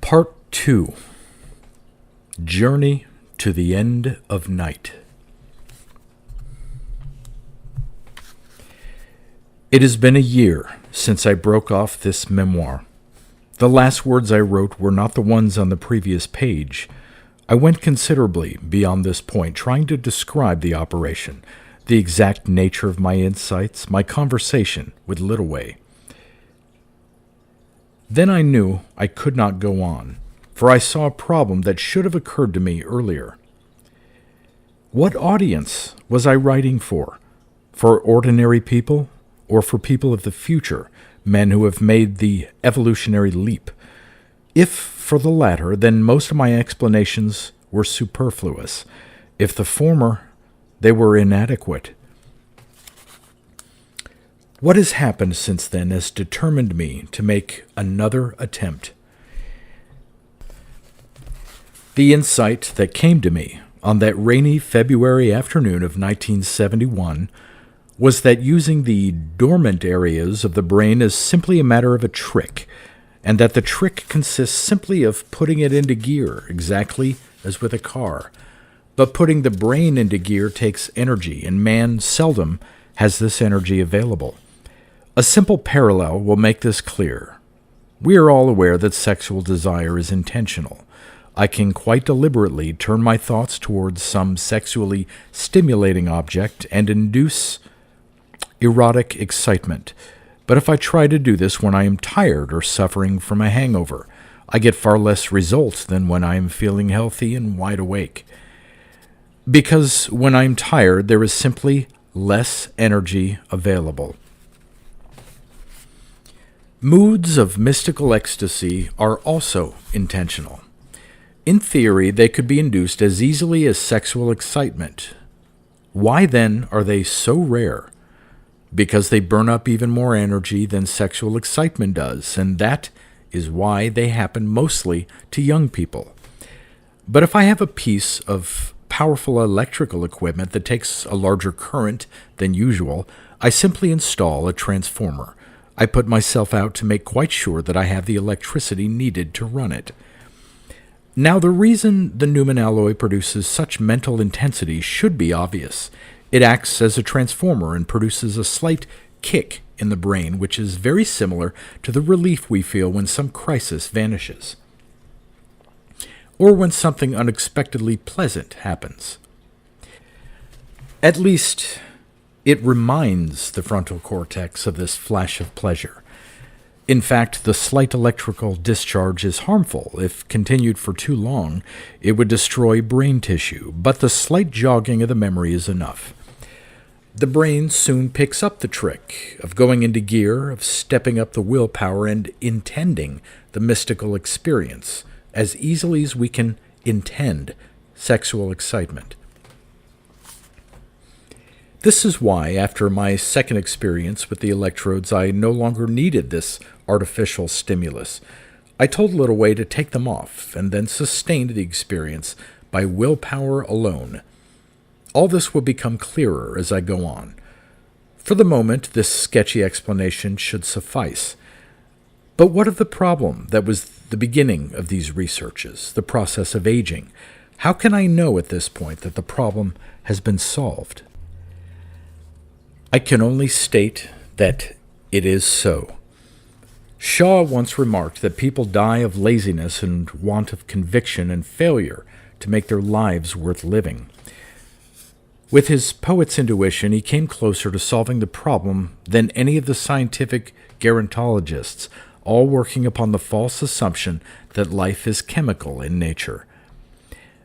Part 2. Journey to the End of Night. It has been a year since I broke off this memoir. The last words I wrote were not the ones on the previous page. I went considerably beyond this point, trying to describe the operation, the exact nature of my insights, my conversation with Littleway. Then I knew I could not go on, for I saw a problem that should have occurred to me earlier. What audience was I writing for? For ordinary people, or for people of the future, men who have made the evolutionary leap? If for the latter, then most of my explanations were superfluous. If the former, they were inadequate. What has happened since then has determined me to make another attempt. The insight that came to me on that rainy February afternoon of 1971 was that using the dormant areas of the brain is simply a matter of a trick, and that the trick consists simply of putting it into gear, exactly as with a car. But putting the brain into gear takes energy, and man seldom has this energy available. A simple parallel will make this clear. We are all aware that sexual desire is intentional. I can quite deliberately turn my thoughts towards some sexually stimulating object and induce erotic excitement. But if I try to do this when I am tired or suffering from a hangover, I get far less results than when I am feeling healthy and wide awake. Because when I am tired, there is simply less energy available. Moods of mystical ecstasy are also intentional. In theory, they could be induced as easily as sexual excitement. Why then are they so rare? Because they burn up even more energy than sexual excitement does, and that is why they happen mostly to young people. But if I have a piece of powerful electrical equipment that takes a larger current than usual, I simply install a transformer. I put myself out to make quite sure that I have the electricity needed to run it. Now, the reason the Newman alloy produces such mental intensity should be obvious. It acts as a transformer and produces a slight kick in the brain, which is very similar to the relief we feel when some crisis vanishes, or when something unexpectedly pleasant happens. At least, it reminds the frontal cortex of this flash of pleasure. In fact, the slight electrical discharge is harmful. If continued for too long, it would destroy brain tissue, but the slight jogging of the memory is enough. The brain soon picks up the trick of going into gear, of stepping up the willpower and intending the mystical experience as easily as we can intend sexual excitement. This is why, after my second experience with the electrodes, I no longer needed this artificial stimulus. I told Littleway to take them off, and then sustained the experience by willpower alone. All this will become clearer as I go on. For the moment, this sketchy explanation should suffice. But what of the problem that was the beginning of these researches, the process of aging? How can I know at this point that the problem has been solved? I can only state that it is so. Shaw once remarked that people die of laziness and want of conviction and failure to make their lives worth living. With his poet's intuition, he came closer to solving the problem than any of the scientific gerontologists, all working upon the false assumption that life is chemical in nature.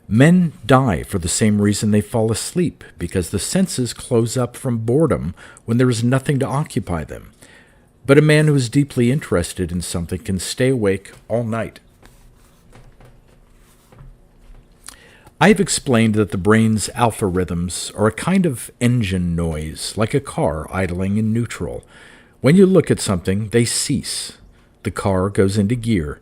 Men die for the same reason they fall asleep, because the senses close up from boredom when there is nothing to occupy them. But a man who is deeply interested in something can stay awake all night. I have explained that the brain's alpha rhythms are a kind of engine noise, like a car idling in neutral. When you look at something, they cease. The car goes into gear.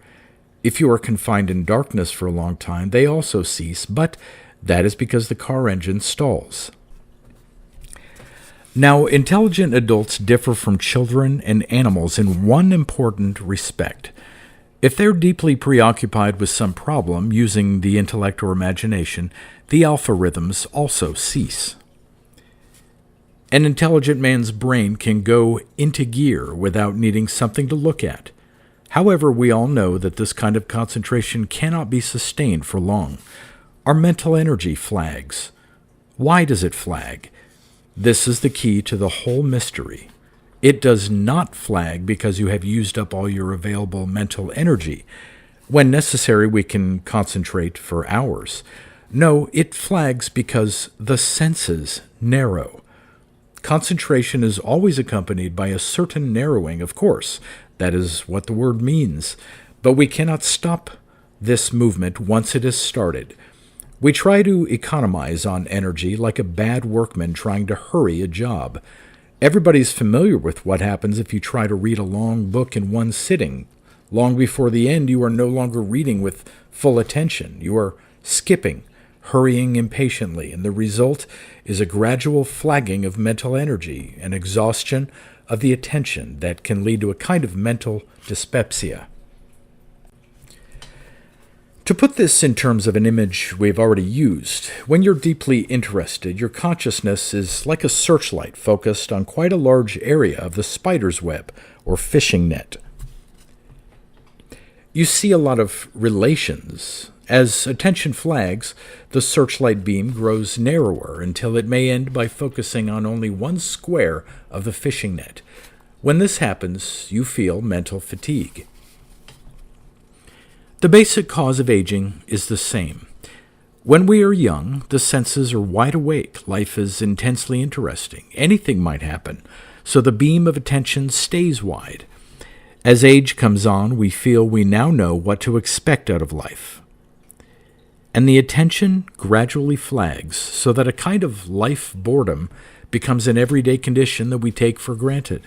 If you are confined in darkness for a long time, they also cease, but that is because the car engine stalls. Now, intelligent adults differ from children and animals in one important respect. If they're deeply preoccupied with some problem using the intellect or imagination, the alpha rhythms also cease. An intelligent man's brain can go into gear without needing something to look at. However, we all know that this kind of concentration cannot be sustained for long. Our mental energy flags. Why does it flag? This is the key to the whole mystery. It does not flag because you have used up all your available mental energy. When necessary, we can concentrate for hours. No, it flags because the senses narrow. Concentration is always accompanied by a certain narrowing, of course. That is what the word means. But we cannot stop this movement once it is started. We try to economize on energy like a bad workman trying to hurry a job. Everybody's familiar with what happens if you try to read a long book in one sitting. Long before the end, you are no longer reading with full attention. You are skipping, hurrying impatiently, and the result is a gradual flagging of mental energy, an exhaustion of the attention that can lead to a kind of mental dyspepsia. To put this in terms of an image we've already used, when you're deeply interested, your consciousness is like a searchlight focused on quite a large area of the spider's web or fishing net. You see a lot of relations. As attention flags, the searchlight beam grows narrower until it may end by focusing on only one square of the fishing net. When this happens, you feel mental fatigue. The basic cause of aging is the same. When we are young, the senses are wide awake. Life is intensely interesting. Anything might happen, so the beam of attention stays wide. As age comes on, we feel we now know what to expect out of life. And the attention gradually flags so that a kind of life boredom becomes an everyday condition that we take for granted.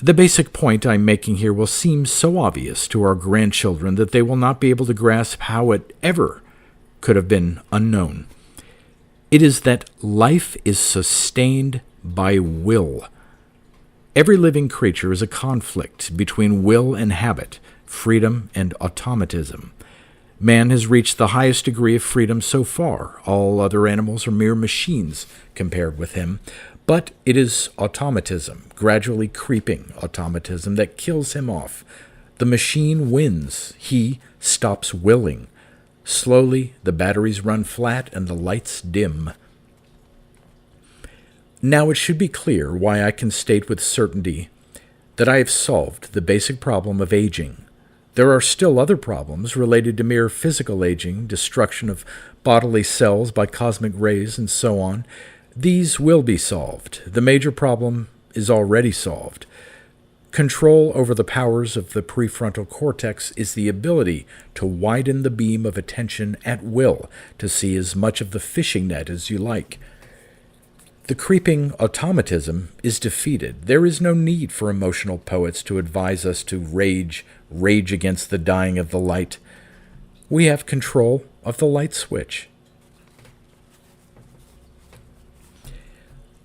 The basic point I'm making here will seem so obvious to our grandchildren that they will not be able to grasp how it ever could have been unknown. It is that life is sustained by will. Every living creature is a conflict between will and habit, freedom and automatism. Man has reached the highest degree of freedom so far. All other animals are mere machines compared with him. But it is automatism, gradually creeping automatism, that kills him off. The machine wins. He stops willing. Slowly, the batteries run flat and the lights dim. Now it should be clear why I can state with certainty that I have solved the basic problem of aging. There are still other problems related to mere physical aging, destruction of bodily cells by cosmic rays, and so on. These will be solved. The major problem is already solved. Control over the powers of the prefrontal cortex is the ability to widen the beam of attention at will, to see as much of the fishing net as you like. The creeping automatism is defeated. There is no need for emotional poets to advise us to rage against the dying of the light. We have control of the light switch.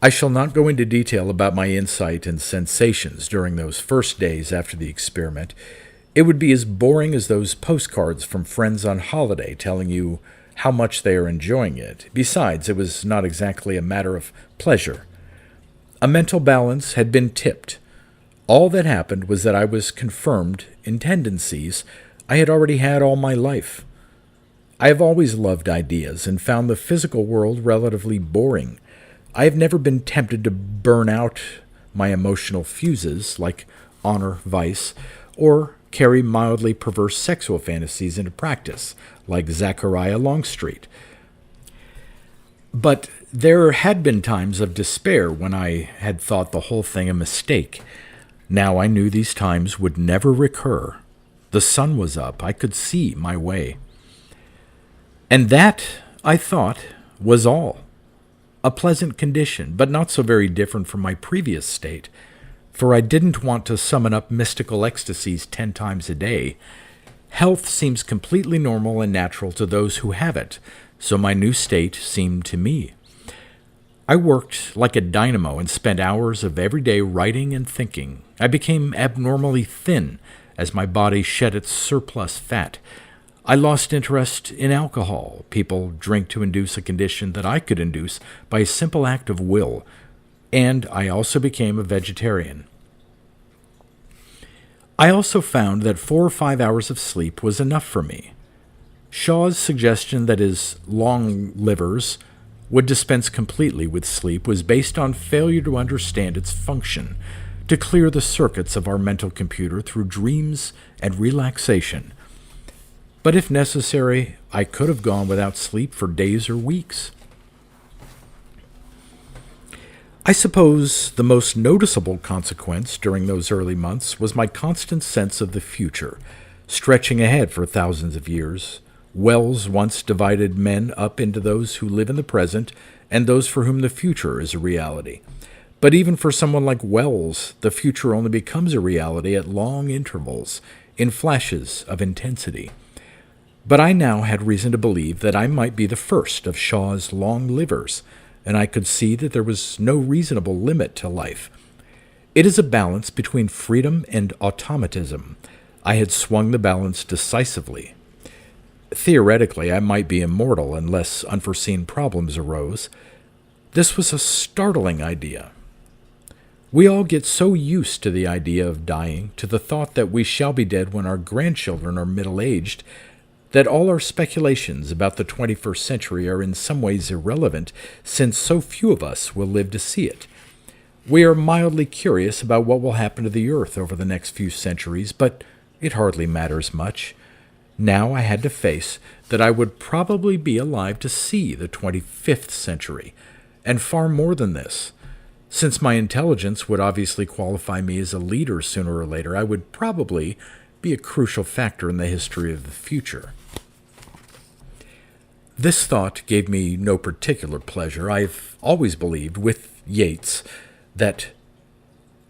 I shall not go into detail about my insight and sensations during those first days after the experiment. It would be as boring as those postcards from friends on holiday telling you how much they are enjoying it. Besides, it was not exactly a matter of pleasure. A mental balance had been tipped. All that happened was that I was confirmed in tendencies I had already had all my life. I have always loved ideas and found the physical world relatively boring. I have never been tempted to burn out my emotional fuses like honor, vice, or carry mildly perverse sexual fantasies into practice like Zachariah Longstreet. But there had been times of despair when I had thought the whole thing a mistake. Now I knew these times would never recur. The sun was up. I could see my way. And that, I thought, was all. A pleasant condition, but not so very different from my previous state, for I didn't want to summon up mystical ecstasies 10 times a day. Health seems completely normal and natural to those who have it, so my new state seemed to me. I worked like a dynamo and spent hours of every day writing and thinking. I became abnormally thin, as my body shed its surplus fat. I lost interest in alcohol. People drink to induce a condition that I could induce by a simple act of will. And I also became a vegetarian. I also found that 4 or 5 hours of sleep was enough for me. Shaw's suggestion that his long livers would dispense completely with sleep was based on failure to understand its function, to clear the circuits of our mental computer through dreams and relaxation. But if necessary, I could have gone without sleep for days or weeks. I suppose the most noticeable consequence during those early months was my constant sense of the future, stretching ahead for thousands of years. Wells once divided men up into those who live in the present and those for whom the future is a reality. But even for someone like Wells, the future only becomes a reality at long intervals, in flashes of intensity. But I now had reason to believe that I might be the first of Shaw's long livers, and I could see that there was no reasonable limit to life. It is a balance between freedom and automatism. I had swung the balance decisively. Theoretically, I might be immortal unless unforeseen problems arose. This was a startling idea. We all get so used to the idea of dying, to the thought that we shall be dead when our grandchildren are middle-aged, that all our speculations about the 21st century are in some ways irrelevant, since so few of us will live to see it. We are mildly curious about what will happen to the earth over the next few centuries, but it hardly matters much. Now I had to face that I would probably be alive to see the 25th century, and far more than this. Since my intelligence would obviously qualify me as a leader sooner or later, I would probably be a crucial factor in the history of the future. This thought gave me no particular pleasure. I've always believed, with Yeats, that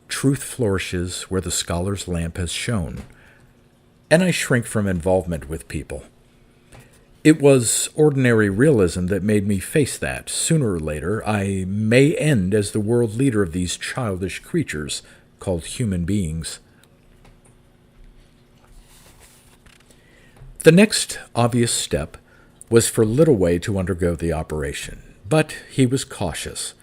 truth flourishes where the scholar's lamp has shone, and I shrink from involvement with people. It was ordinary realism that made me face that. Sooner or later, I may end as the world leader of these childish creatures called human beings. The next obvious step was for Littleway to undergo the operation, but he was cautious.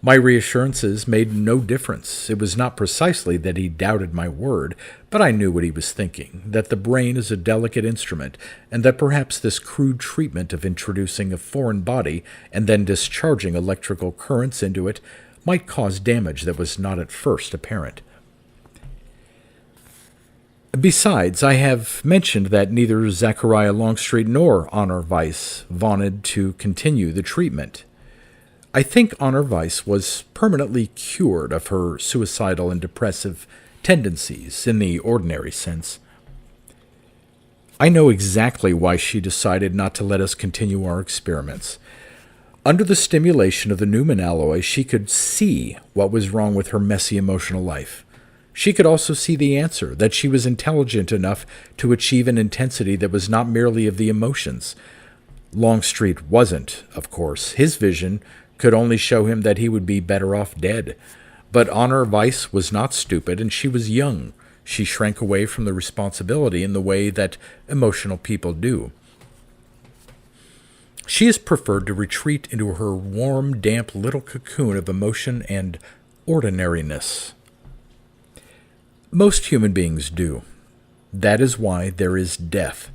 My reassurances made no difference. It was not precisely that he doubted my word, but I knew what he was thinking, that the brain is a delicate instrument, and that perhaps this crude treatment of introducing a foreign body and then discharging electrical currents into it might cause damage that was not at first apparent. Besides, I have mentioned that neither Zachariah Longstreet nor Honor Weiss wanted to continue the treatment. I think Honor Weiss was permanently cured of her suicidal and depressive tendencies in the ordinary sense. I know exactly why she decided not to let us continue our experiments. Under the stimulation of the Newman alloy, she could see what was wrong with her messy emotional life. She could also see the answer, that she was intelligent enough to achieve an intensity that was not merely of the emotions. Longstreet wasn't, of course. His vision could only show him that he would be better off dead. But Honor Weiss was not stupid, and she was young. She shrank away from the responsibility in the way that emotional people do. She has preferred to retreat into her warm, damp little cocoon of emotion and ordinariness. Most human beings do. That is why there is death.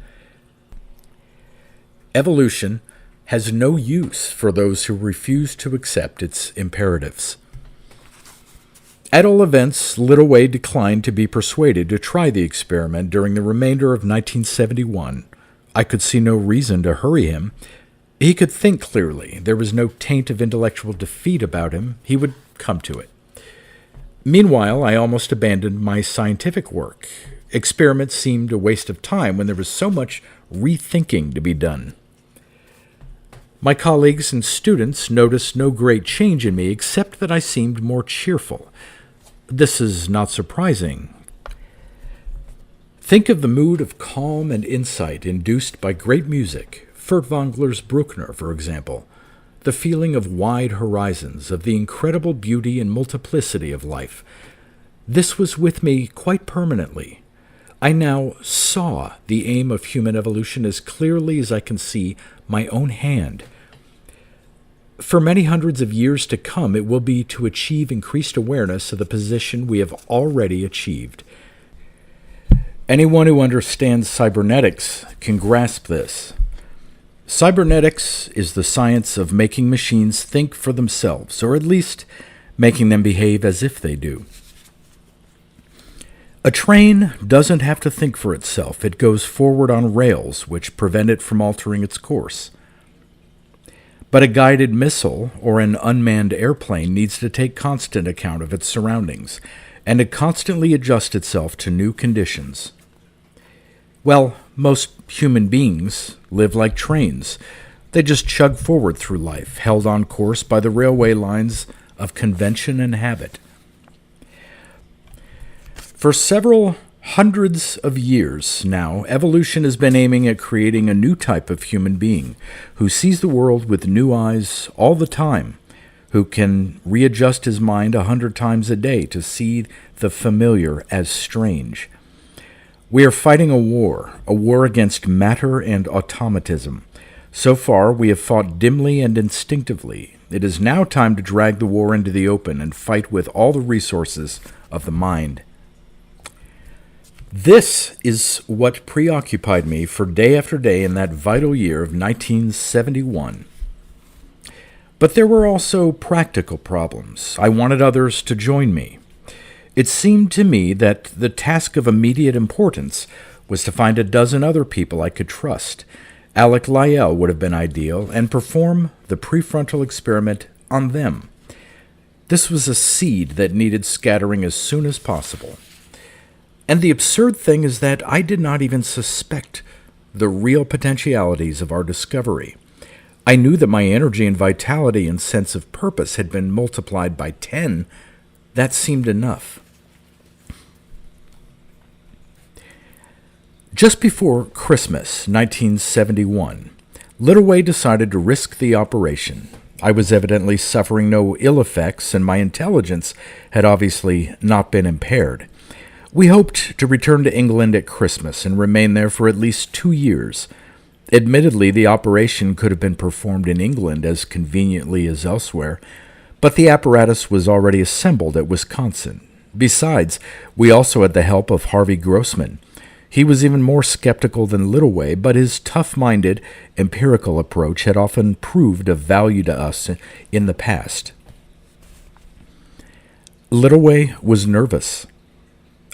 Evolution has no use for those who refuse to accept its imperatives. At all events, Littleway declined to be persuaded to try the experiment during the remainder of 1971. I could see no reason to hurry him. He could think clearly. There was no taint of intellectual defeat about him. He would come to it. Meanwhile, I almost abandoned my scientific work. Experiments seemed a waste of time when there was so much rethinking to be done. My colleagues and students noticed no great change in me except that I seemed more cheerful. This is not surprising. Think of the mood of calm and insight induced by great music, Furtwängler's Bruckner, for example, the feeling of wide horizons, of the incredible beauty and multiplicity of life. This was with me quite permanently. I now saw the aim of human evolution as clearly as I can see my own hand. For many hundreds of years to come, it will be to achieve increased awareness of the position we have already achieved. Anyone who understands cybernetics can grasp this. Cybernetics is the science of making machines think for themselves, or at least making them behave as if they do. A train doesn't have to think for itself. It goes forward on rails, which prevent it from altering its course. But a guided missile or an unmanned airplane needs to take constant account of its surroundings and to constantly adjust itself to new conditions. Well, most human beings live like trains. They just chug forward through life, held on course by the railway lines of convention and habit. For several hundreds of years now, evolution has been aiming at creating a new type of human being who sees the world with new eyes all the time, who can readjust his mind 100 times a day to see the familiar as strange. We are fighting a war against matter and automatism. So far, we have fought dimly and instinctively. It is now time to drag the war into the open and fight with all the resources of the mind. This is what preoccupied me for day after day in that vital year of 1971. But there were also practical problems. I wanted others to join me. It seemed to me that the task of immediate importance was to find a dozen other people I could trust. Alec Lyell would have been ideal, and perform the prefrontal experiment on them. This was a seed that needed scattering as soon as possible. And the absurd thing is that I did not even suspect the real potentialities of our discovery. I knew that my energy and vitality and sense of purpose had been multiplied by 10. That seemed enough. Just before Christmas, 1971, Littleway decided to risk the operation. I was evidently suffering no ill effects, and my intelligence had obviously not been impaired. We hoped to return to England at Christmas and remain there for at least 2 years. Admittedly, the operation could have been performed in England as conveniently as elsewhere, but the apparatus was already assembled at Wisconsin. Besides, we also had the help of Harvey Grossman. He was even more skeptical than Littleway, but his tough-minded, empirical approach had often proved of value to us in the past. Littleway was nervous.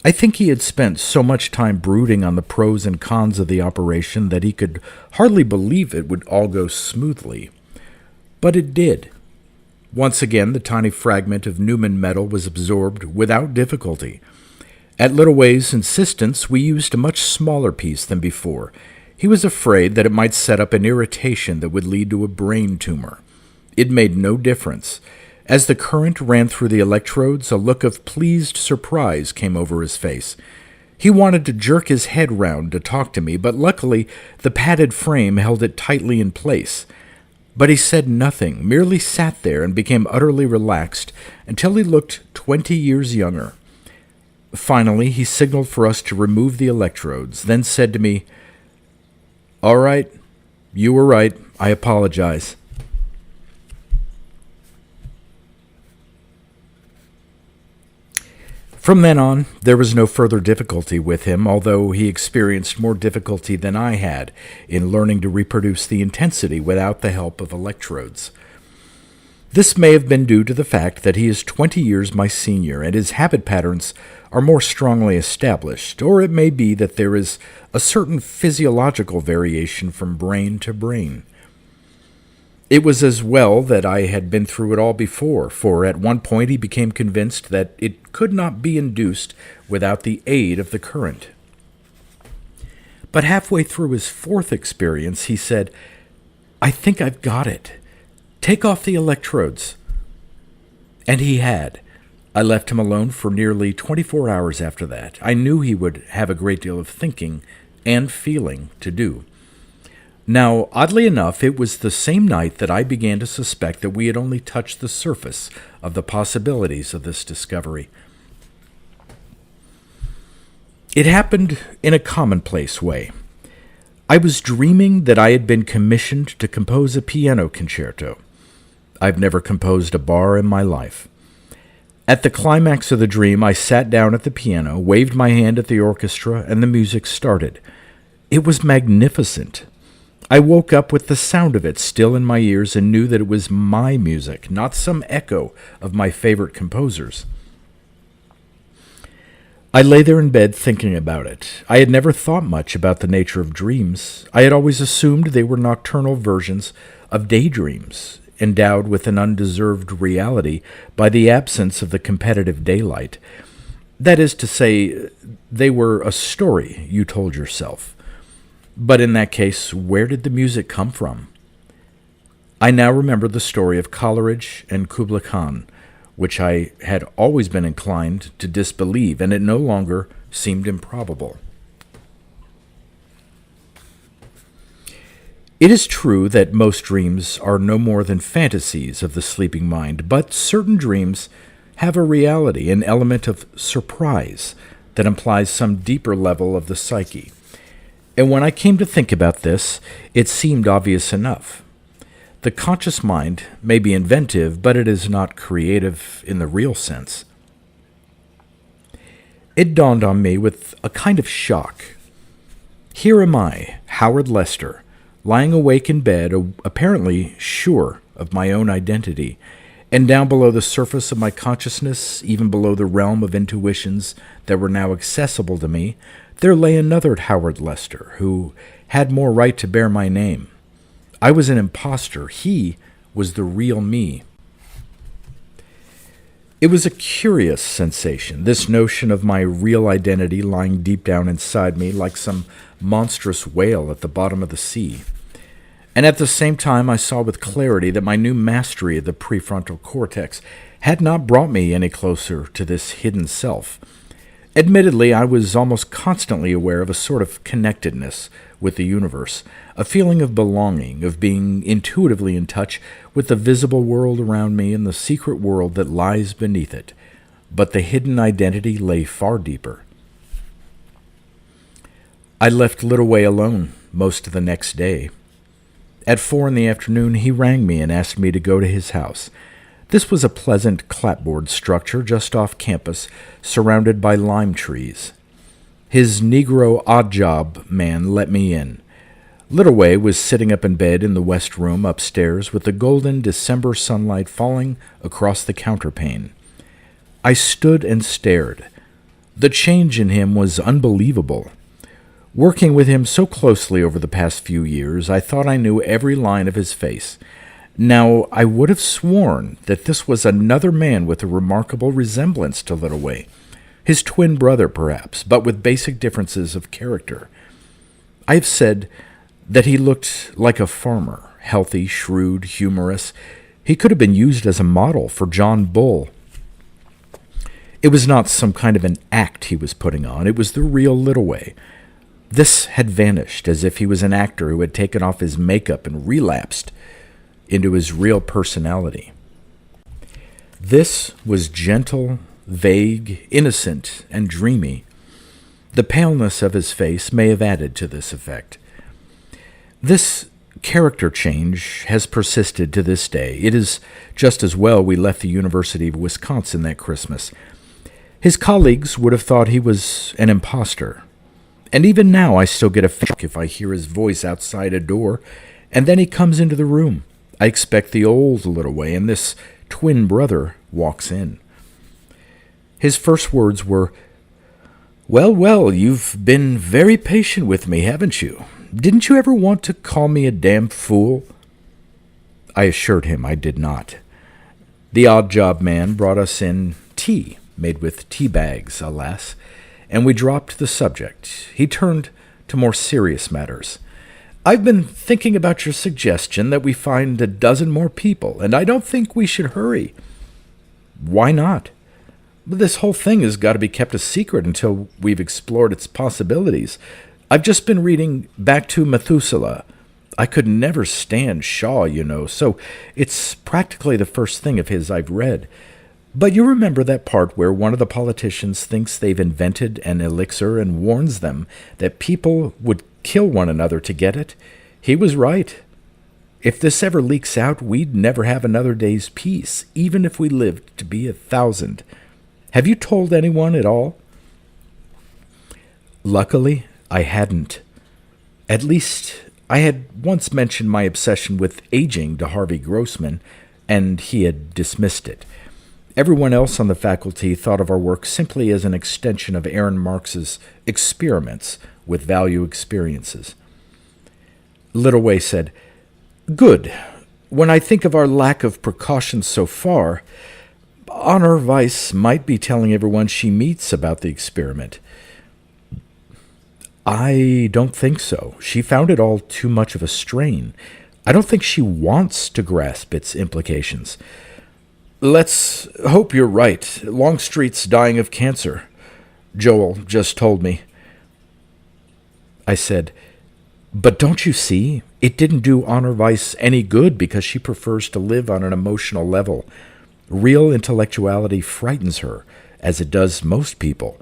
I think he had spent so much time brooding on the pros and cons of the operation that he could hardly believe it would all go smoothly. But it did. Once again, the tiny fragment of Newman metal was absorbed without difficulty. At Littleway's insistence, we used a much smaller piece than before. He was afraid that it might set up an irritation that would lead to a brain tumor. It made no difference. As the current ran through the electrodes, a look of pleased surprise came over his face. He wanted to jerk his head round to talk to me, but luckily the padded frame held it tightly in place. But he said nothing, merely sat there and became utterly relaxed until he looked 20 years younger. Finally, he signaled for us to remove the electrodes, then said to me, "All right, you were right. I apologize." From then on, there was no further difficulty with him, although he experienced more difficulty than I had in learning to reproduce the intensity without the help of electrodes. This may have been due to the fact that he is 20 years my senior and his habit patterns are more strongly established, or it may be that there is a certain physiological variation from brain to brain. It was as well that I had been through it all before, for at one point he became convinced that it could not be induced without the aid of the current. But halfway through his fourth experience, he said, "I think I've got it. Take off the electrodes." And he had. I left him alone for nearly 24 hours after that. I knew he would have a great deal of thinking and feeling to do. Now, oddly enough, it was the same night that I began to suspect that we had only touched the surface of the possibilities of this discovery. It happened in a commonplace way. I was dreaming that I had been commissioned to compose a piano concerto. I've never composed a bar in my life. At the climax of the dream, I sat down at the piano, waved my hand at the orchestra, and the music started. It was magnificent. I woke up with the sound of it still in my ears and knew that it was my music, not some echo of my favorite composers. I lay there in bed thinking about it. I had never thought much about the nature of dreams. I had always assumed they were nocturnal versions of daydreams, endowed with an undeserved reality by the absence of the competitive daylight. That is to say, they were a story you told yourself. But in that case, where did the music come from? I now remember the story of Coleridge and Kubla Khan, which I had always been inclined to disbelieve, and it no longer seemed improbable. It is true that most dreams are no more than fantasies of the sleeping mind, but certain dreams have a reality, an element of surprise that implies some deeper level of the psyche. And when I came to think about this, it seemed obvious enough. The conscious mind may be inventive, but it is not creative in the real sense. It dawned on me with a kind of shock. Here am I, Howard Lester, lying awake in bed, apparently sure of my own identity, and down below the surface of my consciousness, even below the realm of intuitions that were now accessible to me, there lay another Howard Lester, who had more right to bear my name. I was an imposter. He was the real me. It was a curious sensation, this notion of my real identity lying deep down inside me like some monstrous whale at the bottom of the sea. And at the same time, I saw with clarity that my new mastery of the prefrontal cortex had not brought me any closer to this hidden self. Admittedly, I was almost constantly aware of a sort of connectedness with the universe, a feeling of belonging, of being intuitively in touch with the visible world around me and the secret world that lies beneath it. But the hidden identity lay far deeper. I left Littleway alone most of the next day. At 4 p.m, he rang me and asked me to go to his house. This was a pleasant clapboard structure just off campus, surrounded by lime trees. His Negro odd-job man let me in. Littleway was sitting up in bed in the west room upstairs with the golden December sunlight falling across the counterpane. I stood and stared. The change in him was unbelievable. Working with him so closely over the past few years, I thought I knew every line of his face. Now, I would have sworn that this was another man with a remarkable resemblance to Littleway, his twin brother perhaps, but with basic differences of character. I have said that he looked like a farmer, healthy, shrewd, humorous. He could have been used as a model for John Bull. It was not some kind of an act he was putting on. It was the real Littleway. This had vanished, as if he was an actor who had taken off his makeup and relapsed into his real personality. This was gentle, vague, innocent, and dreamy. The paleness of his face may have added to this effect. This character change has persisted to this day. It is just as well we left the University of Wisconsin that Christmas. His colleagues would have thought he was an imposter. And even now I still get a shock if I hear his voice outside a door, and then he comes into the room. I expect the old Littleway, and this twin brother walks in. His first words were, Well, you've been very patient with me, haven't you? Didn't you ever want to call me a damn fool?" I assured him I did not. The odd-job man brought us in tea, made with tea bags, alas, and we dropped the subject. He turned to more serious matters. "I've been thinking about your suggestion that we find a dozen more people, and I don't think we should hurry." "Why not?" "This whole thing has got to be kept a secret until we've explored its possibilities. I've just been reading Back to Methuselah. I could never stand Shaw, so it's practically the first thing of his I've read. But you remember that part where one of the politicians thinks they've invented an elixir and warns them that people would kill one another to get it? He was right. If this ever leaks out, we'd never have another day's peace, even if we lived to be 1,000. Have you told anyone at all? Luckily, I hadn't. At least, I had once mentioned my obsession with aging to Harvey Grossman, and he had dismissed it. Everyone else on the faculty thought of our work simply as an extension of Aaron Marx's experiments with value experiences. Littleway said, "Good. When I think of our lack of precautions so far, Honor Weiss might be telling everyone she meets about the experiment." I don't think so. She found it all too much of a strain. I don't think she wants to grasp its implications. Let's hope you're right. Longstreet's dying of cancer. Joel just told me. I said, "But don't you see? It didn't do Honor Weiss any good because she prefers to live on an emotional level. Real intellectuality frightens her, as it does most people.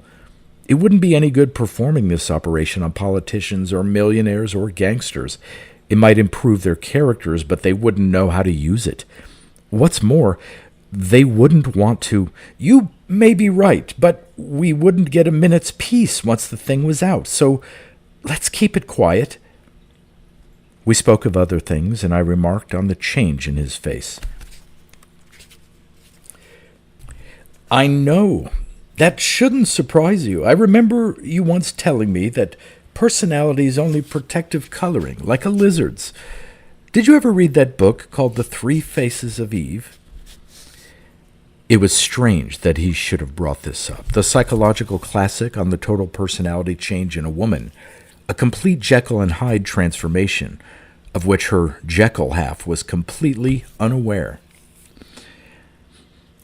It wouldn't be any good performing this operation on politicians or millionaires or gangsters. It might improve their characters, but they wouldn't know how to use it. What's more, they wouldn't want to. You may be right, but we wouldn't get a minute's peace once the thing was out, so let's keep it quiet." We spoke of other things, and I remarked on the change in his face. "I know. That shouldn't surprise you. I remember you once telling me that personality is only protective coloring, like a lizard's. Did you ever read that book called The Three Faces of Eve?" It was strange that he should have brought this up. The psychological classic on the total personality change in a woman, a complete Jekyll and Hyde transformation, of which her Jekyll half was completely unaware.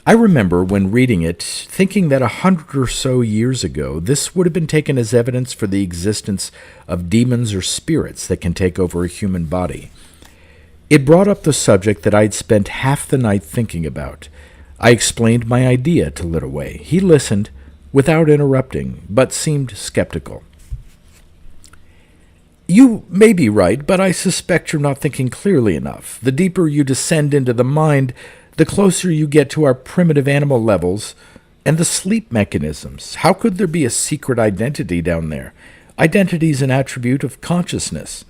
I remember when reading it, thinking that 100 or so years ago, this would have been taken as evidence for the existence of demons or spirits that can take over a human body. It brought up the subject that I'd spent half the night thinking about. I explained my idea to Littleway. He listened, without interrupting, but seemed skeptical. "You may be right, but I suspect you're not thinking clearly enough. The deeper you descend into the mind, the closer you get to our primitive animal levels and the sleep mechanisms. How could there be a secret identity down there? Identity's an attribute of consciousness."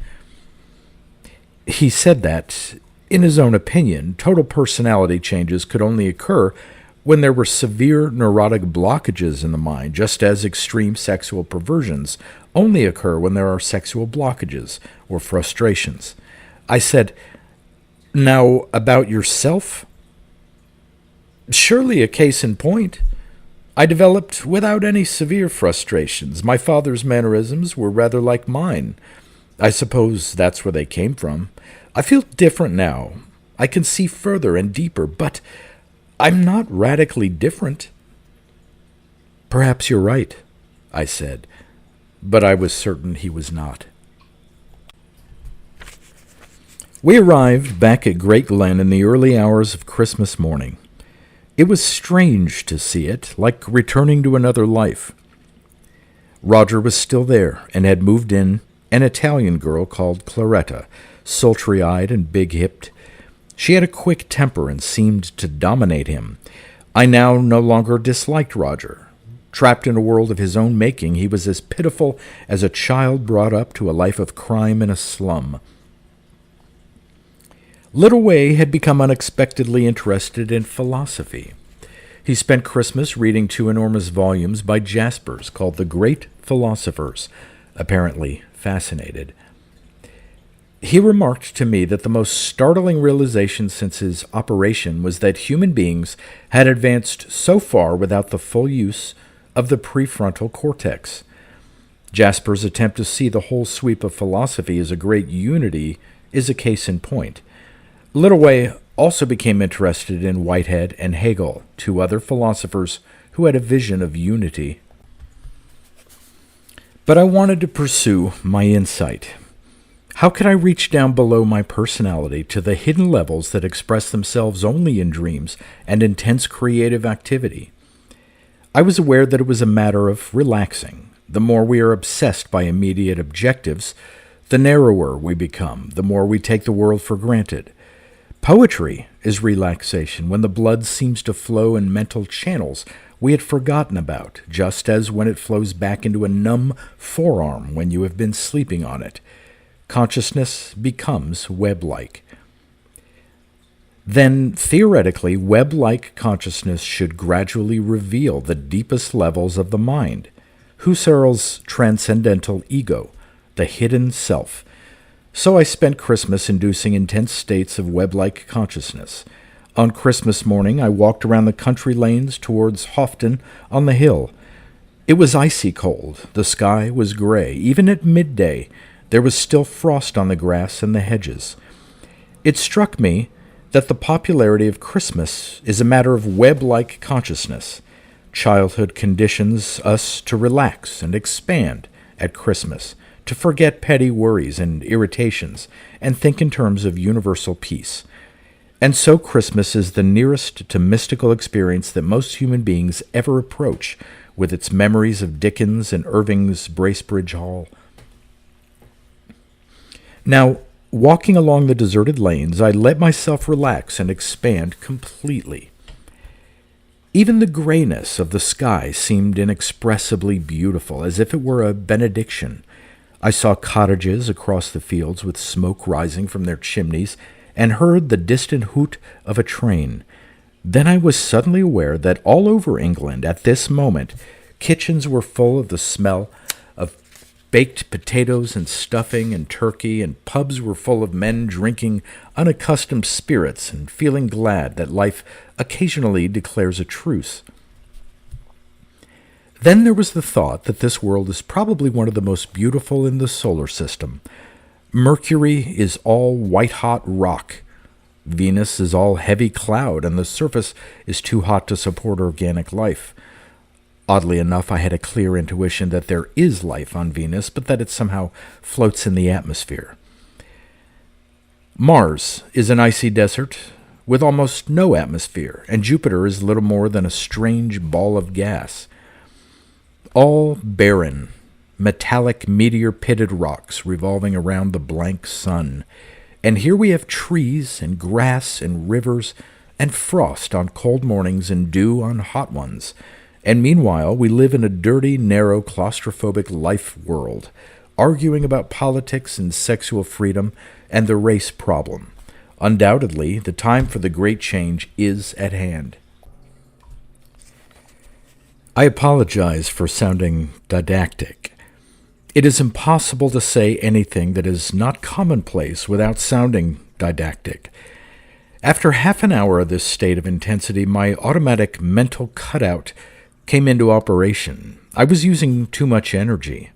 He said that, in his own opinion, total personality changes could only occur when there were severe neurotic blockages in the mind, just as extreme sexual perversions only occur when there are sexual blockages or frustrations. I said, "Now, about yourself?" "Surely a case in point. I developed without any severe frustrations. My father's mannerisms were rather like mine. I suppose that's where they came from. I feel different now. I can see further and deeper, but I'm not radically different." "Perhaps you're right," I said, but I was certain he was not. We arrived back at Great Glen in the early hours of Christmas morning. It was strange to see it, like returning to another life. Roger was still there and had moved in an Italian girl called Claretta, sultry-eyed and big-hipped. She had a quick temper and seemed to dominate him. I now no longer disliked Roger. Trapped in a world of his own making, he was as pitiful as a child brought up to a life of crime in a slum. Littleway had become unexpectedly interested in philosophy. He spent Christmas reading 2 enormous volumes by Jaspers called The Great Philosophers, apparently fascinated. He remarked to me that the most startling realization since his operation was that human beings had advanced so far without the full use of the prefrontal cortex. Jasper's attempt to see the whole sweep of philosophy as a great unity is a case in point. Littleway also became interested in Whitehead and Hegel, 2 other philosophers who had a vision of unity. But I wanted to pursue my insight. How could I reach down below my personality to the hidden levels that express themselves only in dreams and intense creative activity? I was aware that it was a matter of relaxing. The more we are obsessed by immediate objectives, the narrower we become, the more we take the world for granted. Poetry is relaxation when the blood seems to flow in mental channels we had forgotten about, just as when it flows back into a numb forearm when you have been sleeping on it. Consciousness becomes web-like. Then, theoretically, web-like consciousness should gradually reveal the deepest levels of the mind, Husserl's transcendental ego, the hidden self. So I spent Christmas inducing intense states of web-like consciousness. On Christmas morning, I walked around the country lanes towards Houghton on the hill. It was icy cold. The sky was gray. Even at midday, there was still frost on the grass and the hedges. It struck me that the popularity of Christmas is a matter of web-like consciousness. Childhood conditions us to relax and expand at Christmas, to forget petty worries and irritations, and think in terms of universal peace. And so Christmas is the nearest to mystical experience that most human beings ever approach, with its memories of Dickens and Irving's Bracebridge Hall. Now, walking along the deserted lanes, I let myself relax and expand completely. Even the grayness of the sky seemed inexpressibly beautiful, as if it were a benediction. I saw cottages across the fields with smoke rising from their chimneys, and heard the distant hoot of a train. Then I was suddenly aware that all over England at this moment, kitchens were full of the smell of baked potatoes and stuffing and turkey, and pubs were full of men drinking unaccustomed spirits and feeling glad that life occasionally declares a truce. Then there was the thought that this world is probably one of the most beautiful in the solar system. Mercury is all white-hot rock. Venus is all heavy cloud, and the surface is too hot to support organic life. Oddly enough, I had a clear intuition that there is life on Venus, but that it somehow floats in the atmosphere. Mars is an icy desert with almost no atmosphere, and Jupiter is little more than a strange ball of gas. All barren, metallic meteor-pitted rocks revolving around the blank sun. And here we have trees and grass and rivers and frost on cold mornings and dew on hot ones. And meanwhile, we live in a dirty, narrow, claustrophobic life world, arguing about politics and sexual freedom and the race problem. Undoubtedly, the time for the great change is at hand. I apologize for sounding didactic. It is impossible to say anything that is not commonplace without sounding didactic. After half an hour of this state of intensity, my automatic mental cutout came into operation. I was using too much energy,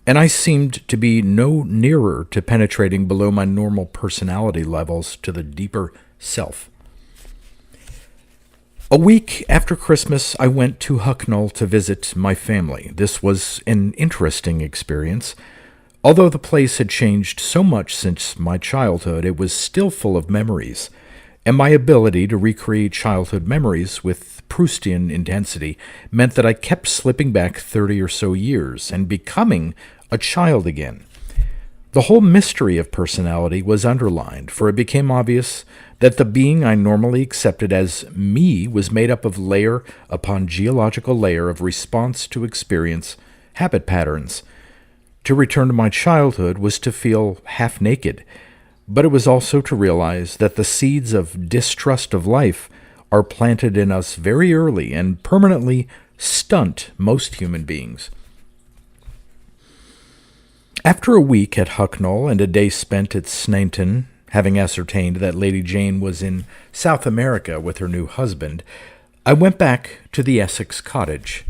and I seemed to be no nearer to penetrating below my normal personality levels to the deeper self. A week after Christmas, I went to Hucknall to visit my family. This was an interesting experience. Although the place had changed so much since my childhood, it was still full of memories, and my ability to recreate childhood memories with Proustian intensity meant that I kept slipping back 30 or so years and becoming a child again. The whole mystery of personality was underlined, for it became obvious that the being I normally accepted as me was made up of layer upon geological layer of response to experience, habit patterns. To return to my childhood was to feel half naked, but it was also to realize that the seeds of distrust of life are planted in us very early and permanently stunt most human beings. After a week at Hucknall and a day spent at Sneinton, having ascertained that Lady Jane was in South America with her new husband, I went back to the Essex cottage.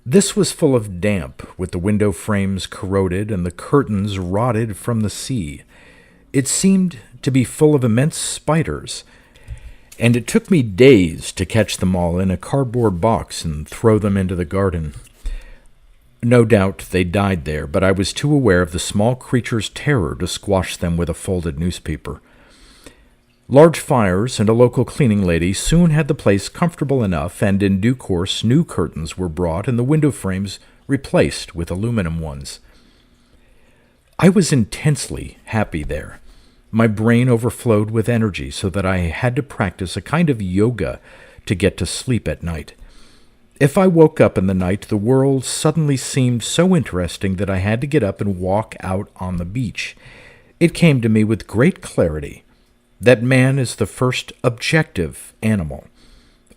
This was full of damp, with the window frames corroded and the curtains rotted from the sea. It seemed to be full of immense spiders, and it took me days to catch them all in a cardboard box and throw them into the garden. No doubt they died there, but I was too aware of the small creature's terror to squash them with a folded newspaper. Large fires and a local cleaning lady soon had the place comfortable enough, and in due course new curtains were brought and the window frames replaced with aluminum ones. I was intensely happy there. My brain overflowed with energy so that I had to practice a kind of yoga to get to sleep at night. If I woke up in the night, the world suddenly seemed so interesting that I had to get up and walk out on the beach. It came to me with great clarity that man is the first objective animal.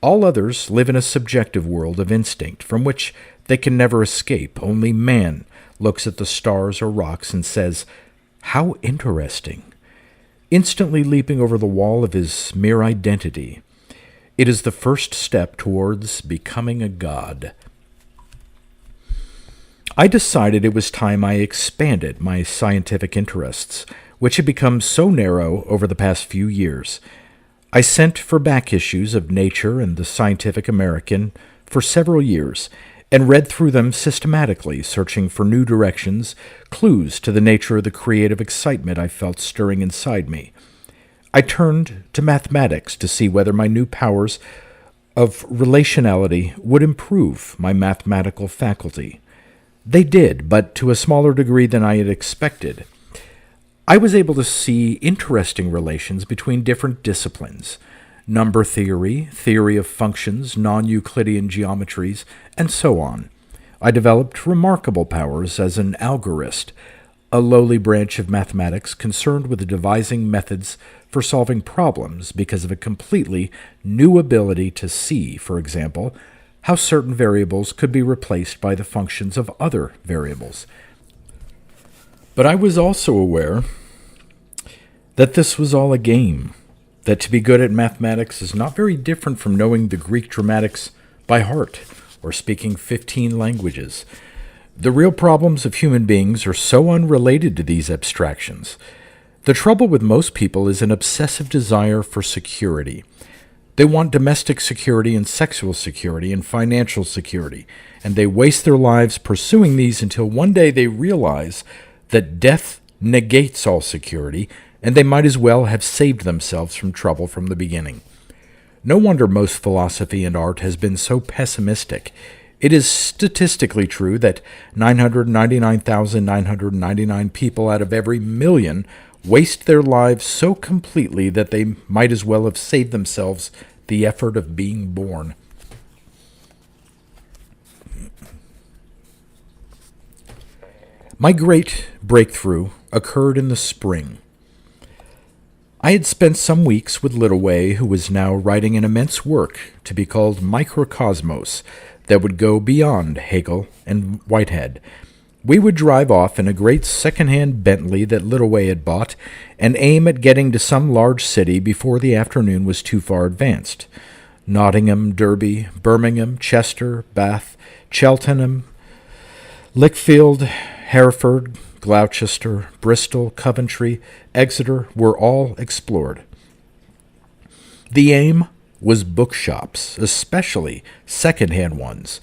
All others live in a subjective world of instinct from which they can never escape. Only man looks at the stars or rocks and says, "How interesting," instantly leaping over the wall of his mere identity. It is the first step towards becoming a god. I decided it was time I expanded my scientific interests, which had become so narrow over the past few years. I sent for back issues of Nature and the Scientific American for several years, and read through them systematically, searching for new directions, clues to the nature of the creative excitement I felt stirring inside me. I turned to mathematics to see whether my new powers of relationality would improve my mathematical faculty. They did, but to a smaller degree than I had expected. I was able to see interesting relations between different disciplines: number theory, theory of functions, non-Euclidean geometries, and so on. I developed remarkable powers as an algorist, a lowly branch of mathematics concerned with devising methods for solving problems because of a completely new ability to see, for example, how certain variables could be replaced by the functions of other variables. But I was also aware that this was all a game, that to be good at mathematics is not very different from knowing the Greek dramatics by heart or speaking 15 languages. The real problems of human beings are so unrelated to these abstractions. The trouble with most people is an obsessive desire for security. They want domestic security and sexual security and financial security, and they waste their lives pursuing these until one day they realize that death negates all security, and they might as well have saved themselves from trouble from the beginning. No wonder most philosophy and art has been so pessimistic. It is statistically true that 999,999 people out of every million waste their lives so completely that they might as well have saved themselves the effort of being born. My great breakthrough occurred in the spring. I had spent some weeks with Littlewood, who was now writing an immense work to be called Microcosmos that would go beyond Hegel and Whitehead. We would drive off in a great second-hand Bentley that Littlewood had bought and aim at getting to some large city before the afternoon was too far advanced. Nottingham, Derby, Birmingham, Chester, Bath, Cheltenham, Lichfield, Hereford, Gloucester, Bristol, Coventry, Exeter were all explored. The aim was bookshops, especially second-hand ones.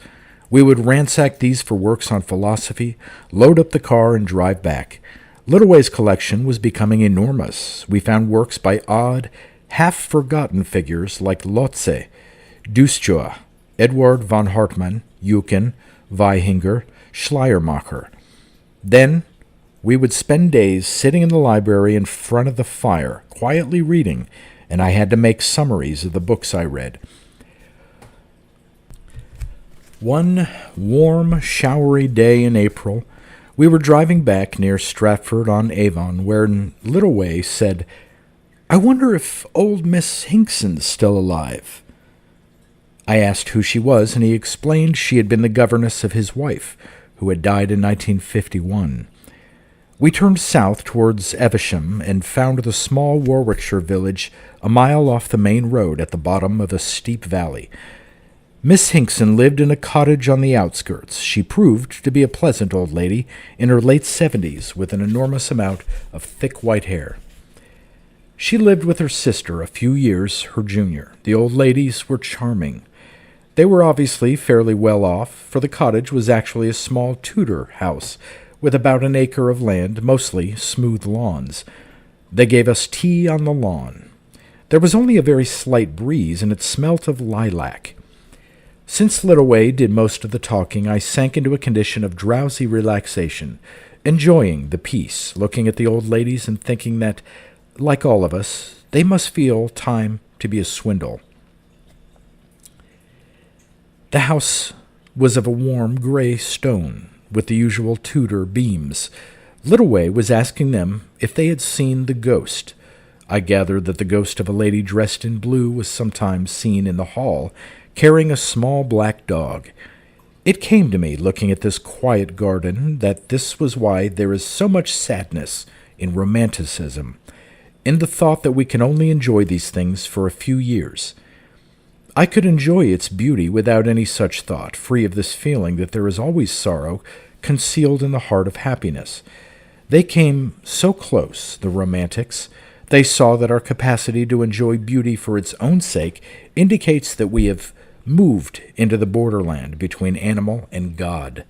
We would ransack these for works on philosophy, load up the car, and drive back. Littlewood's collection was becoming enormous. We found works by odd, half-forgotten figures like Lotze, Dussjoe, Eduard von Hartmann, Eucken, Weihinger, Schleiermacher. Then we would spend days sitting in the library in front of the fire, quietly reading, and I had to make summaries of the books I read. One warm, showery day in April, we were driving back near Stratford-on-Avon, where Littlewood said, "I wonder if old Miss Hinkson's still alive." I asked who she was, and he explained she had been the governess of his wife, who had died in 1951. We turned south towards Evesham and found the small Warwickshire village a mile off the main road at the bottom of a steep valley. Miss Hinkson lived in a cottage on the outskirts. She proved to be a pleasant old lady in her late 70s with an enormous amount of thick white hair. She lived with her sister, a few years her junior. The old ladies were charming. They were obviously fairly well off, for the cottage was actually a small Tudor house with about an acre of land, mostly smooth lawns. They gave us tea on the lawn. There was only a very slight breeze, and it smelt of lilac. Since Littleway did most of the talking, I sank into a condition of drowsy relaxation, enjoying the peace, looking at the old ladies and thinking that, like all of us, they must feel time to be a swindle. The house was of a warm gray stone, with the usual Tudor beams. Littleway was asking them if they had seen the ghost. I gathered that the ghost of a lady dressed in blue was sometimes seen in the hall, carrying a small black dog. It came to me, looking at this quiet garden, that this was why there is so much sadness in romanticism, in the thought that we can only enjoy these things for a few years. I could enjoy its beauty without any such thought, free of this feeling that there is always sorrow concealed in the heart of happiness. They came so close, the romantics. They saw that our capacity to enjoy beauty for its own sake indicates that we have moved into the borderland between animal and God.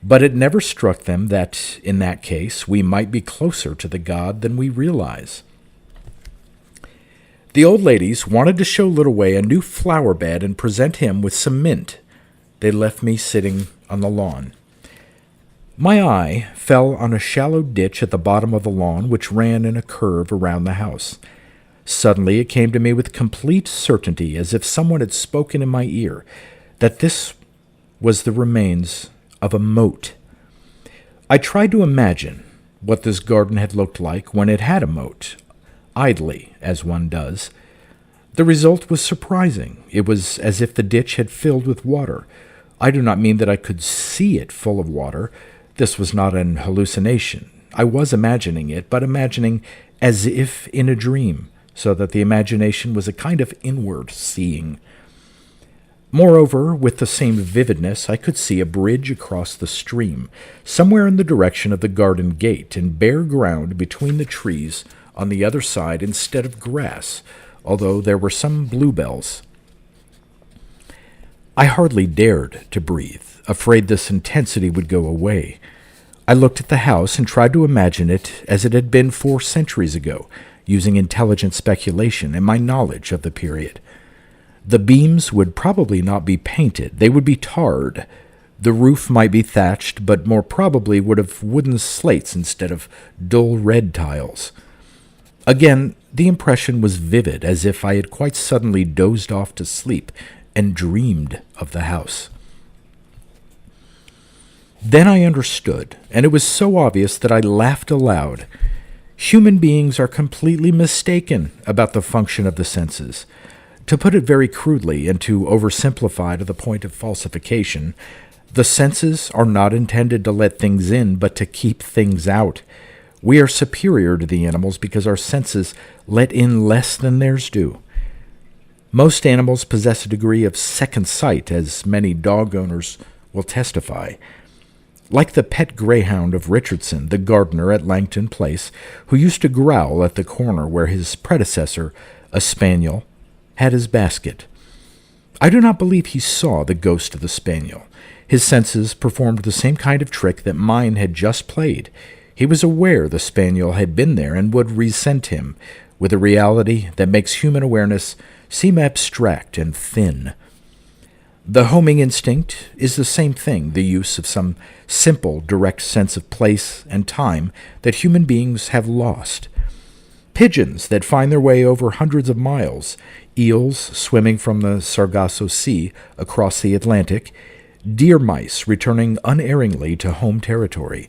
But it never struck them that, in that case, we might be closer to the God than we realize. The old ladies wanted to show Littleway a new flower bed and present him with some mint. They left me sitting on the lawn. My eye fell on a shallow ditch at the bottom of the lawn which ran in a curve around the house. Suddenly it came to me with complete certainty, as if someone had spoken in my ear, that this was the remains of a moat. I tried to imagine what this garden had looked like when it had a moat, idly, as one does. The result was surprising. It was as if the ditch had filled with water. I do not mean that I could see it full of water. This was not an hallucination. I was imagining it, but imagining as if in a dream, so that the imagination was a kind of inward seeing. Moreover, with the same vividness, I could see a bridge across the stream, somewhere in the direction of the garden gate, and bare ground between the trees on the other side instead of grass, although there were some bluebells. I hardly dared to breathe, afraid this intensity would go away. I looked at the house and tried to imagine it as it had been 4 centuries ago, using intelligent speculation and my knowledge of the period. The beams would probably not be painted. They would be tarred. The roof might be thatched, but more probably would have wooden slates instead of dull red tiles. Again, the impression was vivid, as if I had quite suddenly dozed off to sleep and dreamed of the house. Then I understood, and it was so obvious that I laughed aloud. Human beings are completely mistaken about the function of the senses. To put it very crudely and to oversimplify to the point of falsification, the senses are not intended to let things in, but to keep things out. We are superior to the animals because our senses let in less than theirs do. Most animals possess a degree of second sight, as many dog owners will testify. Like the pet greyhound of Richardson, the gardener at Langton Place, who used to growl at the corner where his predecessor, a spaniel, had his basket. I do not believe he saw the ghost of the spaniel. His senses performed the same kind of trick that mine had just played. He was aware the spaniel had been there and would resent him, with a reality that makes human awareness seem abstract and thin. The homing instinct is the same thing, the use of some simple, direct sense of place and time that human beings have lost. Pigeons that find their way over hundreds of miles, eels swimming from the Sargasso Sea across the Atlantic, deer mice returning unerringly to home territory.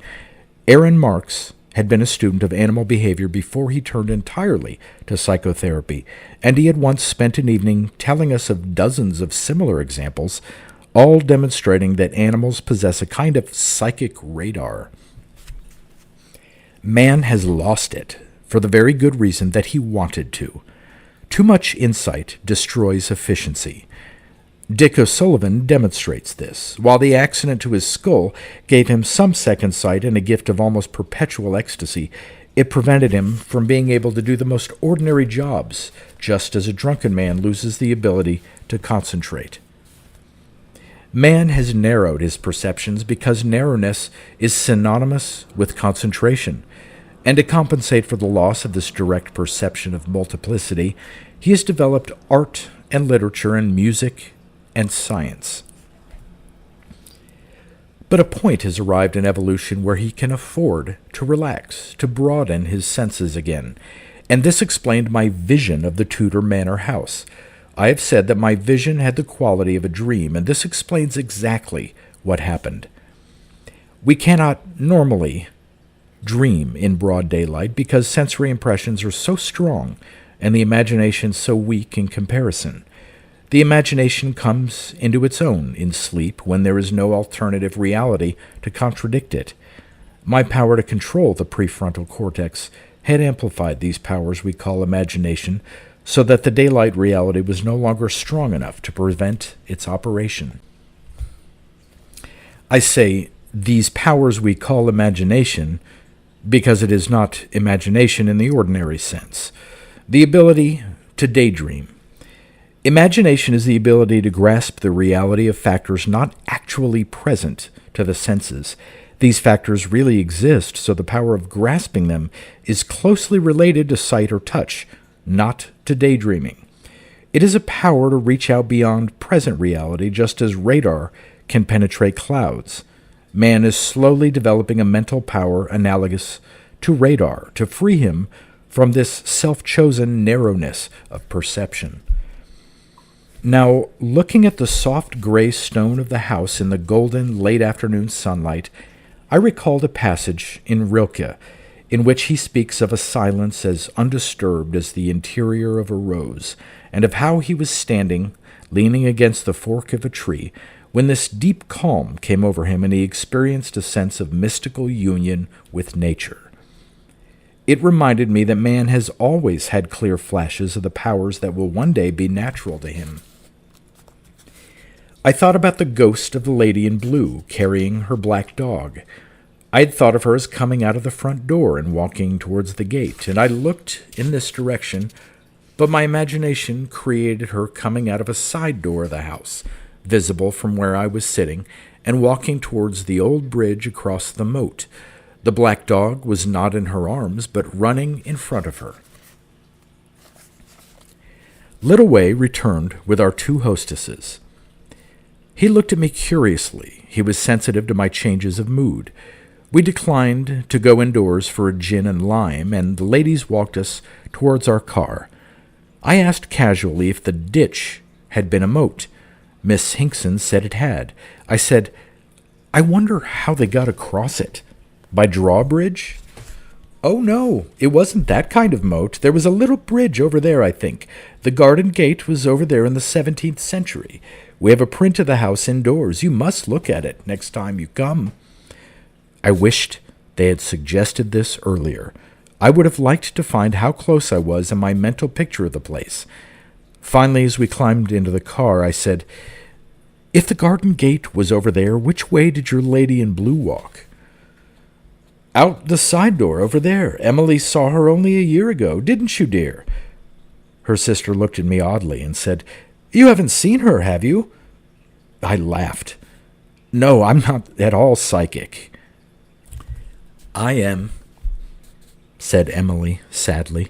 Aaron Marks had been a student of animal behavior before he turned entirely to psychotherapy, and he had once spent an evening telling us of dozens of similar examples, all demonstrating that animals possess a kind of psychic radar. Man has lost it, for the very good reason that he wanted to. Too much insight destroys efficiency. Dick O'Sullivan demonstrates this. While the accident to his skull gave him some second sight and a gift of almost perpetual ecstasy, it prevented him from being able to do the most ordinary jobs, just as a drunken man loses the ability to concentrate. Man has narrowed his perceptions because narrowness is synonymous with concentration. And to compensate for the loss of this direct perception of multiplicity, he has developed art and literature and music and science. But a point has arrived in evolution where he can afford to relax, to broaden his senses again. And this explained my vision of the Tudor manor house. I have said that my vision had the quality of a dream, and this explains exactly what happened. We cannot normally dream in broad daylight because sensory impressions are so strong and the imagination so weak in comparison. The imagination comes into its own in sleep when there is no alternative reality to contradict it. My power to control the prefrontal cortex had amplified these powers we call imagination so that the daylight reality was no longer strong enough to prevent its operation. I say these powers we call imagination because it is not imagination in the ordinary sense. The ability to daydream. Imagination is the ability to grasp the reality of factors not actually present to the senses. These factors really exist, so the power of grasping them is closely related to sight or touch, not to daydreaming. It is a power to reach out beyond present reality, just as radar can penetrate clouds. Man is slowly developing a mental power analogous to radar to free him from this self-chosen narrowness of perception. Now, looking at the soft gray stone of the house in the golden late afternoon sunlight, I recalled a passage in Rilke in which he speaks of a silence as undisturbed as the interior of a rose, and of how he was standing, leaning against the fork of a tree, when this deep calm came over him and he experienced a sense of mystical union with nature. It reminded me that man has always had clear flashes of the powers that will one day be natural to him. I thought about the ghost of the lady in blue carrying her black dog. I had thought of her as coming out of the front door and walking towards the gate, and I looked in this direction, but my imagination created her coming out of a side door of the house, visible from where I was sitting, and walking towards the old bridge across the moat. The black dog was not in her arms, but running in front of her. Little Way returned with our two hostesses. He looked at me curiously. He was sensitive to my changes of mood. We declined to go indoors for a gin and lime, and the ladies walked us towards our car. I asked casually if the ditch had been a moat. Miss Hinkson said it had. I said, "I wonder how they got across it. By drawbridge?" "Oh, no, it wasn't that kind of moat. There was a little bridge over there, I think. The garden gate was over there in the 17th century. We have a print of the house indoors. You must look at it next time you come." I wished they had suggested this earlier. I would have liked to find how close I was in my mental picture of the place. Finally, as we climbed into the car, I said, "If the garden gate was over there, which way did your lady in blue walk?" "Out the side door over there. Emily saw her only a year ago, didn't you, dear?" Her sister looked at me oddly and said, "You haven't seen her, have you?" I laughed. "No, I'm not at all psychic." "I am," said Emily sadly.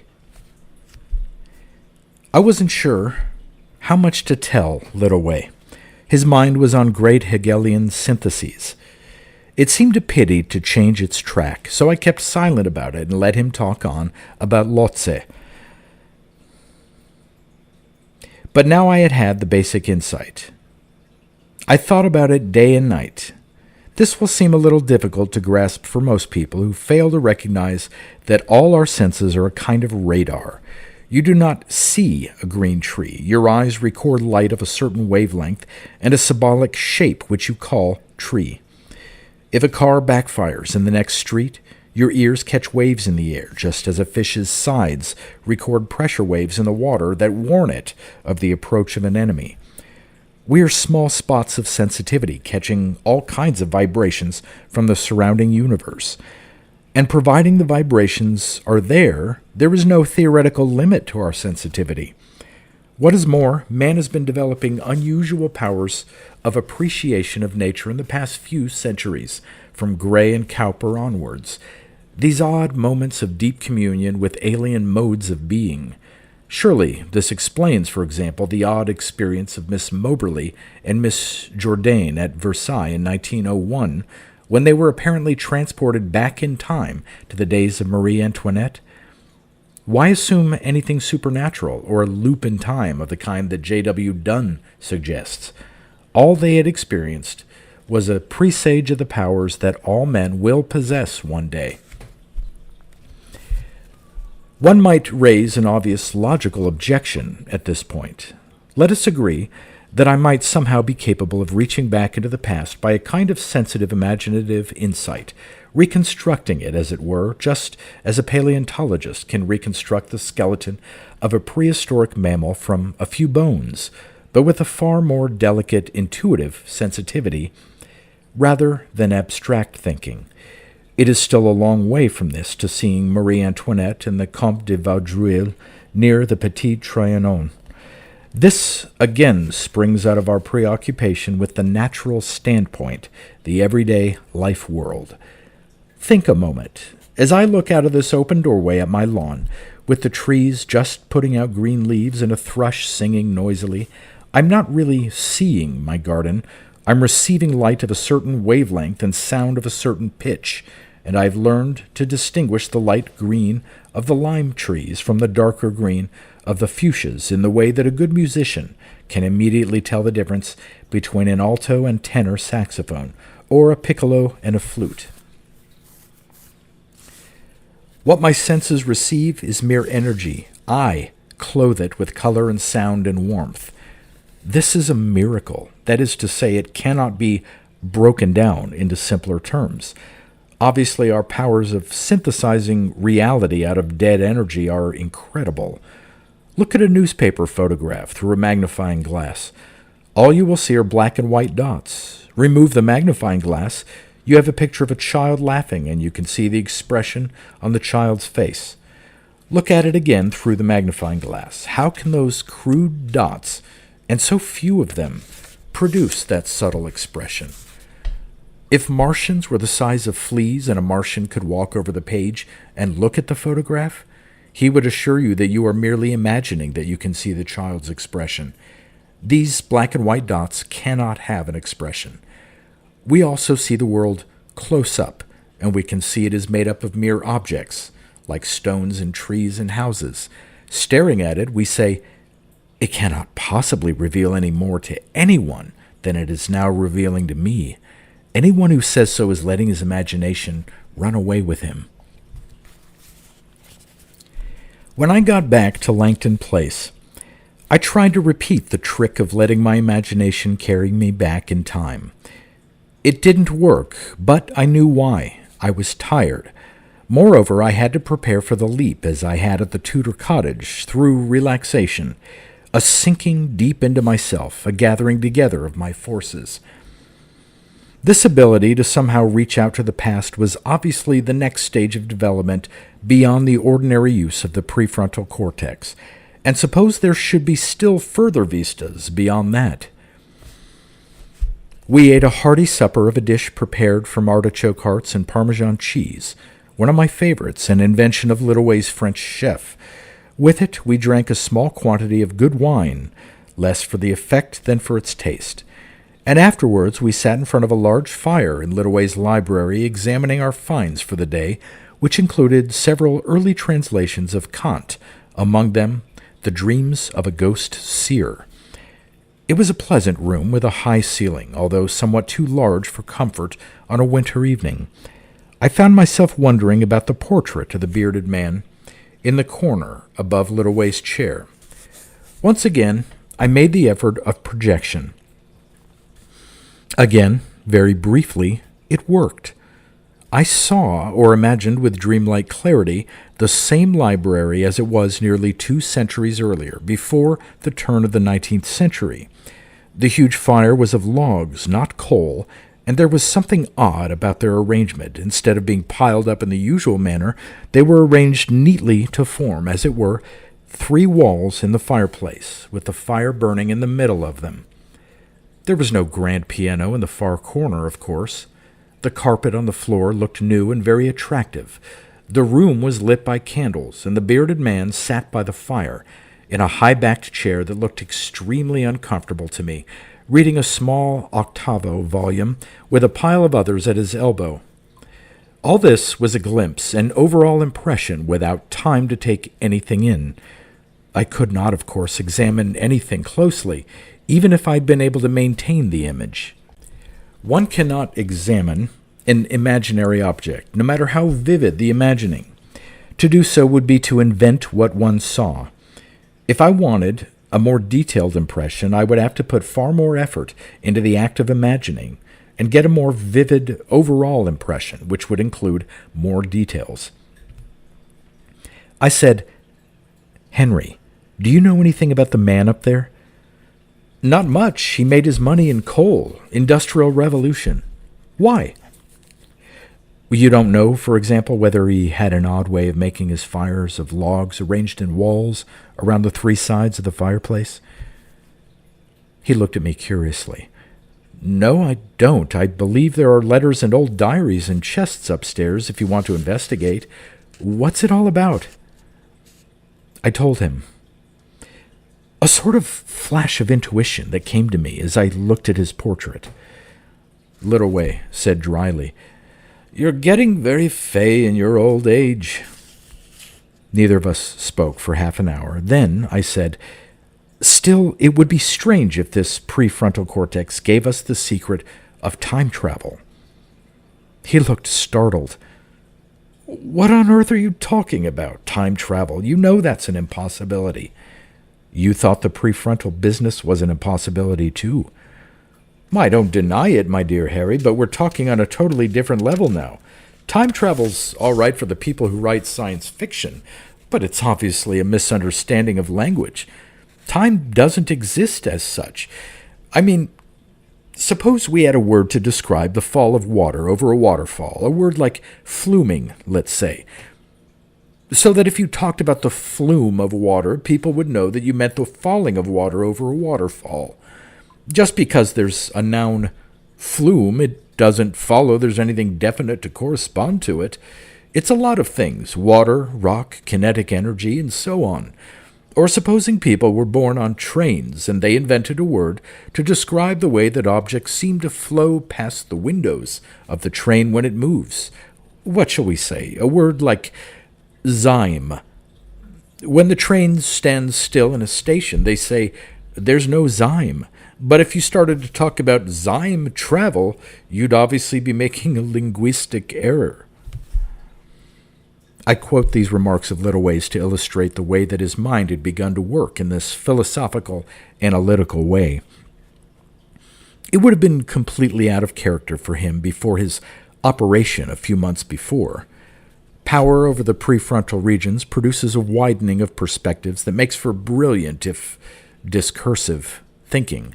I wasn't sure how much to tell Little Way. His mind was on great Hegelian syntheses. It seemed a pity to change its track, so I kept silent about it and let him talk on about Lotze. But now I had had the basic insight. I thought about it day and night. This will seem a little difficult to grasp for most people who fail to recognize that all our senses are a kind of radar. You do not see a green tree. Your eyes record light of a certain wavelength and a symbolic shape which you call tree. If a car backfires in the next street, your ears catch waves in the air, just as a fish's sides record pressure waves in the water that warn it of the approach of an enemy. We are small spots of sensitivity, catching all kinds of vibrations from the surrounding universe. And providing the vibrations are there is no theoretical limit to our sensitivity. What is more, man has been developing unusual powers of appreciation of nature in the past few centuries, from Gray and Cowper onwards. These odd moments of deep communion with alien modes of being. Surely this explains, for example, the odd experience of Miss Moberly and Miss Jourdain at Versailles in 1901, when they were apparently transported back in time to the days of Marie Antoinette. Why assume anything supernatural or a loop in time of the kind that J.W. Dunn suggests? All they had experienced was a presage of the powers that all men will possess one day. One might raise an obvious logical objection at this point. Let us agree that I might somehow be capable of reaching back into the past by a kind of sensitive, imaginative insight, reconstructing it, as it were, just as a paleontologist can reconstruct the skeleton of a prehistoric mammal from a few bones, but with a far more delicate, intuitive sensitivity rather than abstract thinking. It is still a long way from this to seeing Marie Antoinette and the Comte de Vaudreuil near the Petit Trianon. This again springs out of our preoccupation with the natural standpoint, the everyday life world. Think a moment. As I look out of this open doorway at my lawn, with the trees just putting out green leaves and a thrush singing noisily, I'm not really seeing my garden. I'm receiving light of a certain wavelength and sound of a certain pitch, and I've learned to distinguish the light green of the lime trees from the darker green of the fuchsias in the way that a good musician can immediately tell the difference between an alto and tenor saxophone, or a piccolo and a flute. What my senses receive is mere energy. I clothe it with color and sound and warmth. This is a miracle. That is to say, it cannot be broken down into simpler terms. Obviously, our powers of synthesizing reality out of dead energy are incredible. Look at a newspaper photograph through a magnifying glass. All you will see are black and white dots. Remove the magnifying glass, you have a picture of a child laughing, and you can see the expression on the child's face. Look at it again through the magnifying glass. How can those crude dots, and so few of them, produce that subtle expression? If Martians were the size of fleas and a Martian could walk over the page and look at the photograph, he would assure you that you are merely imagining that you can see the child's expression. These black and white dots cannot have an expression. We also see the world close up, and we can see it is made up of mere objects, like stones and trees and houses. Staring at it, we say, it cannot possibly reveal any more to anyone than it is now revealing to me. Anyone who says so is letting his imagination run away with him. When I got back to Langton Place, I tried to repeat the trick of letting my imagination carry me back in time. It didn't work, but I knew why. I was tired. Moreover, I had to prepare for the leap, as I had at the Tudor cottage, through relaxation, a sinking deep into myself, a gathering together of my forces. This ability to somehow reach out to the past was obviously the next stage of development beyond the ordinary use of the prefrontal cortex, and suppose there should be still further vistas beyond that. We ate a hearty supper of a dish prepared from artichoke hearts and Parmesan cheese, one of my favorites, an invention of Littleway's French chef. With it, we drank a small quantity of good wine, less for the effect than for its taste. And afterwards we sat in front of a large fire in Littleway's library examining our finds for the day, which included several early translations of Kant, among them The Dreams of a Ghost Seer. It was a pleasant room with a high ceiling, although somewhat too large for comfort on a winter evening. I found myself wondering about the portrait of the bearded man in the corner above Littleway's chair. Once again, I made the effort of projection. Again, very briefly, it worked. I saw, or imagined with dreamlike clarity, the same library as it was nearly 2 centuries earlier, before the turn of the 19th century. The huge fire was of logs, not coal, and there was something odd about their arrangement. Instead of being piled up in the usual manner, they were arranged neatly to form, as it were, 3 walls in the fireplace, with the fire burning in the middle of them. There was no grand piano in the far corner, of course. The carpet on the floor looked new and very attractive. The room was lit by candles, and the bearded man sat by the fire, in a high-backed chair that looked extremely uncomfortable to me, reading a small octavo volume with a pile of others at his elbow. All this was a glimpse, an overall impression, without time to take anything in. I could not, of course, examine anything closely, even if I'd been able to maintain the image. One cannot examine an imaginary object, no matter how vivid the imagining. To do so would be to invent what one saw. If I wanted a more detailed impression, I would have to put far more effort into the act of imagining and get a more vivid overall impression, which would include more details. I said, "Henry, do you know anything about the man up there?" "Not much. He made his money in coal, Industrial Revolution." "Why?" "You don't know, for example, whether he had an odd way of making his fires of logs arranged in walls around the 3 sides of the fireplace?" He looked at me curiously. "No, I don't. I believe there are letters and old diaries and chests upstairs if you want to investigate. What's it all about?" I told him. A sort of flash of intuition that came to me as I looked at his portrait. Littleway said dryly, "You're getting very fey in your old age." Neither of us spoke for half an hour. Then I said, "Still, it would be strange if this prefrontal cortex gave us the secret of time travel." He looked startled. "What on earth are you talking about? Time travel? You know that's an impossibility." "You thought the prefrontal business was an impossibility, too." "I don't deny it, my dear Harry, but we're talking on a totally different level now. Time travel's all right for the people who write science fiction, but it's obviously a misunderstanding of language. Time doesn't exist as such. I mean, suppose we had a word to describe the fall of water over a waterfall, a word like fluming, let's say, so that if you talked about the flume of water, people would know that you meant the falling of water over a waterfall. Just because there's a noun flume, it doesn't follow there's anything definite to correspond to it. It's a lot of things: water, rock, kinetic energy, and so on. Or supposing people were born on trains and they invented a word to describe the way that objects seem to flow past the windows of the train when it moves. What shall we say? A word like zyme. When the train stands still in a station, they say, "There's no zyme." But if you started to talk about zyme travel, you'd obviously be making a linguistic error. I quote these remarks of Littleway's to illustrate the way that his mind had begun to work in this philosophical, analytical way. It would have been completely out of character for him before his operation a few months before. Power over the prefrontal regions produces a widening of perspectives that makes for brilliant, if discursive, thinking.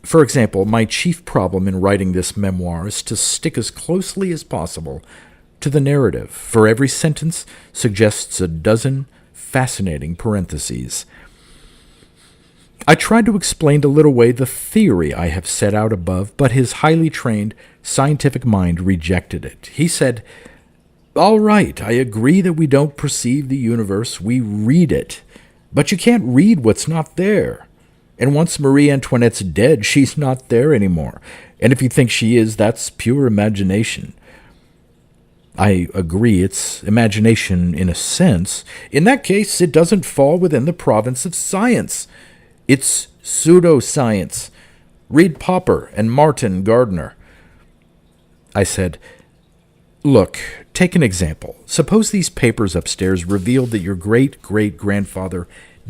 For example, my chief problem in writing this memoir is to stick as closely as possible to the narrative, for every sentence suggests a dozen fascinating parentheses. I tried to explain to Littleway the theory I have set out above, but his highly trained scientific mind rejected it. He said, "All right, I agree that we don't perceive the universe, we read it. But you can't read what's not there. And once Marie Antoinette's dead, she's not there anymore. And if you think she is, that's pure imagination." I agree, it's imagination in a sense. In that case, it doesn't fall within the province of science. It's pseudoscience. Read Popper and Martin Gardner. I said, "Look, take an example. Suppose these papers upstairs revealed that your great-great-grandfather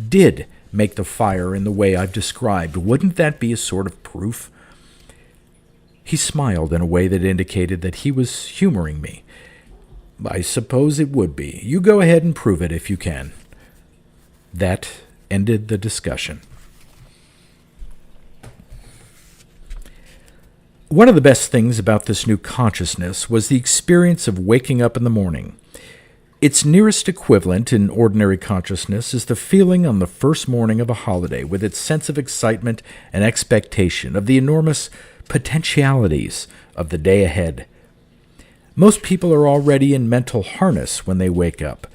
did make the fire in the way I've described. Wouldn't that be a sort of proof?" He smiled in a way that indicated that he was humoring me. "I suppose it would be. You go ahead and prove it if you can." That ended the discussion. One of the best things about this new consciousness was the experience of waking up in the morning. Its nearest equivalent in ordinary consciousness is the feeling on the first morning of a holiday, with its sense of excitement and expectation of the enormous potentialities of the day ahead. Most people are already in mental harness when they wake up.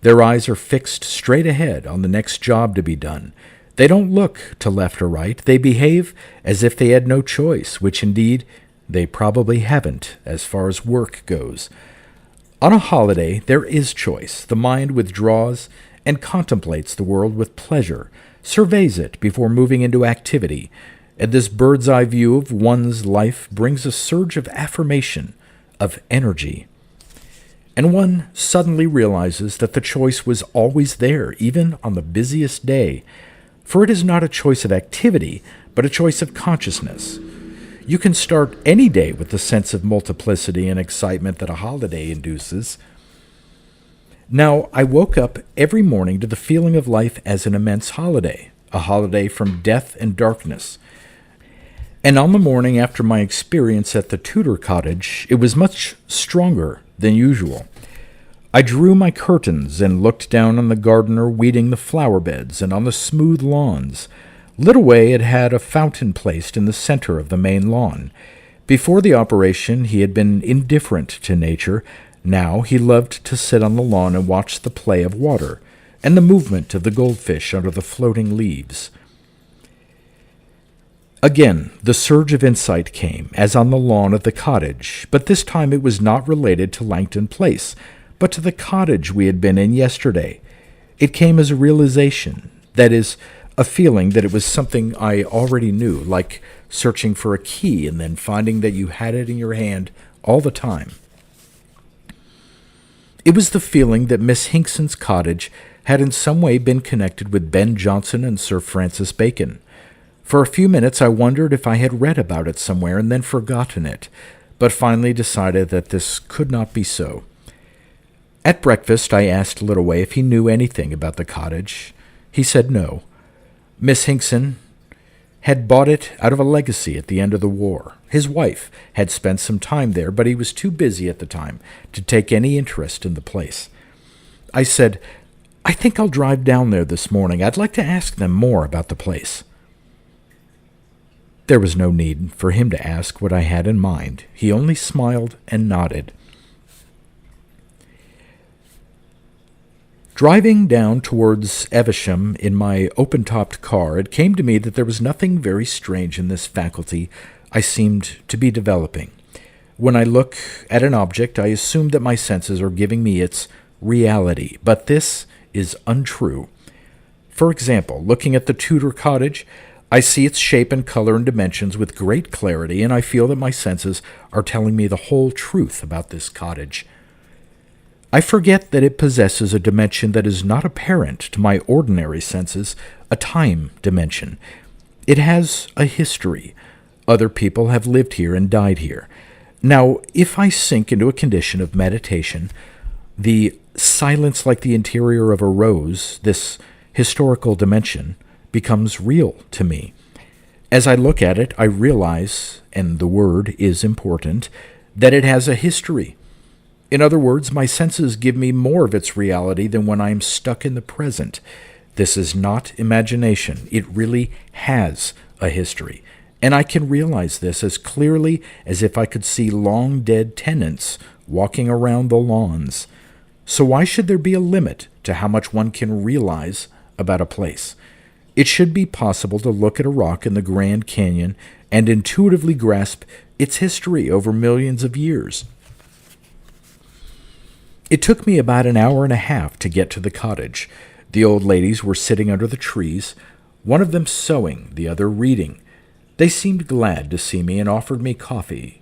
Their eyes are fixed straight ahead on the next job to be done. They don't look to left or right. They behave as if they had no choice, which indeed they probably haven't as far as work goes. On a holiday, there is choice. The mind withdraws and contemplates the world with pleasure, surveys it before moving into activity, and this bird's-eye view of one's life brings a surge of affirmation, of energy. And one suddenly realizes that the choice was always there, even on the busiest day. For it is not a choice of activity, but a choice of consciousness. You can start any day with the sense of multiplicity and excitement that a holiday induces. Now, I woke up every morning to the feeling of life as an immense holiday, a holiday from death and darkness. And on the morning after my experience at the Tudor cottage, it was much stronger than usual. I drew my curtains and looked down on the gardener weeding the flower beds and on the smooth lawns. Littleway had had a fountain placed in the center of the main lawn. Before the operation, he had been indifferent to nature. Now he loved to sit on the lawn and watch the play of water and the movement of the goldfish under the floating leaves. Again, the surge of insight came, as on the lawn of the cottage, but this time it was not related to Langton Place, but to the cottage we had been in yesterday. It came as a realization, that is, a feeling that it was something I already knew, like searching for a key and then finding that you had it in your hand all the time. It was the feeling that Miss Hinkson's cottage had in some way been connected with Ben Jonson and Sir Francis Bacon. For a few minutes I wondered if I had read about it somewhere and then forgotten it, but finally decided that this could not be so. At breakfast I asked Littleway if he knew anything about the cottage. He said no. Miss Hinkson had bought it out of a legacy at the end of the war. His wife had spent some time there, but he was too busy at the time to take any interest in the place. I said, "I think I'll drive down there this morning. I'd like to ask them more about the place." There was no need for him to ask what I had in mind. He only smiled and nodded. Driving down towards Evesham in my open-topped car, it came to me that there was nothing very strange in this faculty I seemed to be developing. When I look at an object, I assume that my senses are giving me its reality, but this is untrue. For example, looking at the Tudor cottage, I see its shape and color and dimensions with great clarity, and I feel that my senses are telling me the whole truth about this cottage. I forget that it possesses a dimension that is not apparent to my ordinary senses, a time dimension. It has a history. Other people have lived here and died here. Now, if I sink into a condition of meditation, the silence like the interior of a rose, this historical dimension, becomes real to me. As I look at it, I realize, and the word is important, that it has a history. In other words, my senses give me more of its reality than when I am stuck in the present. This is not imagination. It really has a history. And I can realize this as clearly as if I could see long-dead tenants walking around the lawns. So why should there be a limit to how much one can realize about a place? It should be possible to look at a rock in the Grand Canyon and intuitively grasp its history over millions of years. It took me about an hour and a half to get to the cottage. The old ladies were sitting under the trees, one of them sewing, the other reading. They seemed glad to see me and offered me coffee.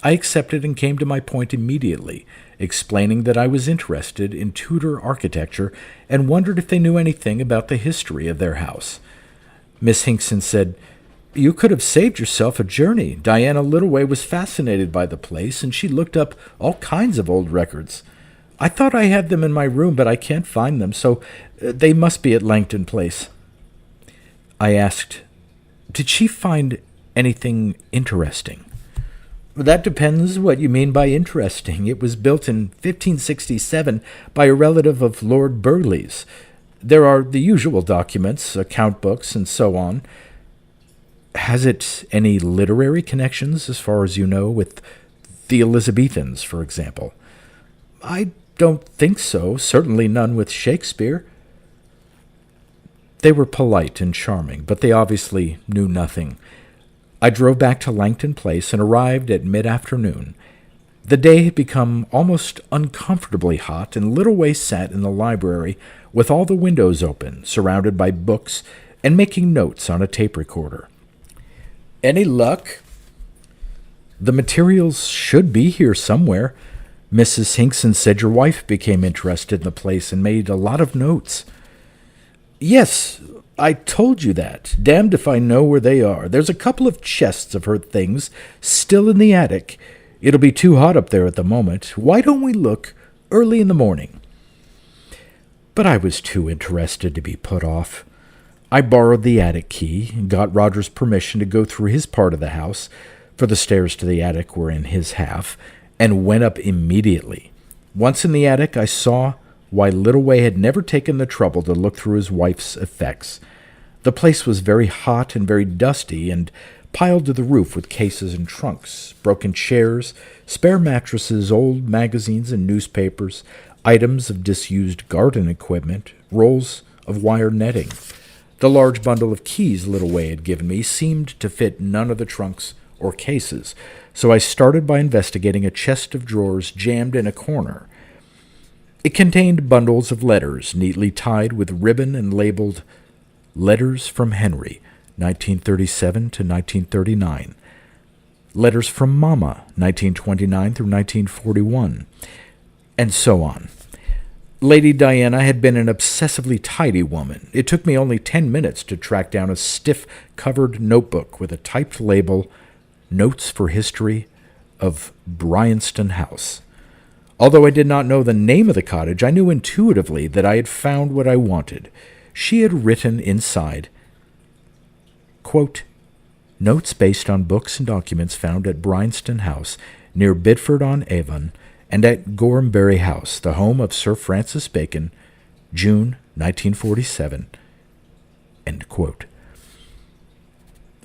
I accepted and came to my point immediately, explaining that I was interested in Tudor architecture and wondered if they knew anything about the history of their house. Miss Hinkson said, "You could have saved yourself a journey. Diana Littleway was fascinated by the place, and she looked up all kinds of old records. I thought I had them in my room, but I can't find them, so they must be at Langton Place." I asked, "Did she find anything interesting?" That depends what you mean by interesting. It was built in 1567 by a relative of Lord Burleigh's. There are the usual documents, account books, and so on. Has it any literary connections, as far as you know, with the Elizabethans, for example? I don't think so. Certainly none with Shakespeare. They were polite and charming, but they obviously knew nothing. I drove back to Langton Place and arrived at mid-afternoon. The day had become almost uncomfortably hot, and Littleway sat in the library with all the windows open, surrounded by books, and making notes on a tape recorder. "Any luck?" "The materials should be here somewhere. Mrs. Hinkson said your wife became interested in the place and made a lot of notes." "Yes, I told you that. Damned if I know where they are. There's a couple of chests of her things still in the attic. It'll be too hot up there at the moment. Why don't we look early in the morning?" But I was too interested to be put off. I borrowed the attic key and got Roger's permission to go through his part of the house, for the stairs to the attic were in his half, and went up immediately. Once in the attic, I saw why Littleway had never taken the trouble to look through his wife's effects. The place was very hot and very dusty, and piled to the roof with cases and trunks, broken chairs, spare mattresses, old magazines and newspapers, items of disused garden equipment, rolls of wire netting. The large bundle of keys Littleway had given me seemed to fit none of the trunks or cases, so I started by investigating a chest of drawers jammed in a corner. It contained bundles of letters, neatly tied with ribbon and labeled "Letters from Henry, 1937 to 1939. Letters from Mama, 1929 through 1941, and so on. Lady Diana had been an obsessively tidy woman. It took me only 10 minutes to track down a stiff-covered notebook with a typed label, "Notes for History of Bryanston House." Although I did not know the name of the cottage, I knew intuitively that I had found what I wanted. She had written inside, quote, "Notes based on books and documents found at Bryanston House, near Bidford-on-Avon, and at Gorhambury House, the home of Sir Francis Bacon, June 1947." End quote.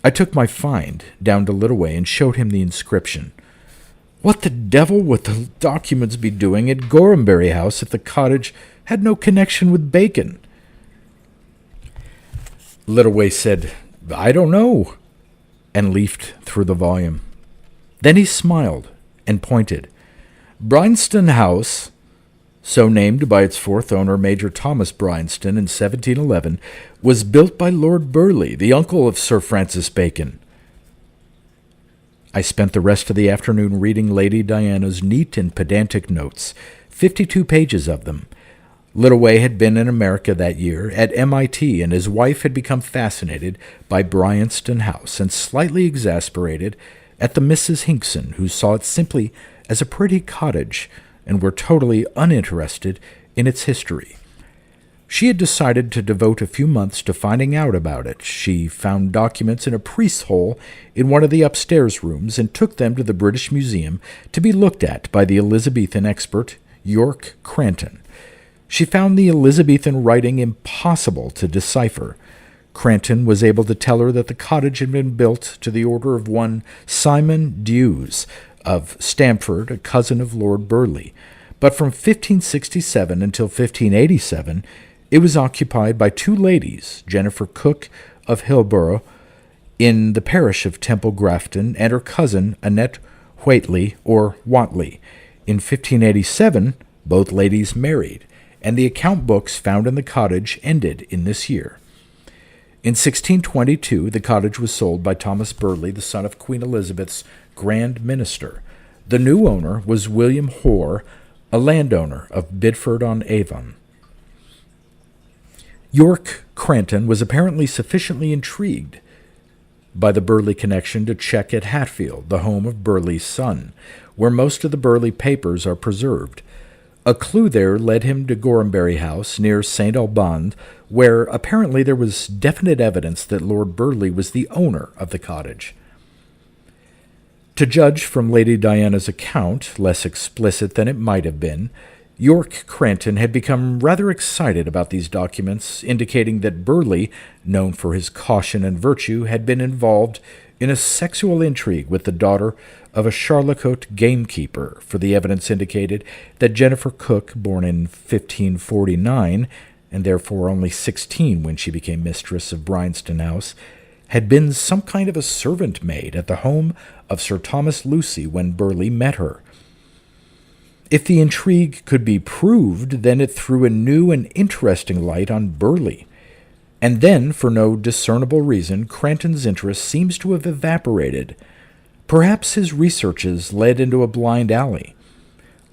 I took my find down to Littleway and showed him the inscription. What the devil would the documents be doing at Gorhambury House if the cottage had no connection with Bacon? Littleway said, "I don't know," and leafed through the volume. Then he smiled and pointed. "Bryanston House, so named by its fourth owner, Major Thomas Bryanston, in 1711, was built by Lord Burleigh, the uncle of Sir Francis Bacon." I spent the rest of the afternoon reading Lady Diana's neat and pedantic notes, 52 pages of them. Littleway had been in America that year, at MIT, and his wife had become fascinated by Bryanston House and slightly exasperated at the Mrs. Hinkson, who saw it simply as a pretty cottage and were totally uninterested in its history. She had decided to devote a few months to finding out about it. She found documents in a priest's hole in one of the upstairs rooms and took them to the British Museum to be looked at by the Elizabethan expert, York Cranton. She found the Elizabethan writing impossible to decipher. Cranton was able to tell her that the cottage had been built to the order of one Simon Dewes of Stamford, a cousin of Lord Burleigh, but from 1567 until 1587, it was occupied by two ladies, Jennifer Cook of Hillborough, in the parish of Temple Grafton, and her cousin, Annette Whately, or Watley. In 1587, both ladies married, and the account books found in the cottage ended in this year. In 1622, the cottage was sold by Thomas Burleigh, the son of Queen Elizabeth's Grand Minister. The new owner was William Hoare, a landowner of Bidford-on-Avon. York Cranton was apparently sufficiently intrigued by the Burleigh connection to check at Hatfield, the home of Burleigh's son, where most of the Burleigh papers are preserved. A clue there led him to Gorhambury House, near St. Albans, where apparently there was definite evidence that Lord Burleigh was the owner of the cottage. To judge from Lady Diana's account, less explicit than it might have been, York Cranton had become rather excited about these documents, indicating that Burleigh, known for his caution and virtue, had been involved in a sexual intrigue with the daughter of a Charlecote gamekeeper, for the evidence indicated that Jennifer Cook, born in 1549, and therefore only 16 when she became mistress of Bryanston House, had been some kind of a servant maid at the home of Sir Thomas Lucy when Burleigh met her. If the intrigue could be proved, then it threw a new and interesting light on Burleigh. And then, for no discernible reason, Cranton's interest seems to have evaporated. Perhaps his researches led into a blind alley.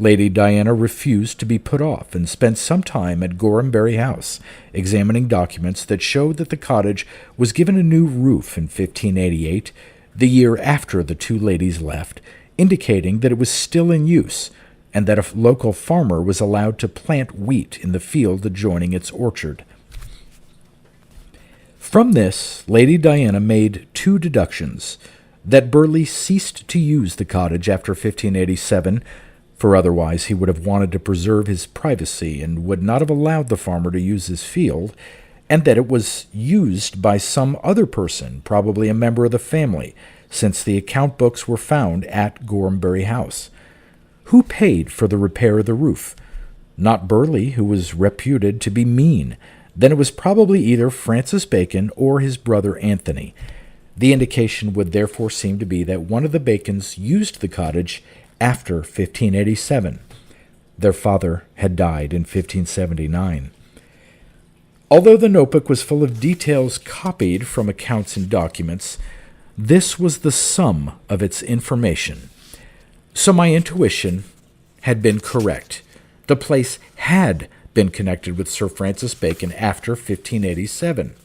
Lady Diana refused to be put off and spent some time at Gorhambury House, examining documents that showed that the cottage was given a new roof in 1588, the year after the two ladies left, indicating that it was still in use, and that a local farmer was allowed to plant wheat in the field adjoining its orchard. From this, Lady Diana made two deductions: that Burleigh ceased to use the cottage after 1587, for otherwise he would have wanted to preserve his privacy and would not have allowed the farmer to use his field, and that it was used by some other person, probably a member of the family, since the account books were found at Gorhambury House. Who paid for the repair of the roof? Not Burleigh, who was reputed to be mean. Then it was probably either Francis Bacon or his brother Anthony. The indication would therefore seem to be that one of the Bacons used the cottage after 1587. Their father had died in 1579. Although the notebook was full of details copied from accounts and documents, this was the sum of its information. So my intuition had been correct. The place had been connected with Sir Francis Bacon after 1587.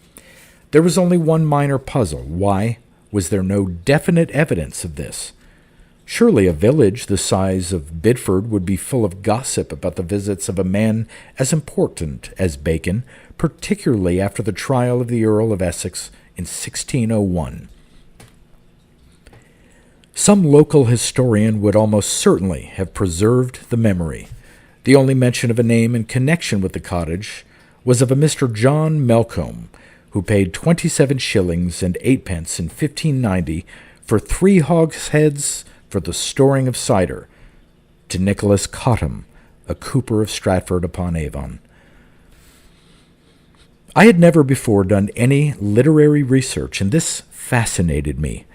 There was only one minor puzzle. Why was there no definite evidence of this? Surely a village the size of Bidford would be full of gossip about the visits of a man as important as Bacon, particularly after the trial of the Earl of Essex in 1601. Some local historian would almost certainly have preserved the memory. The only mention of a name in connection with the cottage was of a Mr. John Melcombe, who paid 27 shillings and 8 pence in 1590 for 3 hogsheads for the storing of cider, to Nicholas Cottam, a cooper of Stratford-upon-Avon. I had never before done any literary research, and this fascinated me.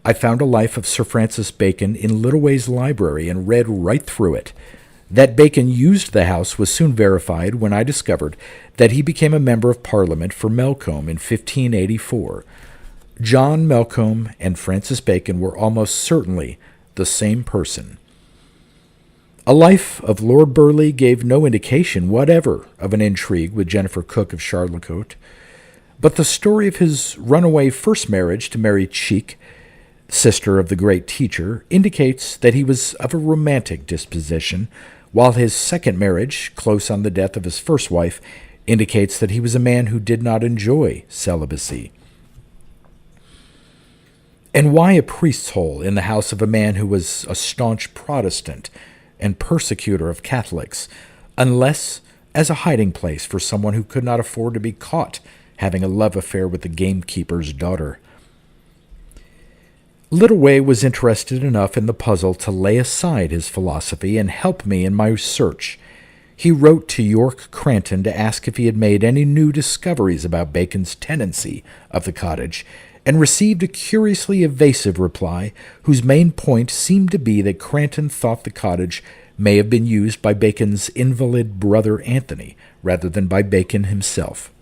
I found a life of Sir Francis Bacon in Littleway's library and read right through it. That Bacon used the house was soon verified when I discovered that he became a member of Parliament for Melcombe in 1584. John Melcombe and Francis Bacon were almost certainly the same person. A life of Lord Burleigh gave no indication whatever of an intrigue with Jennifer Cook of Charlecote, but the story of his runaway first marriage to Mary Cheek, sister of the great teacher, indicates that he was of a romantic disposition, while his second marriage, close on the death of his first wife, indicates that he was a man who did not enjoy celibacy. And why a priest's hole in the house of a man who was a staunch Protestant and persecutor of Catholics, unless as a hiding place for someone who could not afford to be caught having a love affair with the gamekeeper's daughter? Littleway was interested enough in the puzzle to lay aside his philosophy and help me in my search. He wrote to York Cranton to ask if he had made any new discoveries about Bacon's tenancy of the cottage, and received a curiously evasive reply, whose main point seemed to be that Cranton thought the cottage may have been used by Bacon's invalid brother Anthony, rather than by Bacon himself.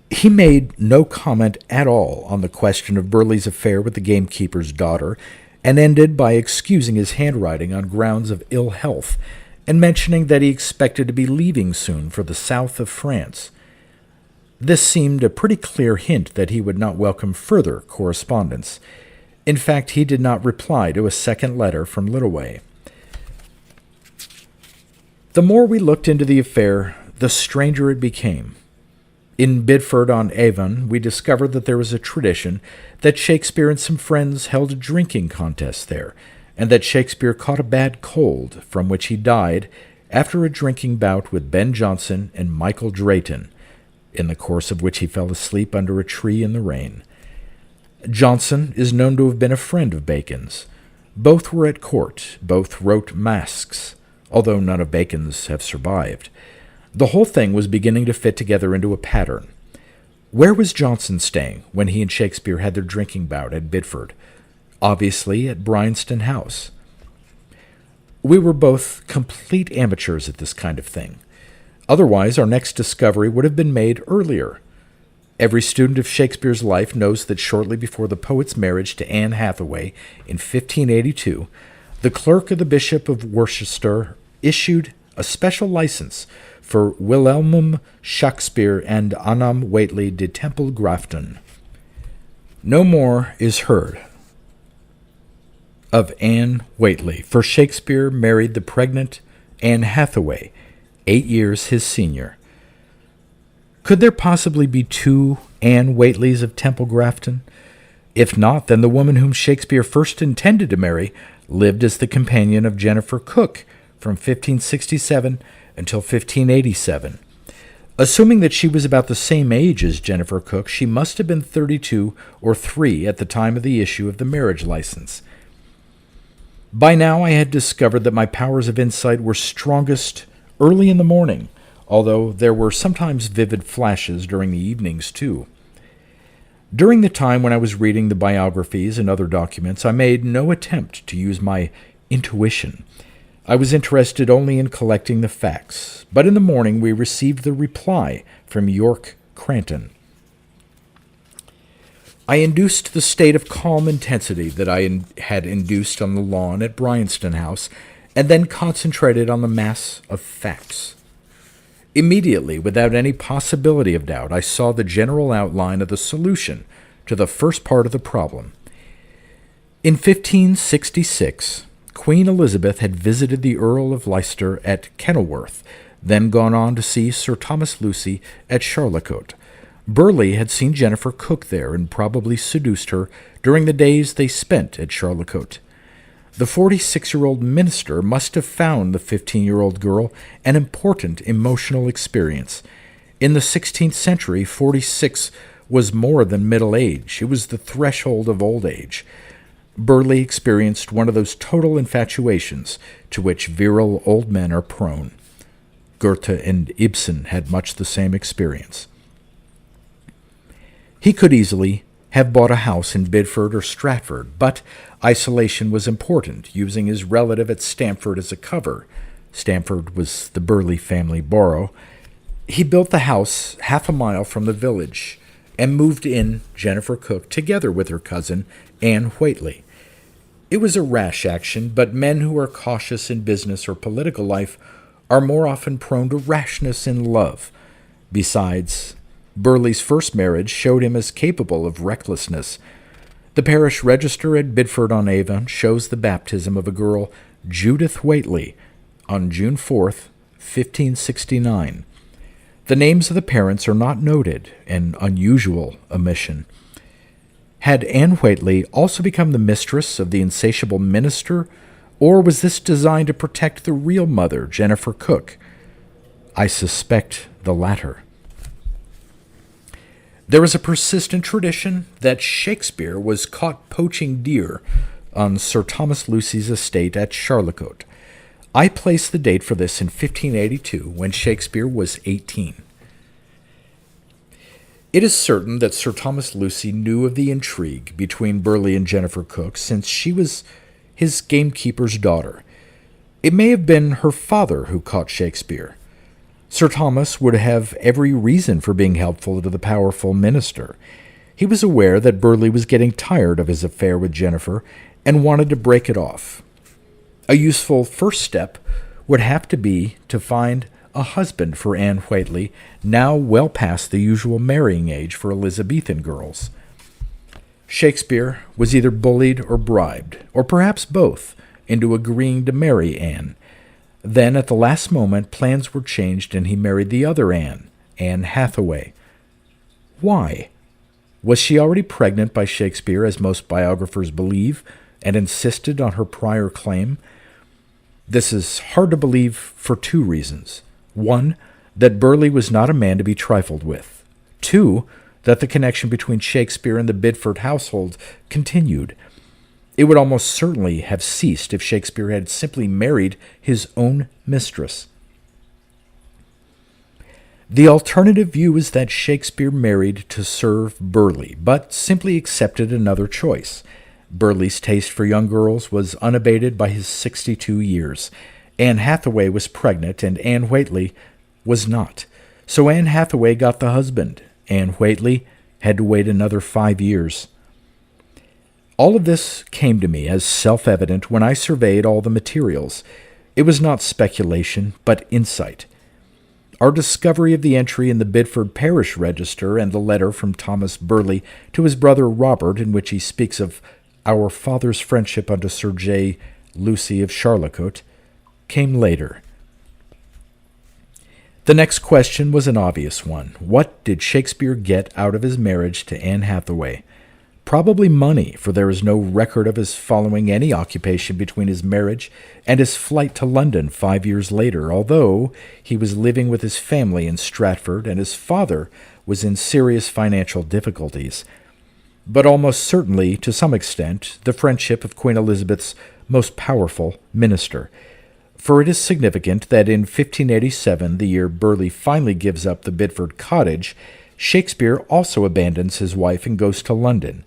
He made no comment at all on the question of Burleigh's affair with the gamekeeper's daughter, and ended by excusing his handwriting on grounds of ill health, and mentioning that he expected to be leaving soon for the south of France. This seemed a pretty clear hint that he would not welcome further correspondence. In fact, he did not reply to a second letter from Littleway. The more we looked into the affair, the stranger it became. In Bidford-on-Avon, we discovered that there was a tradition that Shakespeare and some friends held a drinking contest there, and that Shakespeare caught a bad cold, from which he died after a drinking bout with Ben Jonson and Michael Drayton, in the course of which he fell asleep under a tree in the rain. Jonson is known to have been a friend of Bacon's. Both were at court, both wrote masques, although none of Bacon's have survived. The whole thing was beginning to fit together into a pattern. Where was Jonson staying when he and Shakespeare had their drinking bout at Bidford? Obviously at Bryanston House. We were both complete amateurs at this kind of thing. Otherwise, our next discovery would have been made earlier. Every student of Shakespeare's life knows that shortly before the poet's marriage to Anne Hathaway in 1582, the clerk of the Bishop of Worcester issued a special license for Wilhelmum Shakespeare and Anam Whately de Temple Grafton. No more is heard of Anne Whately, for Shakespeare married the pregnant Anne Hathaway, 8 years his senior. Could there possibly be two Anne Whateleys of Temple Grafton? If not, then the woman whom Shakespeare first intended to marry lived as the companion of Jennifer Cooke from 1567 until 1587. Assuming that she was about the same age as Jennifer Cooke, she must have been 32 or 3 at the time of the issue of the marriage license. By now I had discovered that my powers of insight were strongest early in the morning, although there were sometimes vivid flashes during the evenings, too. During the time when I was reading the biographies and other documents, I made no attempt to use my intuition. I was interested only in collecting the facts, but in the morning we received the reply from York Cranton. I induced the state of calm intensity that I had induced on the lawn at Bryanston House, and then concentrated on the mass of facts. Immediately, without any possibility of doubt, I saw the general outline of the solution to the first part of the problem. In 1566, Queen Elizabeth had visited the Earl of Leicester at Kenilworth, then gone on to see Sir Thomas Lucy at Charlecote. Burleigh had seen Jennifer Cooke there and probably seduced her during the days they spent at Charlecote. The 46-year-old minister must have found the 15-year-old girl an important emotional experience. In the 16th century, 46 was more than middle age. It was the threshold of old age. Burleigh experienced one of those total infatuations to which virile old men are prone. Goethe and Ibsen had much the same experience. He could easily have bought a house in Bidford or Stratford, but isolation was important, using his relative at Stamford as a cover. Stamford was the Burleigh family borough. He built the house half a mile from the village and moved in Jennifer Cooke together with her cousin, Anne Whately. It was a rash action, but men who are cautious in business or political life are more often prone to rashness in love. Besides, Burleigh's first marriage showed him as capable of recklessness. The parish register at Bidford-on-Avon shows the baptism of a girl, Judith Whately, on June 4th, 1569. The names of the parents are not noted, an unusual omission. Had Anne Whately also become the mistress of the insatiable minister, or was this designed to protect the real mother, Jennifer Cooke? I suspect the latter. There is a persistent tradition that Shakespeare was caught poaching deer on Sir Thomas Lucy's estate at Charlecote. I place the date for this in 1582, when Shakespeare was 18. It is certain that Sir Thomas Lucy knew of the intrigue between Burleigh and Jennifer Cooke, since she was his gamekeeper's daughter. It may have been her father who caught Shakespeare. Sir Thomas would have every reason for being helpful to the powerful minister. He was aware that Burleigh was getting tired of his affair with Jennifer and wanted to break it off. A useful first step would have to be to find a husband for Anne Whately, now well past the usual marrying age for Elizabethan girls. Shakespeare was either bullied or bribed, or perhaps both, into agreeing to marry Anne. Then, at the last moment, plans were changed and he married the other Anne, Anne Hathaway, Why? Was she already pregnant by Shakespeare, as most biographers believe, and insisted on her prior claim? This is hard to believe for two reasons. One, that Burleigh was not a man to be trifled with. Two, that the connection between Shakespeare and the Bidford household continued. It would almost certainly have ceased if Shakespeare had simply married his own mistress. The alternative view is that Shakespeare married to serve Burleigh, but simply accepted another choice. Burleigh's taste for young girls was unabated by his 62 years. Anne Hathaway was pregnant, and Anne Whateley was not. So Anne Hathaway got the husband. Anne Whateley had to wait another 5 years. All of this came to me as self-evident when I surveyed all the materials. It was not speculation, but insight. Our discovery of the entry in the Bidford Parish Register and the letter from Thomas Burleigh to his brother Robert, in which he speaks of our father's friendship unto Sir J. Lucy of Charlecote, came later. The next question was an obvious one. What did Shakespeare get out of his marriage to Anne Hathaway? Probably money, for there is no record of his following any occupation between his marriage and his flight to London 5 years later, although he was living with his family in Stratford and his father was in serious financial difficulties. But almost certainly, to some extent, the friendship of Queen Elizabeth's most powerful minister. For it is significant that in 1587, the year Burleigh finally gives up the Bidford cottage, Shakespeare also abandons his wife and goes to London.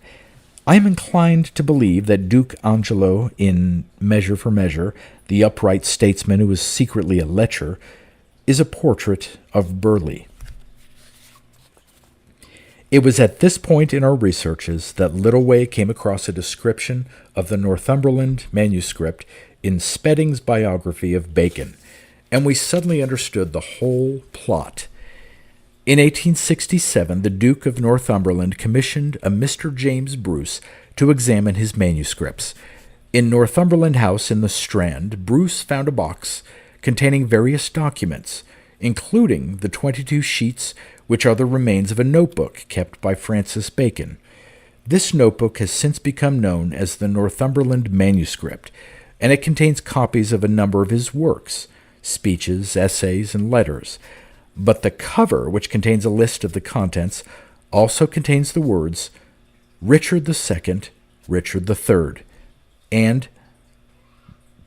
I am inclined to believe that Duke Angelo, in Measure for Measure, the upright statesman who is secretly a lecher, is a portrait of Burleigh. It was at this point in our researches that Littleway came across a description of the Northumberland manuscript in Spedding's biography of Bacon, and we suddenly understood the whole plot. In 1867, the Duke of Northumberland commissioned a Mr. James Bruce to examine his manuscripts. In Northumberland House in the Strand, Bruce found a box containing various documents, including the 22 sheets which are the remains of a notebook kept by Francis Bacon. This notebook has since become known as the Northumberland Manuscript, and it contains copies of a number of his works, speeches, essays, and letters. But the cover, which contains a list of the contents, also contains the words Richard II, Richard III, and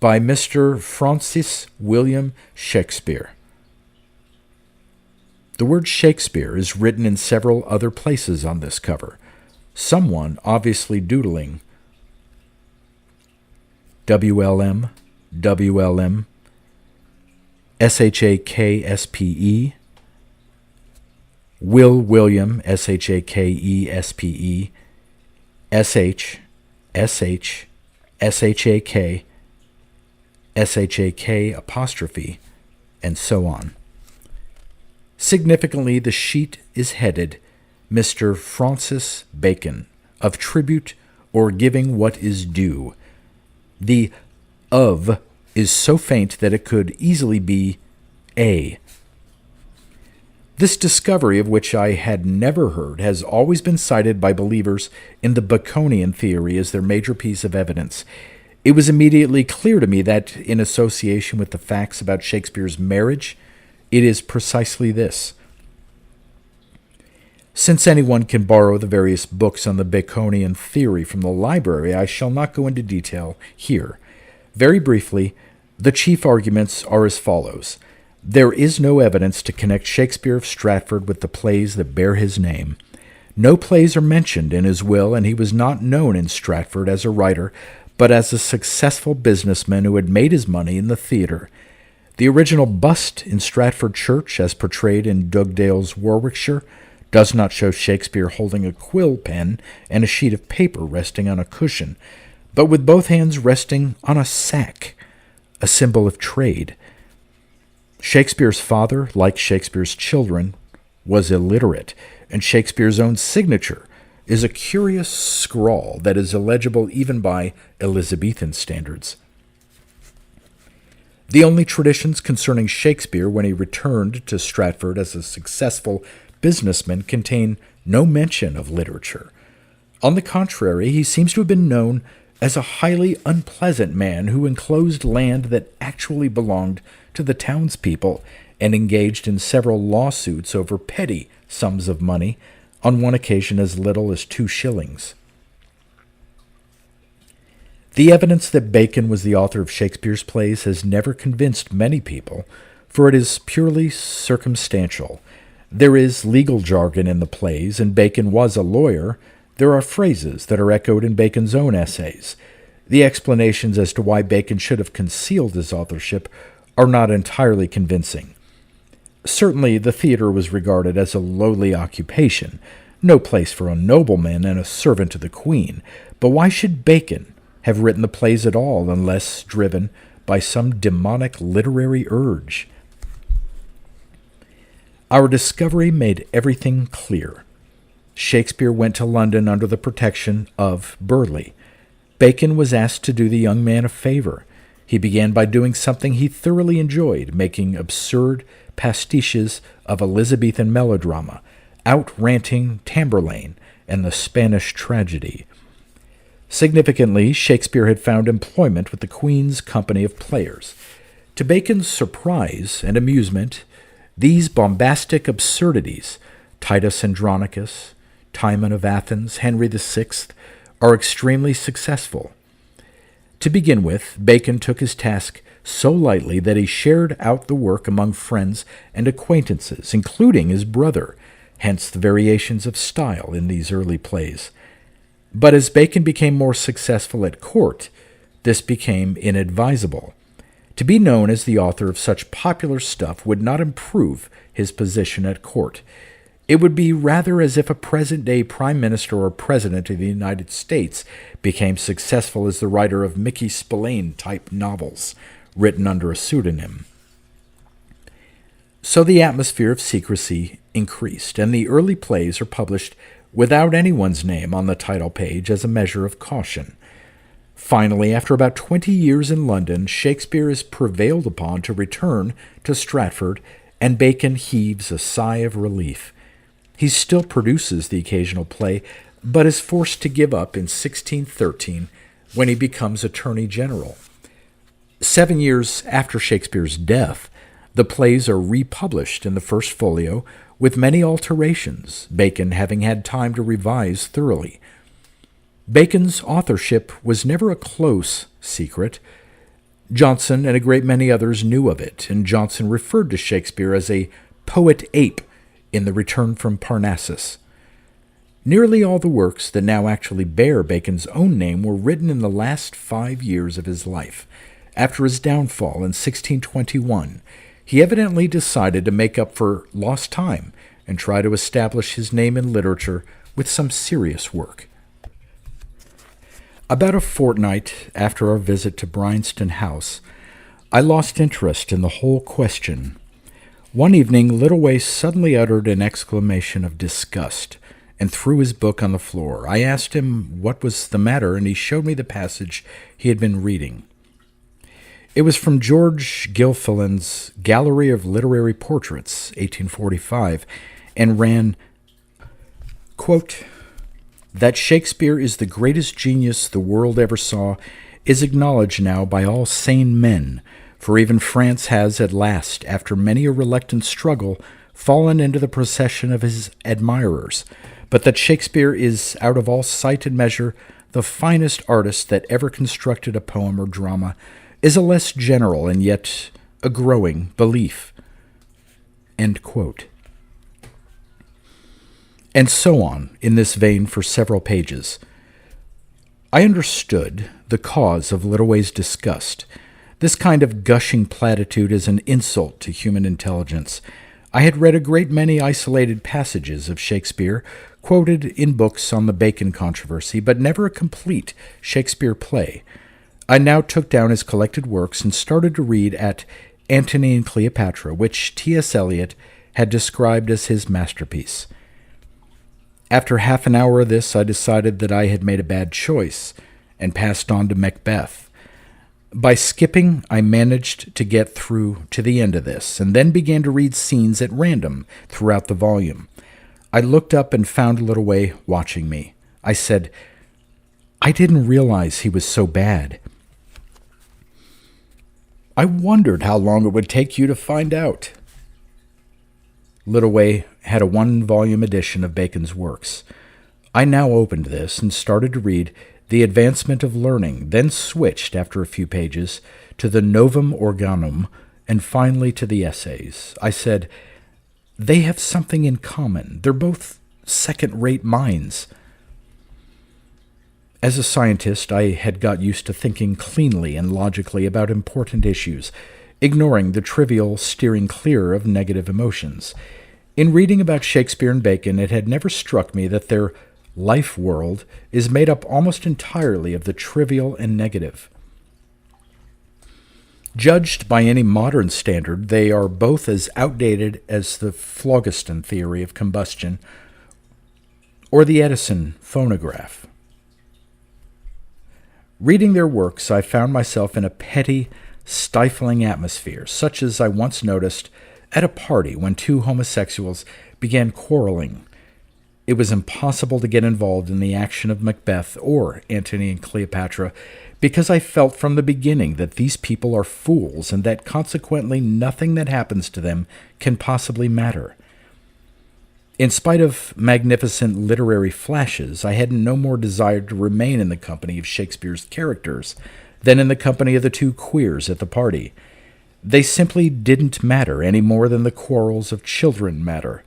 by Mr. Francis William Shakespeare. The word Shakespeare is written in several other places on this cover, someone obviously doodling WLM, WLM, SHAKSPE, Will William, SHAKESPE, SH, SH, SHAK, SHAK apostrophe, and so on. Significantly, the sheet is headed Mr. Francis Bacon, of tribute or giving what is due. The of is so faint that it could easily be a. This discovery, of which I had never heard, has always been cited by believers in the Baconian theory as their major piece of evidence. It was immediately clear to me that, in association with the facts about Shakespeare's marriage, it is precisely this. Since anyone can borrow the various books on the Baconian theory from the library, I shall not go into detail here. Very briefly, the chief arguments are as follows. There is no evidence to connect Shakespeare of Stratford with the plays that bear his name. No plays are mentioned in his will, and he was not known in Stratford as a writer, but as a successful businessman who had made his money in the theatre. The original bust in Stratford Church, as portrayed in Dugdale's Warwickshire, does not show Shakespeare holding a quill pen and a sheet of paper resting on a cushion, but with both hands resting on a sack, a symbol of trade. Shakespeare's father, like Shakespeare's children, was illiterate, and Shakespeare's own signature is a curious scrawl that is illegible even by Elizabethan standards. The only traditions concerning Shakespeare when he returned to Stratford as a successful businessman contain no mention of literature. On the contrary, he seems to have been known as a highly unpleasant man who enclosed land that actually belonged to the townspeople and engaged in several lawsuits over petty sums of money, on one occasion as little as 2 shillings. The evidence that Bacon was the author of Shakespeare's plays has never convinced many people, for it is purely circumstantial. There is legal jargon in the plays, and Bacon was a lawyer. There are phrases that are echoed in Bacon's own essays. The explanations as to why Bacon should have concealed his authorship are not entirely convincing. Certainly, the theater was regarded as a lowly occupation, no place for a nobleman and a servant to the queen. But why should Bacon have written the plays at all unless driven by some demonic literary urge? Our discovery made everything clear. Shakespeare went to London under the protection of Burleigh. Bacon was asked to do the young man a favor. He began by doing something he thoroughly enjoyed, making absurd pastiches of Elizabethan melodrama, out-ranting Tamburlaine and the Spanish tragedy. Significantly, Shakespeare had found employment with the Queen's company of players. To Bacon's surprise and amusement, these bombastic absurdities, Titus Andronicus, Timon of Athens, Henry VI, are extremely successful. To begin with, Bacon took his task so lightly that he shared out the work among friends and acquaintances, including his brother, hence the variations of style in these early plays. But as Bacon became more successful at court, this became inadvisable. To be known as the author of such popular stuff would not improve his position at court. It would be rather as if a present-day prime minister or president of the United States became successful as the writer of Mickey Spillane-type novels, written under a pseudonym. So the atmosphere of secrecy increased, and the early plays are published without anyone's name on the title page as a measure of caution. Finally, after about 20 years in London, Shakespeare is prevailed upon to return to Stratford, and Bacon heaves a sigh of relief. He still produces the occasional play, but is forced to give up in 1613 when he becomes Attorney General. 7 years after Shakespeare's death, the plays are republished in the first folio with many alterations, Bacon having had time to revise thoroughly. Bacon's authorship was never a close secret. Johnson and a great many others knew of it, and Johnson referred to Shakespeare as a poet-ape in The Return from Parnassus. Nearly all the works that now actually bear Bacon's own name were written in the last 5 years of his life. After his downfall in 1621, he evidently decided to make up for lost time and try to establish his name in literature with some serious work. About a fortnight after our visit to Bryanston House, I lost interest in the whole question. One evening, Littleways suddenly uttered an exclamation of disgust and threw his book on the floor. I asked him what was the matter, and he showed me the passage he had been reading. It was from George Gilfillan's Gallery of Literary Portraits, 1845, and ran, quote, "That Shakespeare is the greatest genius the world ever saw is acknowledged now by all sane men, for even France has at last, after many a reluctant struggle, fallen into the procession of his admirers. But that Shakespeare is, out of all sight and measure, the finest artist that ever constructed a poem or drama, is a less general and yet a growing belief." End quote. And so on, in this vein for several pages. I understood the cause of Littleways' disgust. This kind of gushing platitude is an insult to human intelligence. I had read a great many isolated passages of Shakespeare, quoted in books on the Bacon controversy, but never a complete Shakespeare play. I now took down his collected works and started to read at Antony and Cleopatra, which T.S. Eliot had described as his masterpiece. After half an hour of this, I decided that I had made a bad choice and passed on to Macbeth. By skipping, I managed to get through to the end of this, and then began to read scenes at random throughout the volume. I looked up and found Littleway watching me. I said, "I didn't realize he was so bad." "I wondered how long it would take you to find out." Littleway had a one-volume edition of Bacon's works. I now opened this and started to read The Advancement of Learning, then switched, after a few pages, to the Novum Organum, and finally to the essays. I said, "They have something in common. They're both second-rate minds." As a scientist, I had got used to thinking cleanly and logically about important issues, ignoring the trivial, steering clear of negative emotions. In reading about Shakespeare and Bacon, it had never struck me that their life world is made up almost entirely of the trivial and negative. Judged by any modern standard, they are both as outdated as the phlogiston theory of combustion or the Edison phonograph. Reading their works, I found myself in a petty, stifling atmosphere, such as I once noticed at a party when two homosexuals began quarreling. It was impossible to get involved in the action of Macbeth or Antony and Cleopatra because I felt from the beginning that these people are fools and that consequently nothing that happens to them can possibly matter. In spite of magnificent literary flashes, I had no more desire to remain in the company of Shakespeare's characters than in the company of the two queers at the party. They simply didn't matter any more than the quarrels of children matter.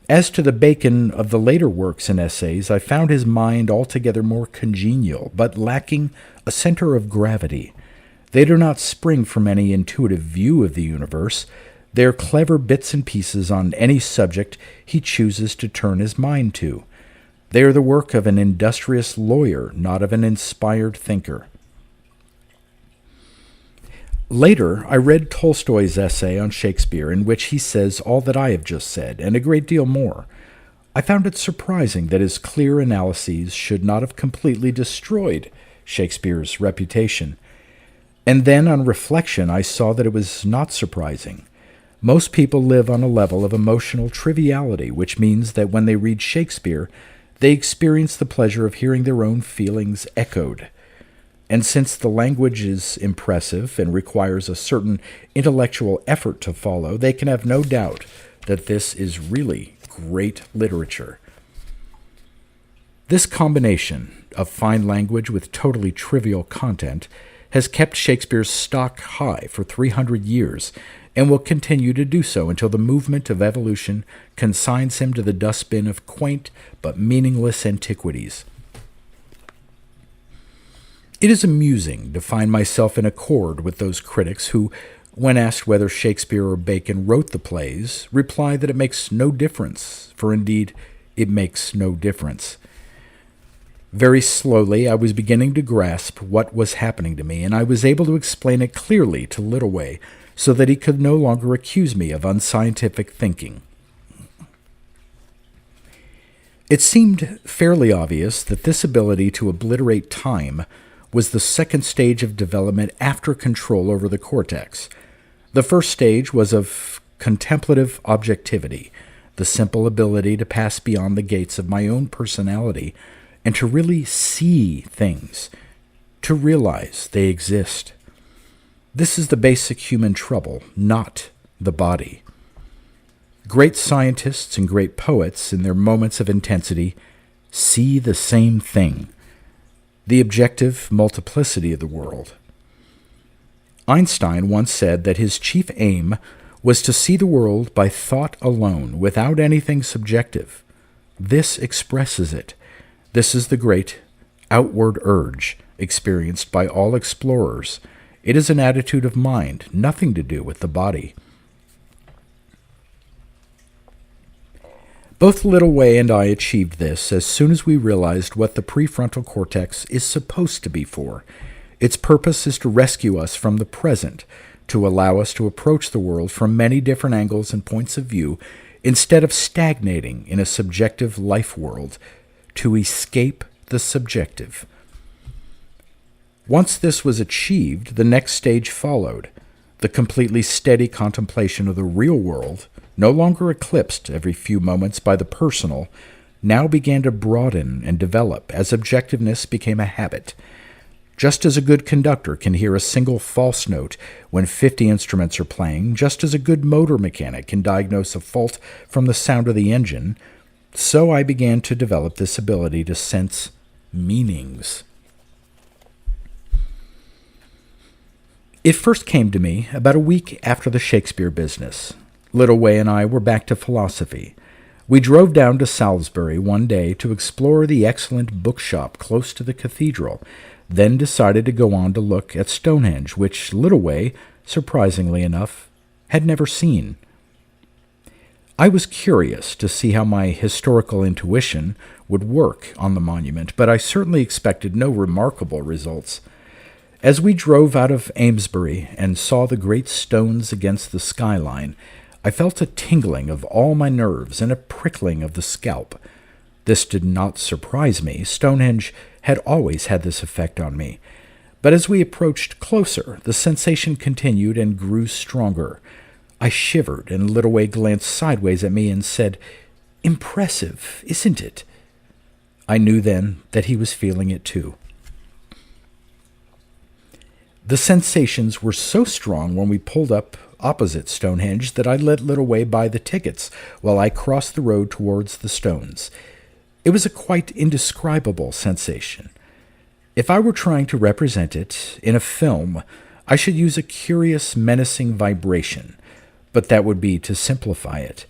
As to the Bacon of the later works and essays, I found his mind altogether more congenial, but lacking a center of gravity. They do not spring from any intuitive view of the universe. They are clever bits and pieces on any subject he chooses to turn his mind to. They are the work of an industrious lawyer, not of an inspired thinker. Later, I read Tolstoy's essay on Shakespeare, in which he says all that I have just said, and a great deal more. I found it surprising that his clear analyses should not have completely destroyed Shakespeare's reputation. And then, on reflection, I saw that it was not surprising. Most people live on a level of emotional triviality, which means that when they read Shakespeare, they experience the pleasure of hearing their own feelings echoed. And since the language is impressive and requires a certain intellectual effort to follow, they can have no doubt that this is really great literature. This combination of fine language with totally trivial content has kept Shakespeare's stock high for 300 years and will continue to do so until the movement of evolution consigns him to the dustbin of quaint but meaningless antiquities. It is amusing to find myself in accord with those critics who, when asked whether Shakespeare or Bacon wrote the plays, reply that it makes no difference, for indeed it makes no difference. Very slowly I was beginning to grasp what was happening to me, and I was able to explain it clearly to Littleway so that he could no longer accuse me of unscientific thinking. It seemed fairly obvious that this ability to obliterate time was the second stage of development after control over the cortex. The first stage was of contemplative objectivity, the simple ability to pass beyond the gates of my own personality and to really see things, to realize they exist. This is the basic human trouble, not the body. Great scientists and great poets, in their moments of intensity, see the same thing, the objective multiplicity of the world. Einstein once said that his chief aim was to see the world by thought alone, without anything subjective. This expresses it. This is the great outward urge experienced by all explorers. It is an attitude of mind, nothing to do with the body. Both Littleway and I achieved this as soon as we realized what the prefrontal cortex is supposed to be for. Its purpose is to rescue us from the present, to allow us to approach the world from many different angles and points of view, instead of stagnating in a subjective life world, to escape the subjective. Once this was achieved, the next stage followed. The completely steady contemplation of the real world, no longer eclipsed every few moments by the personal, now began to broaden and develop as objectiveness became a habit. Just as a good conductor can hear a single false note when 50 instruments are playing, just as a good motor mechanic can diagnose a fault from the sound of the engine, so I began to develop this ability to sense meanings. It first came to me about a week after the Shakespeare business. Littleway and I were back to philosophy. We drove down to Salisbury one day to explore the excellent bookshop close to the cathedral, then decided to go on to look at Stonehenge, which Littleway, surprisingly enough, had never seen. I was curious to see how my historical intuition would work on the monument, but I certainly expected no remarkable results. As we drove out of Amesbury and saw the great stones against the skyline, I felt a tingling of all my nerves and a prickling of the scalp. This did not surprise me. Stonehenge had always had this effect on me. But as we approached closer, the sensation continued and grew stronger. I shivered, and Littleway glanced sideways at me and said, "Impressive, isn't it?" I knew then that he was feeling it too. The sensations were so strong when we pulled up opposite Stonehenge that I let Littleway buy the tickets while I crossed the road towards the stones. It was a quite indescribable sensation. If I were trying to represent it in a film, I should use a curious, menacing vibration, but that would be to simplify it.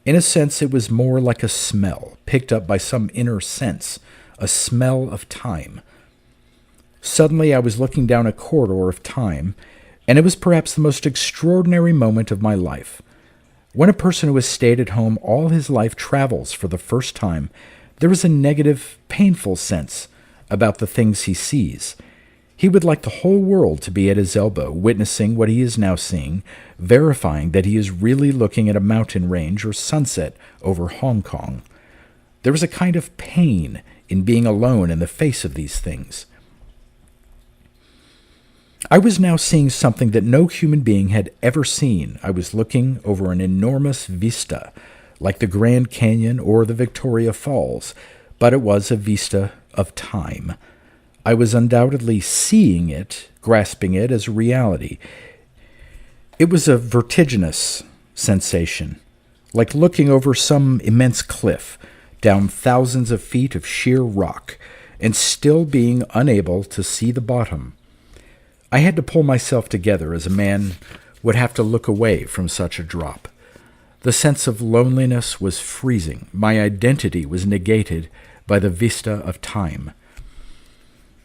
In a sense, it was more like a smell, picked up by some inner sense, a smell of time. Suddenly I was looking down a corridor of time, and it was perhaps the most extraordinary moment of my life. When a person who has stayed at home all his life travels for the first time, there is a negative, painful sense about the things he sees. He would like the whole world to be at his elbow, witnessing what he is now seeing, verifying that he is really looking at a mountain range or sunset over Hong Kong. There is a kind of pain in being alone in the face of these things. I was now seeing something that no human being had ever seen. I was looking over an enormous vista, like the Grand Canyon or the Victoria Falls, but it was a vista of time. I was undoubtedly seeing it, grasping it as a reality. It was a vertiginous sensation, like looking over some immense cliff, down thousands of feet of sheer rock, and still being unable to see the bottom. I had to pull myself together as a man would have to look away from such a drop. The sense of loneliness was freezing. My identity was negated by the vista of time.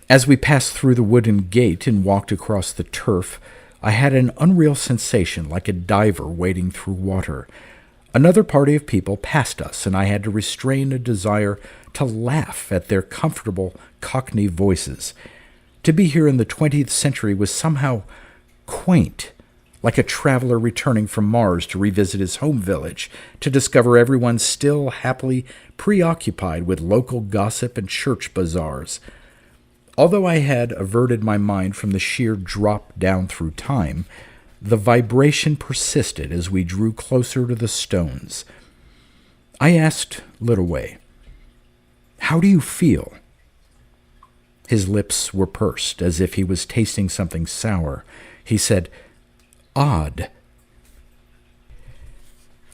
As we passed through the wooden gate and walked across the turf, I had an unreal sensation like a diver wading through water. Another party of people passed us, and I had to restrain a desire to laugh at their comfortable Cockney voices. To be here in the 20th century was somehow quaint, like a traveler returning from Mars to revisit his home village, to discover everyone still happily preoccupied with local gossip and church bazaars. Although I had averted my mind from the sheer drop down through time, the vibration persisted as we drew closer to the stones. I asked Littleway, "How do you feel?" His lips were pursed, as if he was tasting something sour. He said, "Odd."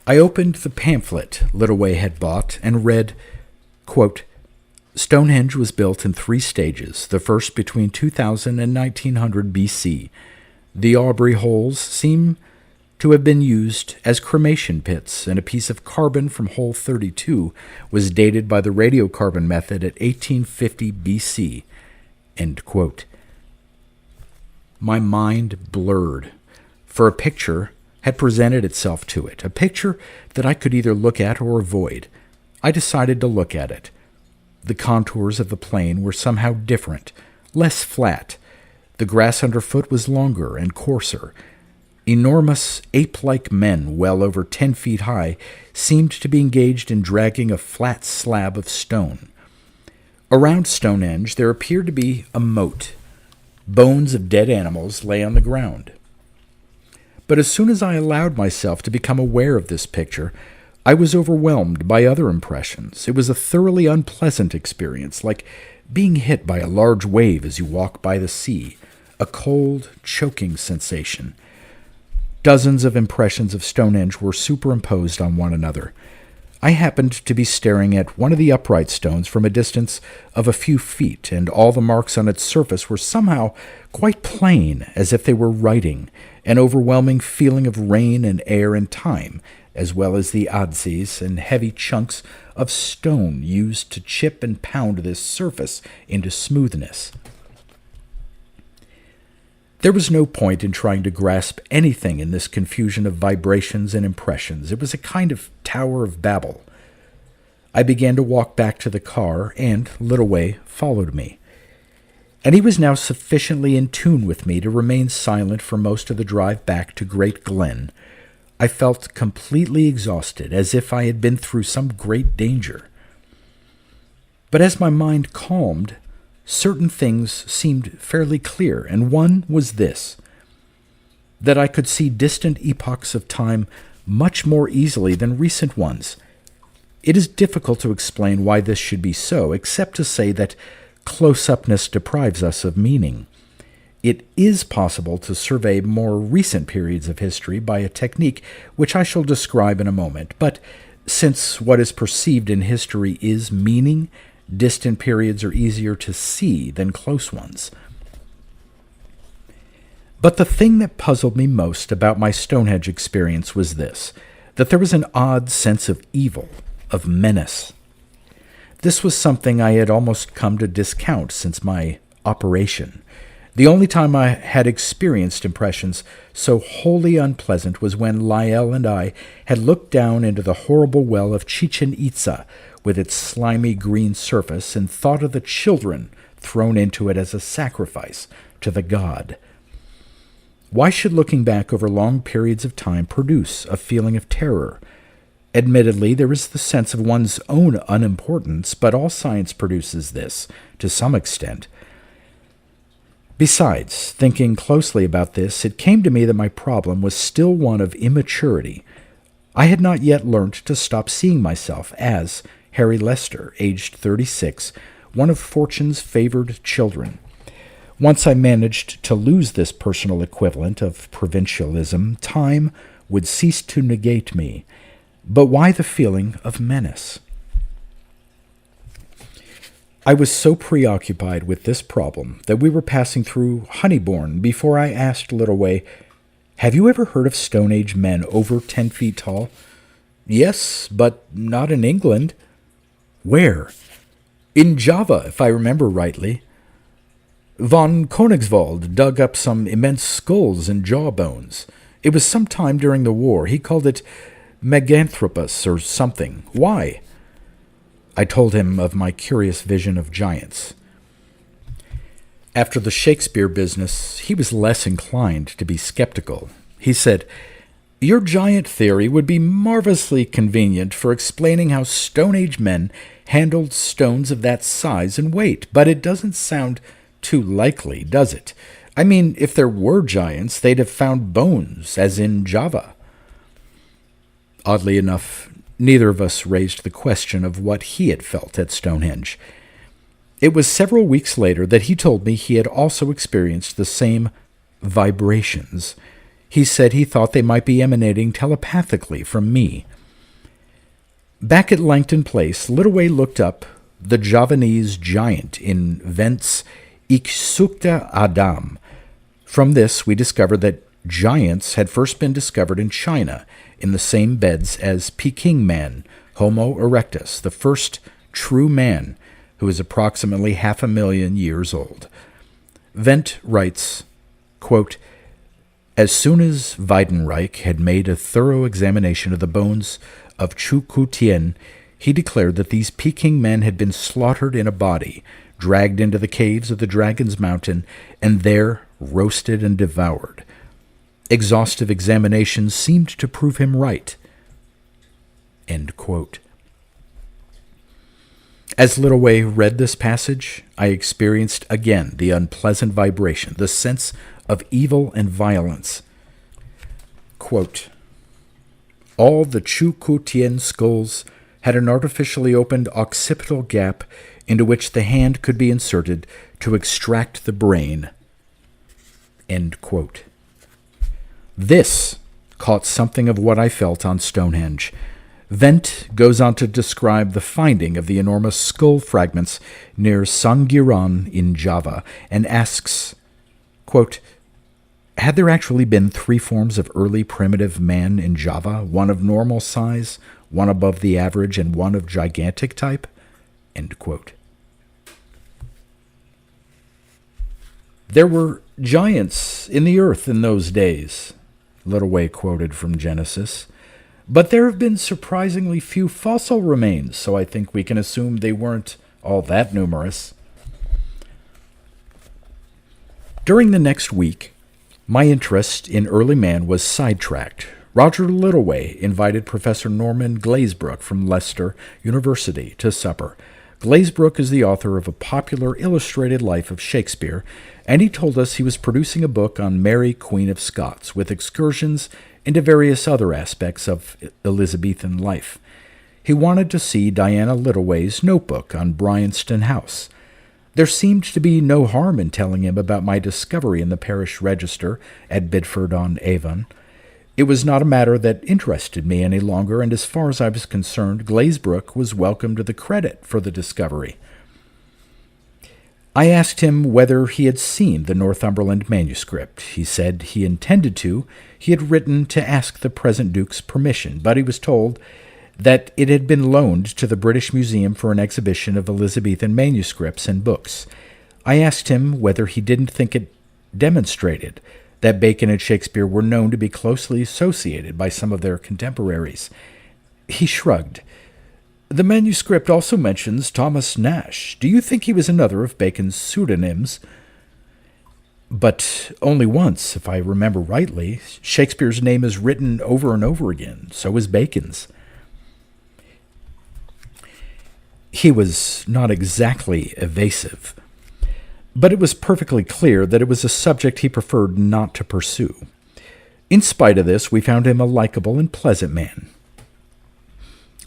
I opened the pamphlet Littleway had bought and read, quote, "Stonehenge was built in 3 stages, the first between 2000 and 1900 BC. The Aubrey holes seem to have been used as cremation pits, and a piece of carbon from hole 32 was dated by the radiocarbon method at 1850 BC. End quote. My mind blurred, for a picture had presented itself to it, a picture that I could either look at or avoid. I decided to look at it. The contours of the plain were somehow different, less flat. The grass underfoot was longer and coarser. Enormous, ape-like men, well over 10 feet high, seemed to be engaged in dragging a flat slab of stone. Around Stonehenge there appeared to be a moat. Bones of dead animals lay on the ground. But as soon as I allowed myself to become aware of this picture, I was overwhelmed by other impressions. It was a thoroughly unpleasant experience, like being hit by a large wave as you walk by the sea, a cold, choking sensation. Dozens of impressions of Stonehenge were superimposed on one another. I happened to be staring at one of the upright stones from a distance of a few feet, and all the marks on its surface were somehow quite plain, as if they were writing, an overwhelming feeling of rain and air and time, as well as the adzes and heavy chunks of stone used to chip and pound this surface into smoothness. There was no point in trying to grasp anything in this confusion of vibrations and impressions. It was a kind of Tower of Babel. I began to walk back to the car, and Littleway followed me. And he was now sufficiently in tune with me to remain silent for most of the drive back to Great Glen. I felt completely exhausted, as if I had been through some great danger. But as my mind calmed, certain things seemed fairly clear, and one was this: that I could see distant epochs of time much more easily than recent ones. It is difficult to explain why this should be so, except to say that close-upness deprives us of meaning. It is possible to survey more recent periods of history by a technique which I shall describe in a moment, but since what is perceived in history is meaning, distant periods are easier to see than close ones. But the thing that puzzled me most about my Stonehenge experience was this: that there was an odd sense of evil, of menace. This was something I had almost come to discount since my operation. The only time I had experienced impressions so wholly unpleasant was when Lyell and I had looked down into the horrible well of Chichen Itza with its slimy green surface and thought of the children thrown into it as a sacrifice to the god. Why should looking back over long periods of time produce a feeling of terror? Admittedly, there is the sense of one's own unimportance, but all science produces this, to some extent. Besides, thinking closely about this, it came to me that my problem was still one of immaturity. I had not yet learnt to stop seeing myself as Harry Lester, aged 36, one of fortune's favored children. Once I managed to lose this personal equivalent of provincialism, time would cease to negate me. But why the feeling of menace? I was so preoccupied with this problem that we were passing through Honeybourne before I asked Littleway, "Have you ever heard of Stone Age men over 10 feet tall?" "Yes, but not in England." "Where?" "In Java, if I remember rightly. Von Koenigswald dug up some immense skulls and jawbones. It was some time during the war. He called it Meganthropus or something. Why?" I told him of my curious vision of giants. After the Shakespeare business, he was less inclined to be skeptical. He said, "Your giant theory would be marvelously convenient for explaining how Stone Age men handled stones of that size and weight, but it doesn't sound too likely, does it? I mean, if there were giants, they'd have found bones, as in Java." Oddly enough, neither of us raised the question of what he had felt at Stonehenge. It was several weeks later that he told me he had also experienced the same vibrations. He said he thought they might be emanating telepathically from me. Back at Langton Place, Littleway looked up the Javanese giant in Vent's Iksukta Adam. From this, we discovered that giants had first been discovered in China, in the same beds as Peking man, Homo erectus, the first true man, who is approximately 500,000 years old. Vent writes, quote, "As soon as Weidenreich had made a thorough examination of the bones of Chu Ku Tien, he declared that these Peking men had been slaughtered in a body, dragged into the caves of the Dragon's Mountain, and there roasted and devoured. Exhaustive examination seemed to prove him right." End quote. As Littleway read this passage, I experienced again the unpleasant vibration, the sense of evil and violence. Quote, all the Chu-Ku-Tien skulls had an artificially opened occipital gap into which the hand could be inserted to extract the brain. End quote. This caught something of what I felt on Stonehenge. Wendt goes on to describe the finding of the enormous skull fragments near Sangiran in Java and asks, quote, had there actually been 3 forms of early primitive man in Java, one of normal size, one above the average, and one of gigantic type? End quote. There were giants in the earth in those days, Littleway quoted from Genesis, but there have been surprisingly few fossil remains, so I think we can assume they weren't all that numerous. During the next week, my interest in early man was sidetracked. Roger Littleway invited Professor Norman Glazebrook from Leicester University to supper. Glazebrook is the author of a popular illustrated life of Shakespeare, and he told us he was producing a book on Mary, Queen of Scots, with excursions into various other aspects of Elizabethan life. He wanted to see Diana Littleway's notebook on Bryanston House. There seemed to be no harm in telling him about my discovery in the parish register at Bidford-on-Avon. It was not a matter that interested me any longer, and as far as I was concerned, Glazebrook was welcome to the credit for the discovery. I asked him whether he had seen the Northumberland manuscript. He said he intended to. He had written to ask the present Duke's permission, but he was told that it had been loaned to the British Museum for an exhibition of Elizabethan manuscripts and books. I asked him whether he didn't think it demonstrated that Bacon and Shakespeare were known to be closely associated by some of their contemporaries. He shrugged. The manuscript also mentions Thomas Nash. Do you think he was another of Bacon's pseudonyms? But only once, if I remember rightly. Shakespeare's name is written over and over again. So is Bacon's. He was not exactly evasive, but it was perfectly clear that it was a subject he preferred not to pursue. In spite of this, we found him a likable and pleasant man.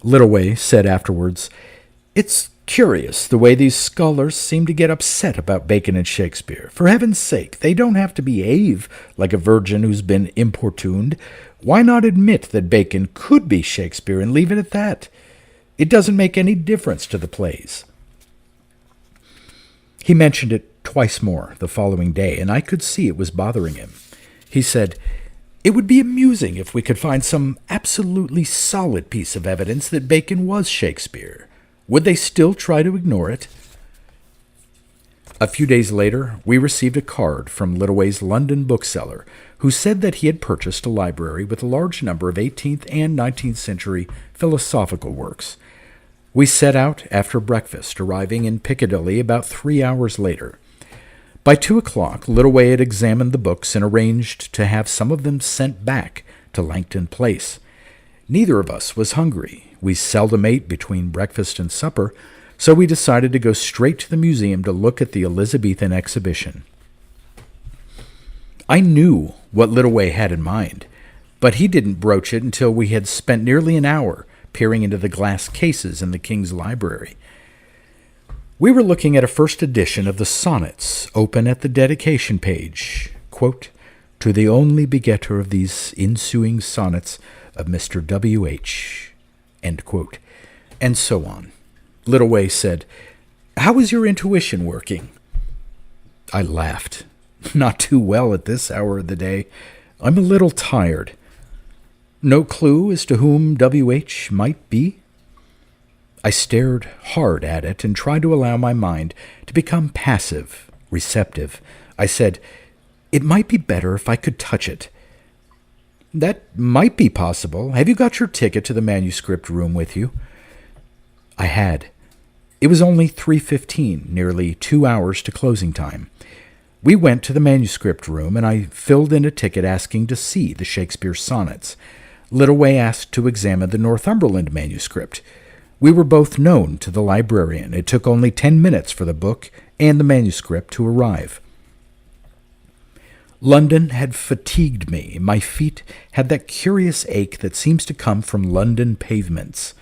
Littleway said afterwards, "It's curious the way these scholars seem to get upset about Bacon and Shakespeare. For heaven's sake, they don't have to behave like a virgin who's been importuned. Why not admit that Bacon could be Shakespeare and leave it at that? It doesn't make any difference to the plays." He mentioned it twice more the following day, and I could see it was bothering him. He said, "It would be amusing if we could find some absolutely solid piece of evidence that Bacon was Shakespeare. Would they still try to ignore it?" A few days later, we received a card from Littleway's London bookseller, who said that he had purchased a library with a large number of 18th and 19th century philosophical works. We set out after breakfast, arriving in Piccadilly about 3 hours later. By 2 o'clock, Littleway had examined the books and arranged to have some of them sent back to Langton Place. Neither of us was hungry. We seldom ate between breakfast and supper, so we decided to go straight to the museum to look at the Elizabethan exhibition. I knew what Littleway had in mind, but he didn't broach it until we had spent nearly an hour peering into the glass cases in the King's Library. We were looking at a first edition of the Sonnets, open at the dedication page. Quote, "To the only begetter of these ensuing sonnets of Mr. W.H." End quote. And so on. Littleway said, "How is your intuition working?" I laughed. "Not too well at this hour of the day. I'm a little tired." "No clue as to whom W.H. might be?" I stared hard at it and tried to allow my mind to become passive, receptive. I said, "It might be better if I could touch it." "That might be possible. Have you got your ticket to the manuscript room with you?" I had. It was only 3:15, nearly 2 hours to closing time. We went to the manuscript room, and I filled in a ticket asking to see the Shakespeare sonnets. Littleway asked to examine the Northumberland manuscript. We were both known to the librarian. It took only 10 minutes for the book and the manuscript to arrive. London had fatigued me. My feet had that curious ache that seems to come from London pavements.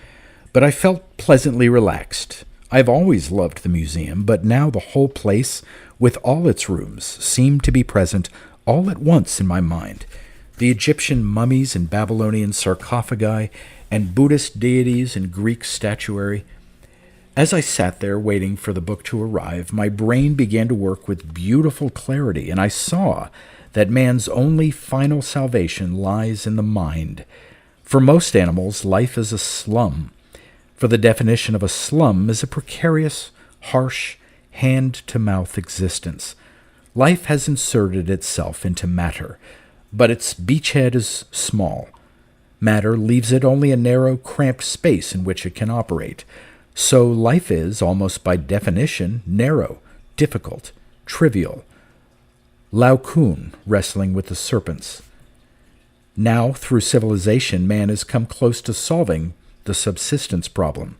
But I felt pleasantly relaxed. I've always loved the museum, but now the whole place, with all its rooms, seemed to be present all at once in my mind. The Egyptian mummies and Babylonian sarcophagi, and Buddhist deities and Greek statuary. As I sat there waiting for the book to arrive, my brain began to work with beautiful clarity, and I saw that man's only final salvation lies in the mind. For most animals, life is a slum. For the definition of a slum is a precarious, harsh, hand-to-mouth existence. Life has inserted itself into matter, but its beachhead is small. Matter leaves it only a narrow, cramped space in which it can operate. So life is, almost by definition, narrow, difficult, trivial. Lao Kun wrestling with the serpents. Now, through civilization, man has come close to solving the subsistence problem.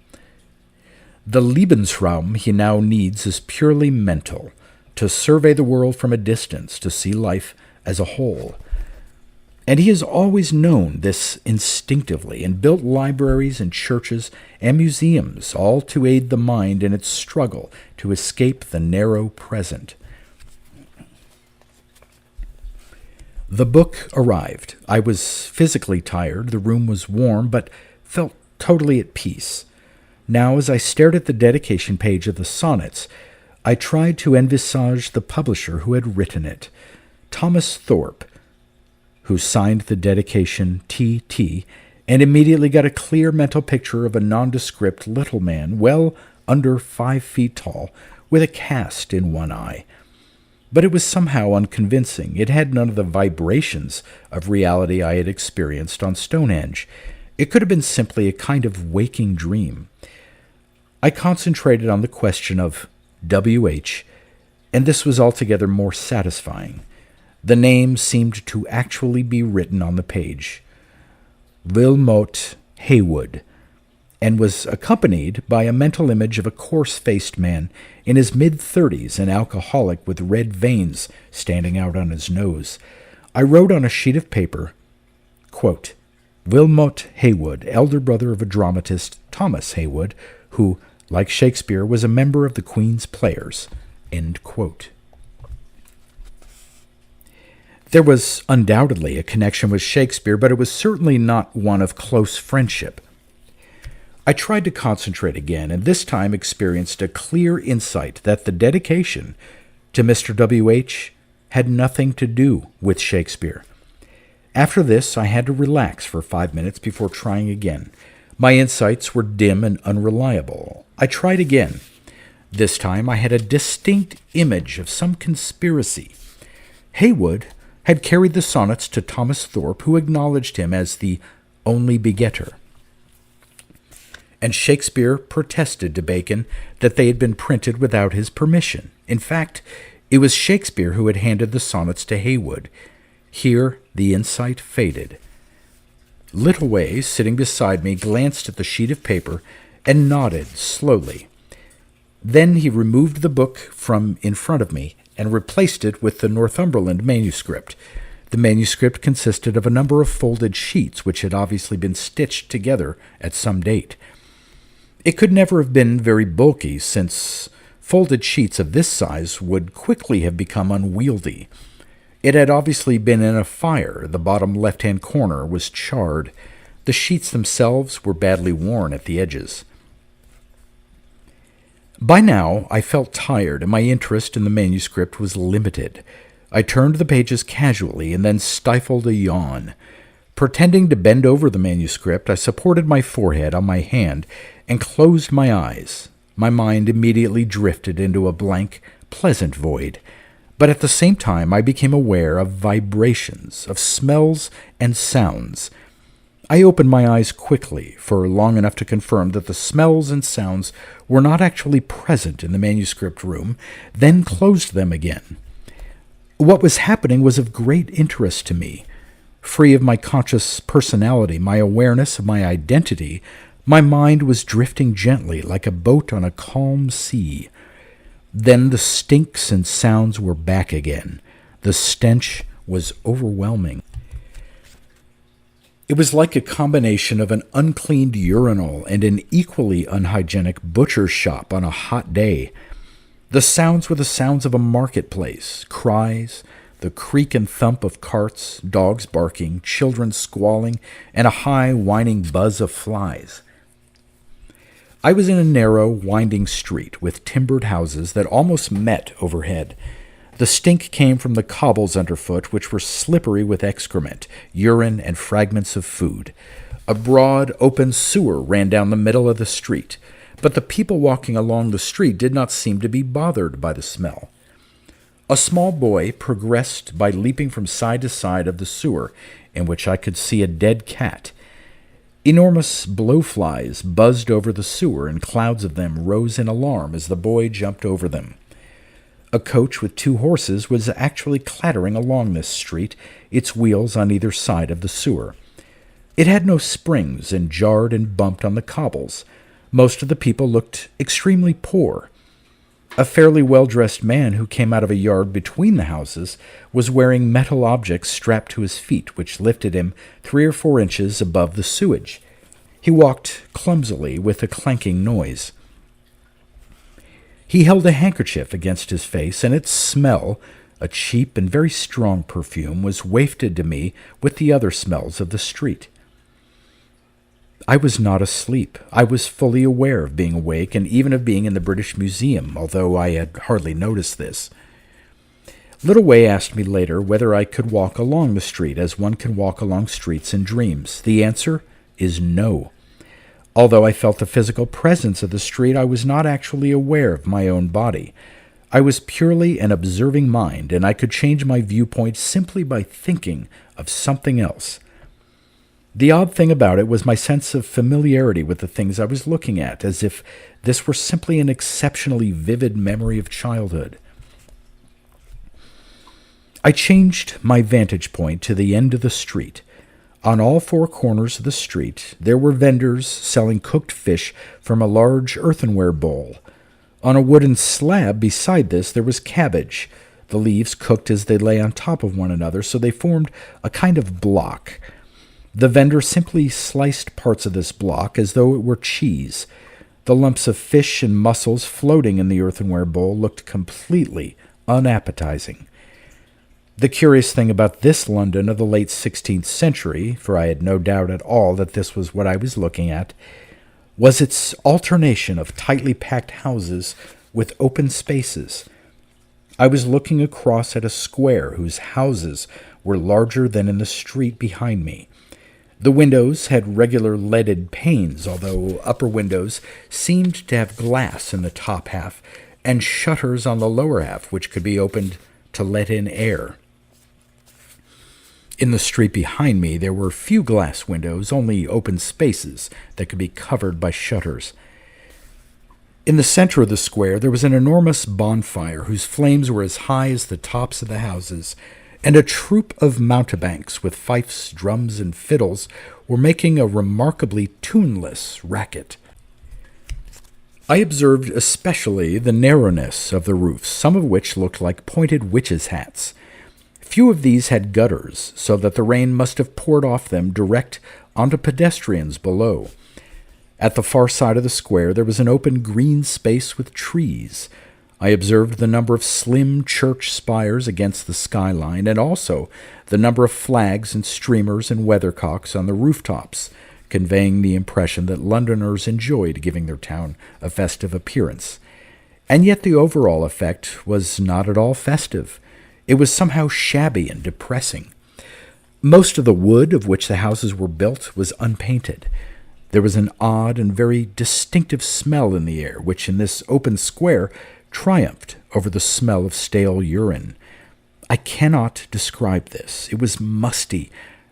The Lebensraum he now needs is purely mental, to survey the world from a distance, to see life as a whole. And he has always known this instinctively and built libraries and churches and museums, all to aid the mind in its struggle to escape the narrow present. The book arrived. I was physically tired, the room was warm, but felt totally at peace. Now, as I stared at the dedication page of the sonnets, I tried to envisage the publisher who had written it, Thomas Thorpe, who signed the dedication T.T., and immediately got a clear mental picture of a nondescript little man, well under 5 feet tall, with a cast in one eye. But it was somehow unconvincing. It had none of the vibrations of reality I had experienced on Stonehenge. It could have been simply a kind of waking dream. I concentrated on the question of W.H., and this was altogether more satisfying. The name seemed to actually be written on the page. Wilmot Haywood, and was accompanied by a mental image of a coarse-faced man in his mid-30s, an alcoholic with red veins standing out on his nose. I wrote on a sheet of paper, quote, Wilmot Haywood, elder brother of a dramatist, Thomas Haywood, who, like Shakespeare, was a member of the Queen's Players. End quote. There was undoubtedly a connection with Shakespeare, but it was certainly not one of close friendship. I tried to concentrate again, and this time experienced a clear insight that the dedication to Mr. W.H. had nothing to do with Shakespeare. After this, I had to relax for 5 minutes before trying again. My insights were dim and unreliable. I tried again. This time I had a distinct image of some conspiracy. Haywood had carried the sonnets to Thomas Thorpe, who acknowledged him as the only begetter. And Shakespeare protested to Bacon that they had been printed without his permission. In fact, it was Shakespeare who had handed the sonnets to Haywood. Here the insight faded. Littleways, sitting beside me, glanced at the sheet of paper and nodded slowly. Then he removed the book from in front of me and replaced it with the Northumberland manuscript. The manuscript consisted of a number of folded sheets which had obviously been stitched together at some date. It could never have been very bulky, since folded sheets of this size would quickly have become unwieldy. It had obviously been in a fire. The bottom left-hand corner was charred. The sheets themselves were badly worn at the edges. By now, I felt tired, and my interest in the manuscript was limited. I turned the pages casually and then stifled a yawn. Pretending to bend over the manuscript, I supported my forehead on my hand and closed my eyes. My mind immediately drifted into a blank, pleasant void. But at the same time, I became aware of vibrations, of smells and sounds. I opened my eyes quickly, for long enough to confirm that the smells and sounds were not actually present in the manuscript room, then closed them again. What was happening was of great interest to me. Free of my conscious personality, my awareness of my identity, my mind was drifting gently like a boat on a calm sea. Then the stinks and sounds were back again. The stench was overwhelming. It was like a combination of an uncleaned urinal and an equally unhygienic butcher's shop on a hot day. The sounds were the sounds of a marketplace, cries, the creak and thump of carts, dogs barking, children squalling, and a high, whining buzz of flies. I was in a narrow, winding street with timbered houses that almost met overhead. The stink came from the cobbles underfoot, which were slippery with excrement, urine, and fragments of food. A broad, open sewer ran down the middle of the street, but the people walking along the street did not seem to be bothered by the smell. A small boy progressed by leaping from side to side of the sewer, in which I could see a dead cat. Enormous blowflies buzzed over the sewer, and clouds of them rose in alarm as the boy jumped over them. A coach with 2 horses was actually clattering along this street, its wheels on either side of the sewer. It had no springs and jarred and bumped on the cobbles. Most of the people looked extremely poor. A fairly well-dressed man who came out of a yard between the houses was wearing metal objects strapped to his feet, which lifted him 3 or 4 inches above the sewage. He walked clumsily with a clanking noise. He held a handkerchief against his face, and its smell, a cheap and very strong perfume, was wafted to me with the other smells of the street. I was not asleep. I was fully aware of being awake and even of being in the British Museum, although I had hardly noticed this. Little Way asked me later whether I could walk along the street as one can walk along streets in dreams. The answer is no. Although I felt the physical presence of the street, I was not actually aware of my own body. I was purely an observing mind, and I could change my viewpoint simply by thinking of something else. The odd thing about it was my sense of familiarity with the things I was looking at, as if this were simply an exceptionally vivid memory of childhood. I changed my vantage point to the end of the street. On all 4 corners of the street, there were vendors selling cooked fish from a large earthenware bowl. On a wooden slab beside this, there was cabbage. The leaves cooked as they lay on top of one another, so they formed a kind of block. The vendor simply sliced parts of this block as though it were cheese. The lumps of fish and mussels floating in the earthenware bowl looked completely unappetizing. The curious thing about this London of the late 16th century, for I had no doubt at all that this was what I was looking at, was its alternation of tightly packed houses with open spaces. I was looking across at a square whose houses were larger than in the street behind me. The windows had regular leaded panes, although upper windows seemed to have glass in the top half and shutters on the lower half, which could be opened to let in air. In the street behind me, there were few glass windows, only open spaces that could be covered by shutters. In the center of the square, there was an enormous bonfire whose flames were as high as the tops of the houses, and a troop of mountebanks with fifes, drums, and fiddles were making a remarkably tuneless racket. I observed especially the narrowness of the roofs, some of which looked like pointed witches' hats. Few of these had gutters, so that the rain must have poured off them direct onto pedestrians below. At the far side of the square there was an open green space with trees. I observed the number of slim church spires against the skyline, and also the number of flags and streamers and weathercocks on the rooftops, conveying the impression that Londoners enjoyed giving their town a festive appearance. And yet the overall effect was not at all festive. It was somehow shabby and depressing. Most of the wood of which the houses were built was unpainted. There was an odd and very distinctive smell in the air, which in this open square triumphed over the smell of stale urine. I cannot describe this. It was musty,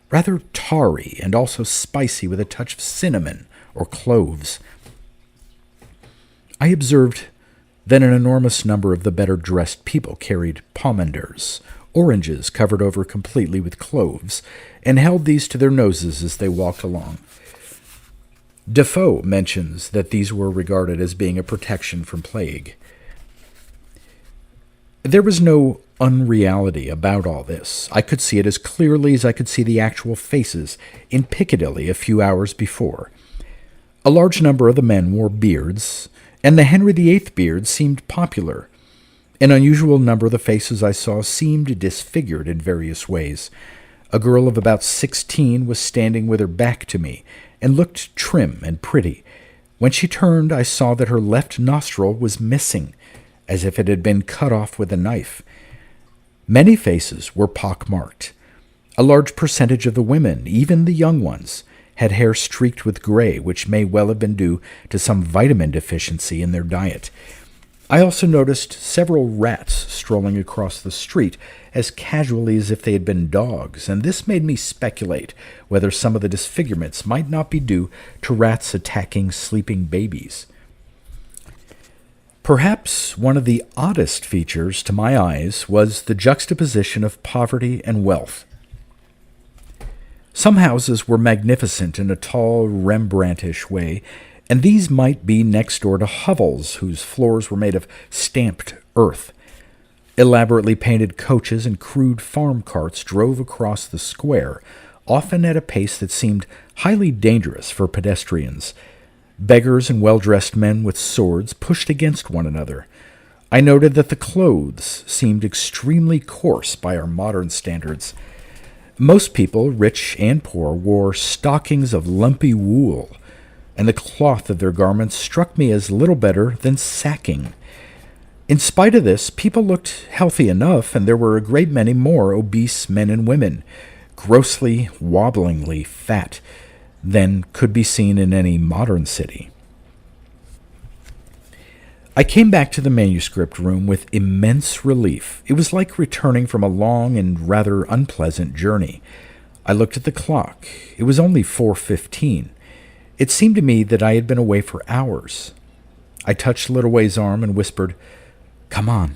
rather tarry, and also spicy with a touch of cinnamon or cloves. I observed that an enormous number of the better-dressed people carried pomanders, oranges covered over completely with cloves, and held these to their noses as they walked along. Defoe mentions that these were regarded as being a protection from plague. There was no unreality about all this. I could see it as clearly as I could see the actual faces in Piccadilly a few hours before. A large number of the men wore beards, and the Henry VIII beard seemed popular. An unusual number of the faces I saw seemed disfigured in various ways. A girl of about 16 was standing with her back to me and looked trim and pretty. When she turned, I saw that her left nostril was missing, as if it had been cut off with a knife. Many faces were pockmarked. A large percentage of the women, even the young ones, had hair streaked with gray, which may well have been due to some vitamin deficiency in their diet. I also noticed several rats strolling across the street as casually as if they had been dogs, and this made me speculate whether some of the disfigurements might not be due to rats attacking sleeping babies. Perhaps one of the oddest features to my eyes was the juxtaposition of poverty and wealth. Some houses were magnificent in a tall, Rembrandtish way, and these might be next door to hovels whose floors were made of stamped earth. Elaborately painted coaches and crude farm carts drove across the square, often at a pace that seemed highly dangerous for pedestrians. Beggars and well-dressed men with swords pushed against one another. I noted that the clothes seemed extremely coarse by our modern standards. Most people, rich and poor, wore stockings of lumpy wool, and the cloth of their garments struck me as little better than sacking. In spite of this, people looked healthy enough, and there were a great many more obese men and women, grossly, wobblingly fat, than could be seen in any modern city. I came back to the manuscript room with immense relief. It was like returning from a long and rather unpleasant journey. I looked at the clock. It was only 4:15. It seemed to me that I had been away for hours. I touched Littleway's arm and whispered, "Come on."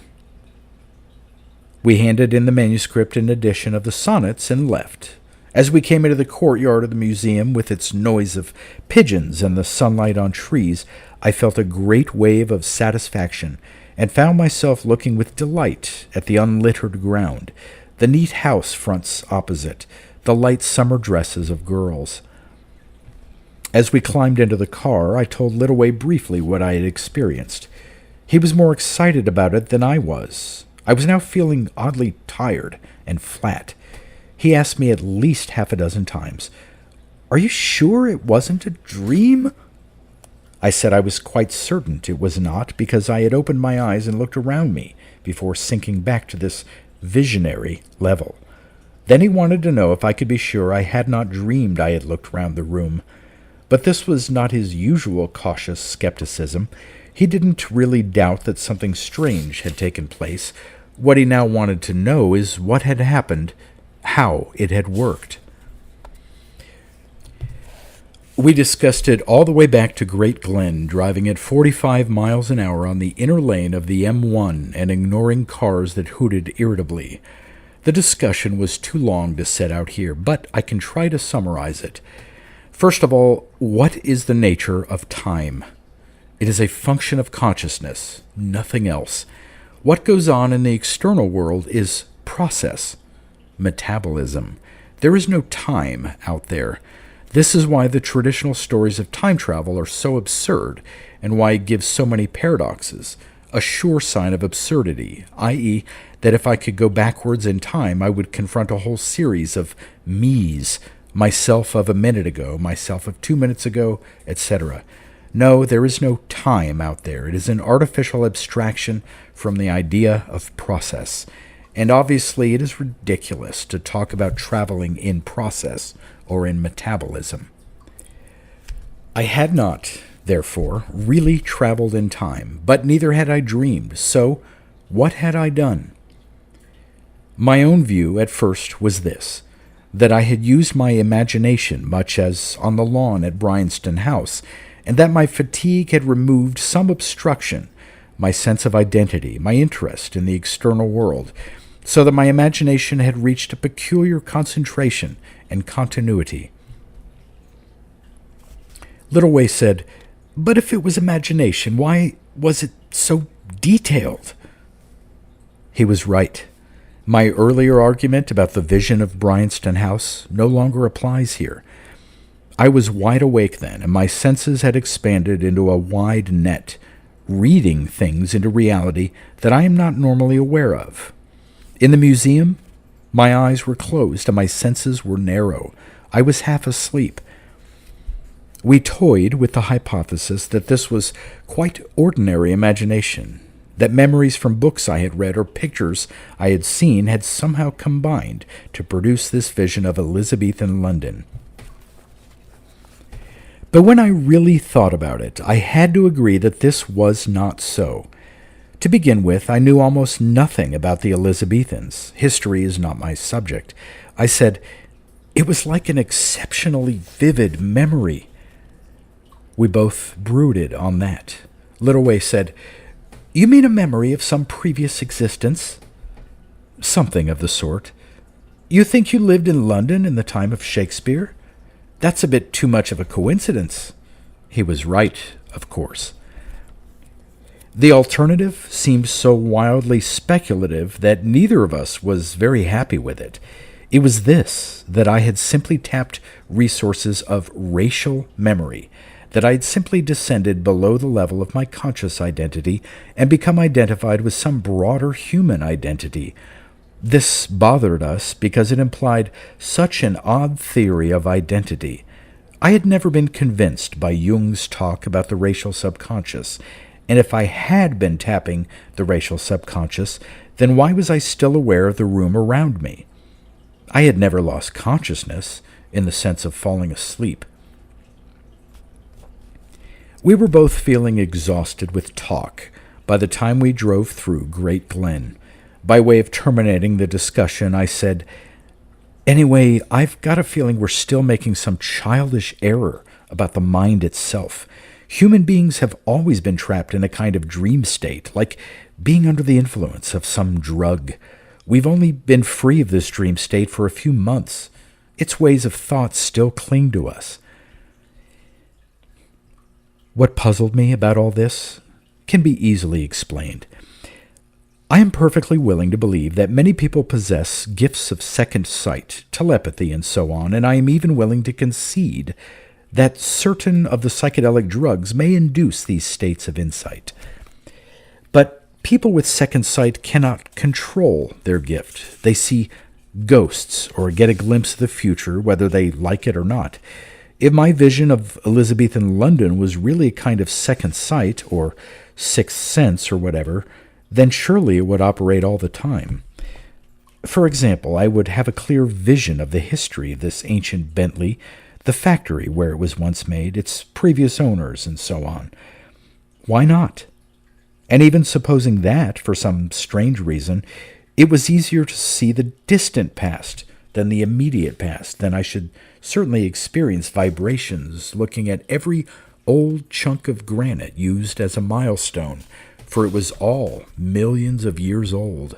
We handed in the manuscript and edition of the sonnets and left. As we came into the courtyard of the museum with its noise of pigeons and the sunlight on trees, I felt a great wave of satisfaction and found myself looking with delight at the unlittered ground, the neat house fronts opposite, the light summer dresses of girls. As we climbed into the car, I told Littleway briefly what I had experienced. He was more excited about it than I was. I was now feeling oddly tired and flat. He asked me at least half a dozen times, "Are you sure it wasn't a dream?" I said I was quite certain it was not, because I had opened my eyes and looked around me before sinking back to this visionary level. Then he wanted to know if I could be sure I had not dreamed I had looked round the room. But this was not his usual cautious skepticism. He didn't really doubt that something strange had taken place. What he now wanted to know is what had happened, how it had worked. We discussed it all the way back to Great Glen, driving at 45 miles an hour on the inner lane of the M1 and ignoring cars that hooted irritably. The discussion was too long to set out here, but I can try to summarize it. First of all, what is the nature of time? It is a function of consciousness, nothing else. What goes on in the external world is process, metabolism. There is no time out there. This is why the traditional stories of time travel are so absurd, and why it gives so many paradoxes. A sure sign of absurdity, i.e., that if I could go backwards in time, I would confront a whole series of me's, myself of a minute ago, myself of 2 minutes ago, etc. No, there is no time out there. It is an artificial abstraction from the idea of process. And obviously it is ridiculous to talk about traveling in process or in metabolism. I had not, therefore, really traveled in time, but neither had I dreamed. So, what had I done? My own view at first was this: that I had used my imagination much as on the lawn at Bryanston House, and that my fatigue had removed some obstruction, my sense of identity, my interest in the external world, so that my imagination had reached a peculiar concentration and continuity. Littleway said, "But if it was imagination, why was it so detailed?" He was right. My earlier argument about the vision of Bryanston House no longer applies here. I was wide awake then, and my senses had expanded into a wide net, reading things into reality that I am not normally aware of. In the museum, my eyes were closed and my senses were narrow. I was half asleep. We toyed with the hypothesis that this was quite ordinary imagination, that memories from books I had read or pictures I had seen had somehow combined to produce this vision of Elizabethan London. But when I really thought about it, I had to agree that this was not so. To begin with, I knew almost nothing about the Elizabethans. History is not my subject. I said, it was like an exceptionally vivid memory. We both brooded on that. Littleaway said, "You mean a memory of some previous existence?" "Something of the sort." "You think you lived in London in the time of Shakespeare? That's a bit too much of a coincidence." He was right, of course. The alternative seemed so wildly speculative that neither of us was very happy with it. It was this, that I had simply tapped resources of racial memory, that I had simply descended below the level of my conscious identity and become identified with some broader human identity. This bothered us because it implied such an odd theory of identity. I had never been convinced by Jung's talk about the racial subconscious, and if I had been tapping the racial subconscious, then why was I still aware of the room around me? I had never lost consciousness in the sense of falling asleep. We were both feeling exhausted with talk by the time we drove through Great Glen. By way of terminating the discussion, I said, "Anyway, I've got a feeling we're still making some childish error about the mind itself. Human beings have always been trapped in a kind of dream state, like being under the influence of some drug. We've only been free of this dream state for a few months. Its ways of thought still cling to us." What puzzled me about all this can be easily explained. I am perfectly willing to believe that many people possess gifts of second sight, telepathy, and so on, and I am even willing to concede that certain of the psychedelic drugs may induce these states of insight. But people with second sight cannot control their gift. They see ghosts or get a glimpse of the future, whether they like it or not. If my vision of Elizabethan London was really a kind of second sight, or sixth sense, or whatever, then surely it would operate all the time. For example, I would have a clear vision of the history of this ancient Bentley, the factory where it was once made, its previous owners, and so on. Why not? And even supposing that, for some strange reason, it was easier to see the distant past than the immediate past, then I should certainly experience vibrations looking at every old chunk of granite used as a milestone, for it was all millions of years old.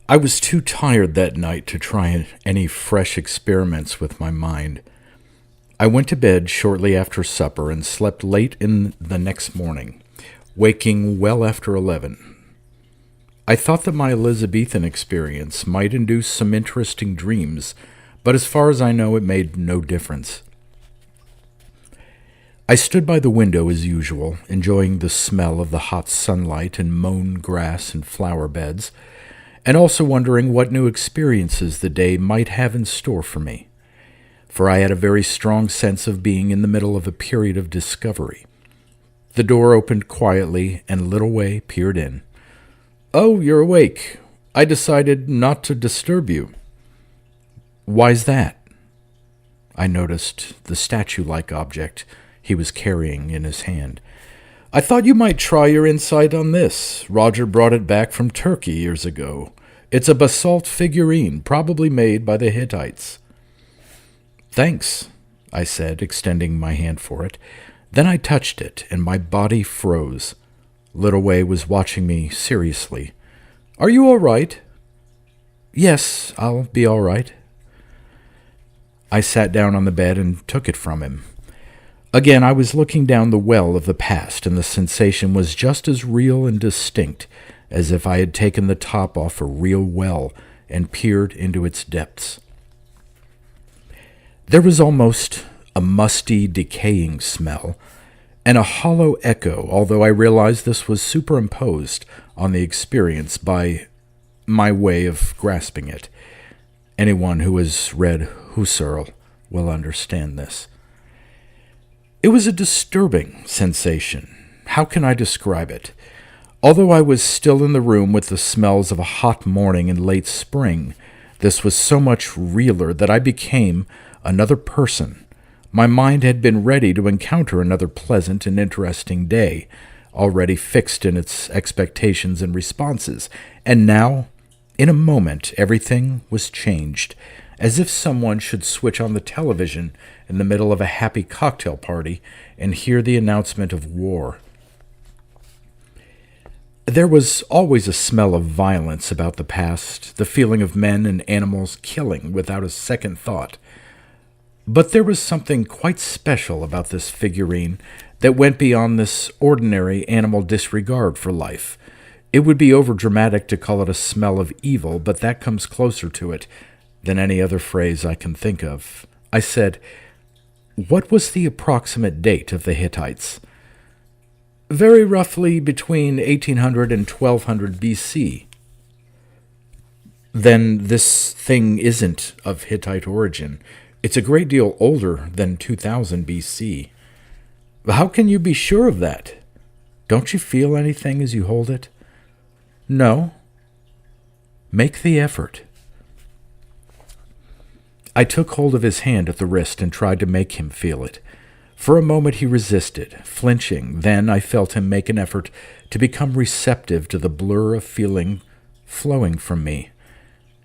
I was too tired that night to try any fresh experiments with my mind. I went to bed shortly after supper and slept late in the next morning, waking well after 11. I thought that my Elizabethan experience might induce some interesting dreams, but as far as I know, it made no difference. I stood by the window as usual, enjoying the smell of the hot sunlight and mown grass and flower beds, and also wondering what new experiences the day might have in store for me, for I had a very strong sense of being in the middle of a period of discovery. The door opened quietly, and Littleaway peered in. "Oh, you're awake. I decided not to disturb you." "Why's that?" I noticed the statue-like object he was carrying in his hand. "I thought you might try your insight on this. Roger brought it back from Turkey years ago. It's a basalt figurine, probably made by the Hittites." "Thanks," I said, extending my hand for it. Then I touched it, and my body froze. Littleaway was watching me seriously. "Are you all right?" "Yes, I'll be all right." I sat down on the bed and took it from him. Again, I was looking down the well of the past, and the sensation was just as real and distinct as if I had taken the top off a real well and peered into its depths. There was almost a musty, decaying smell, and a hollow echo, although I realized this was superimposed on the experience by my way of grasping it. Anyone who has read Husserl will understand this. It was a disturbing sensation. How can I describe it? Although I was still in the room with the smells of a hot morning in late spring, this was so much realer that I became another person. My mind had been ready to encounter another pleasant and interesting day, already fixed in its expectations and responses, and now, in a moment, everything was changed, as if someone should switch on the television in the middle of a happy cocktail party and hear the announcement of war. There was always a smell of violence about the past, the feeling of men and animals killing without a second thought. But there was something quite special about this figurine that went beyond this ordinary animal disregard for life. It would be overdramatic to call it a smell of evil, but that comes closer to it than any other phrase I can think of. I said, "What was the approximate date of the Hittites?" "Very roughly between 1800 and 1200 BC. "Then this thing isn't of Hittite origin. It's a great deal older than 2000 BC. "How can you be sure of that? Don't you feel anything as you hold it?" "No." "Make the effort." I took hold of his hand at the wrist and tried to make him feel it. For a moment he resisted, flinching. Then I felt him make an effort to become receptive to the blur of feeling flowing from me.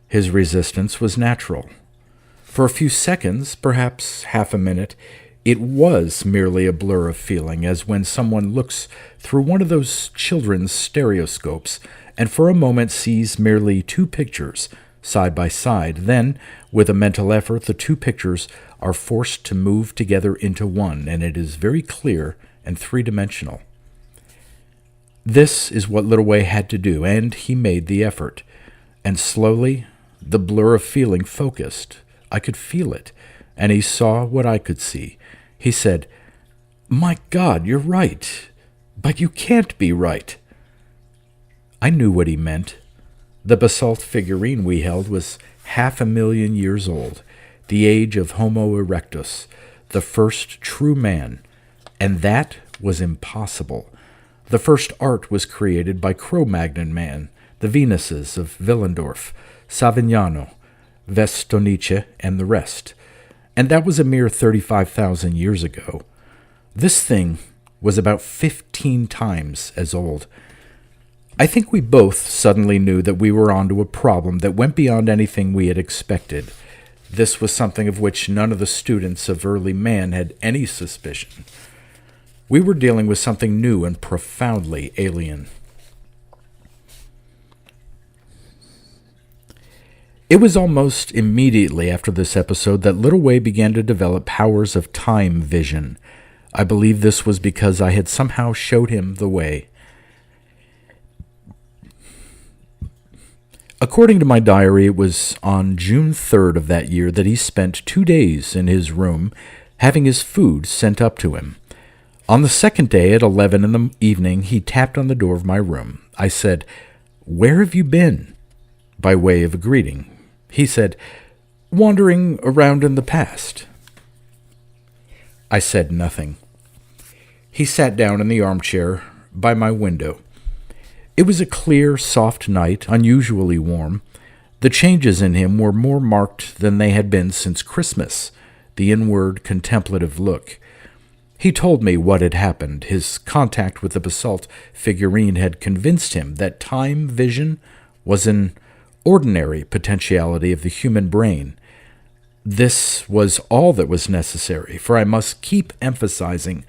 His resistance was natural. For a few seconds, perhaps half a minute, it was merely a blur of feeling, as when someone looks through one of those children's stereoscopes and for a moment sees merely two pictures side by side. Then, with a mental effort, the two pictures are forced to move together into one, and it is very clear and three-dimensional. This is what Little Way had to do, and he made the effort. And slowly, the blur of feeling focused. I could feel it, and he saw what I could see. He said, "My God, you're right. But you can't be right." I knew what he meant. The basalt figurine we held was 500,000 years old, the age of Homo erectus, the first true man, and that was impossible. The first art was created by Cro-Magnon man, the Venuses of Willendorf, Savignano, Vestonice, and the rest, and that was a mere 35,000 years ago. This thing was about 15 times as old. I think we both suddenly knew that we were onto a problem that went beyond anything we had expected. This was something of which none of the students of early man had any suspicion. We were dealing with something new and profoundly alien. It was almost immediately after this episode that Little Way began to develop powers of time vision. I believe this was because I had somehow showed him the way. According to my diary, it was on June 3rd of that year that he spent 2 days in his room having his food sent up to him. On the second day at 11 in the evening, he tapped on the door of my room. I said, "Where have you been?" by way of a greeting. He said, "Wandering around in the past." I said nothing. He sat down in the armchair by my window. It was a clear, soft night, unusually warm. The changes in him were more marked than they had been since Christmas, the inward, contemplative look. He told me what had happened. His contact with the basalt figurine had convinced him that time vision was an ordinary potentiality of the human brain. This was all that was necessary, for I must keep emphasizing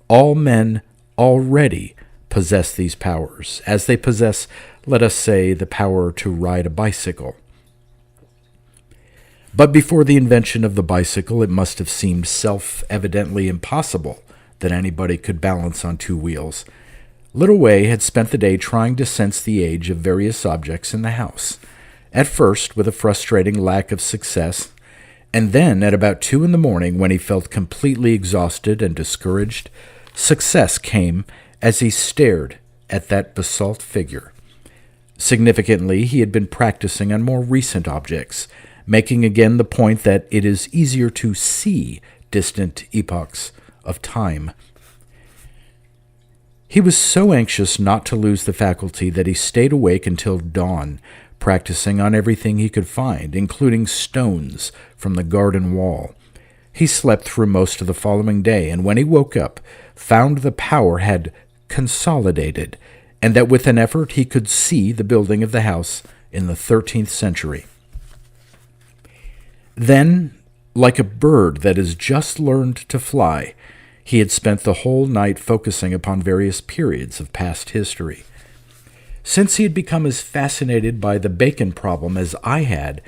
all men already possess these powers, as they possess, let us say, the power to ride a bicycle. But before the invention of the bicycle, it must have seemed self-evidently impossible that anybody could balance on two wheels. Little Way had spent the day trying to sense the age of various objects in the house, at first with a frustrating lack of success, and then at about 2 in the morning, when he felt completely exhausted and discouraged, success came as he stared at that basalt figure. Significantly, he had been practicing on more recent objects, making again the point that it is easier to see distant epochs of time. He was so anxious not to lose the faculty that he stayed awake until dawn, practicing on everything he could find, including stones from the garden wall. He slept through most of the following day, and when he woke up, found the power had consolidated, and that with an effort he could see the building of the house in the 13th century. Then, like a bird that has just learned to fly, he had spent the whole night focusing upon various periods of past history. Since he had become as fascinated by the Bacon problem as I had,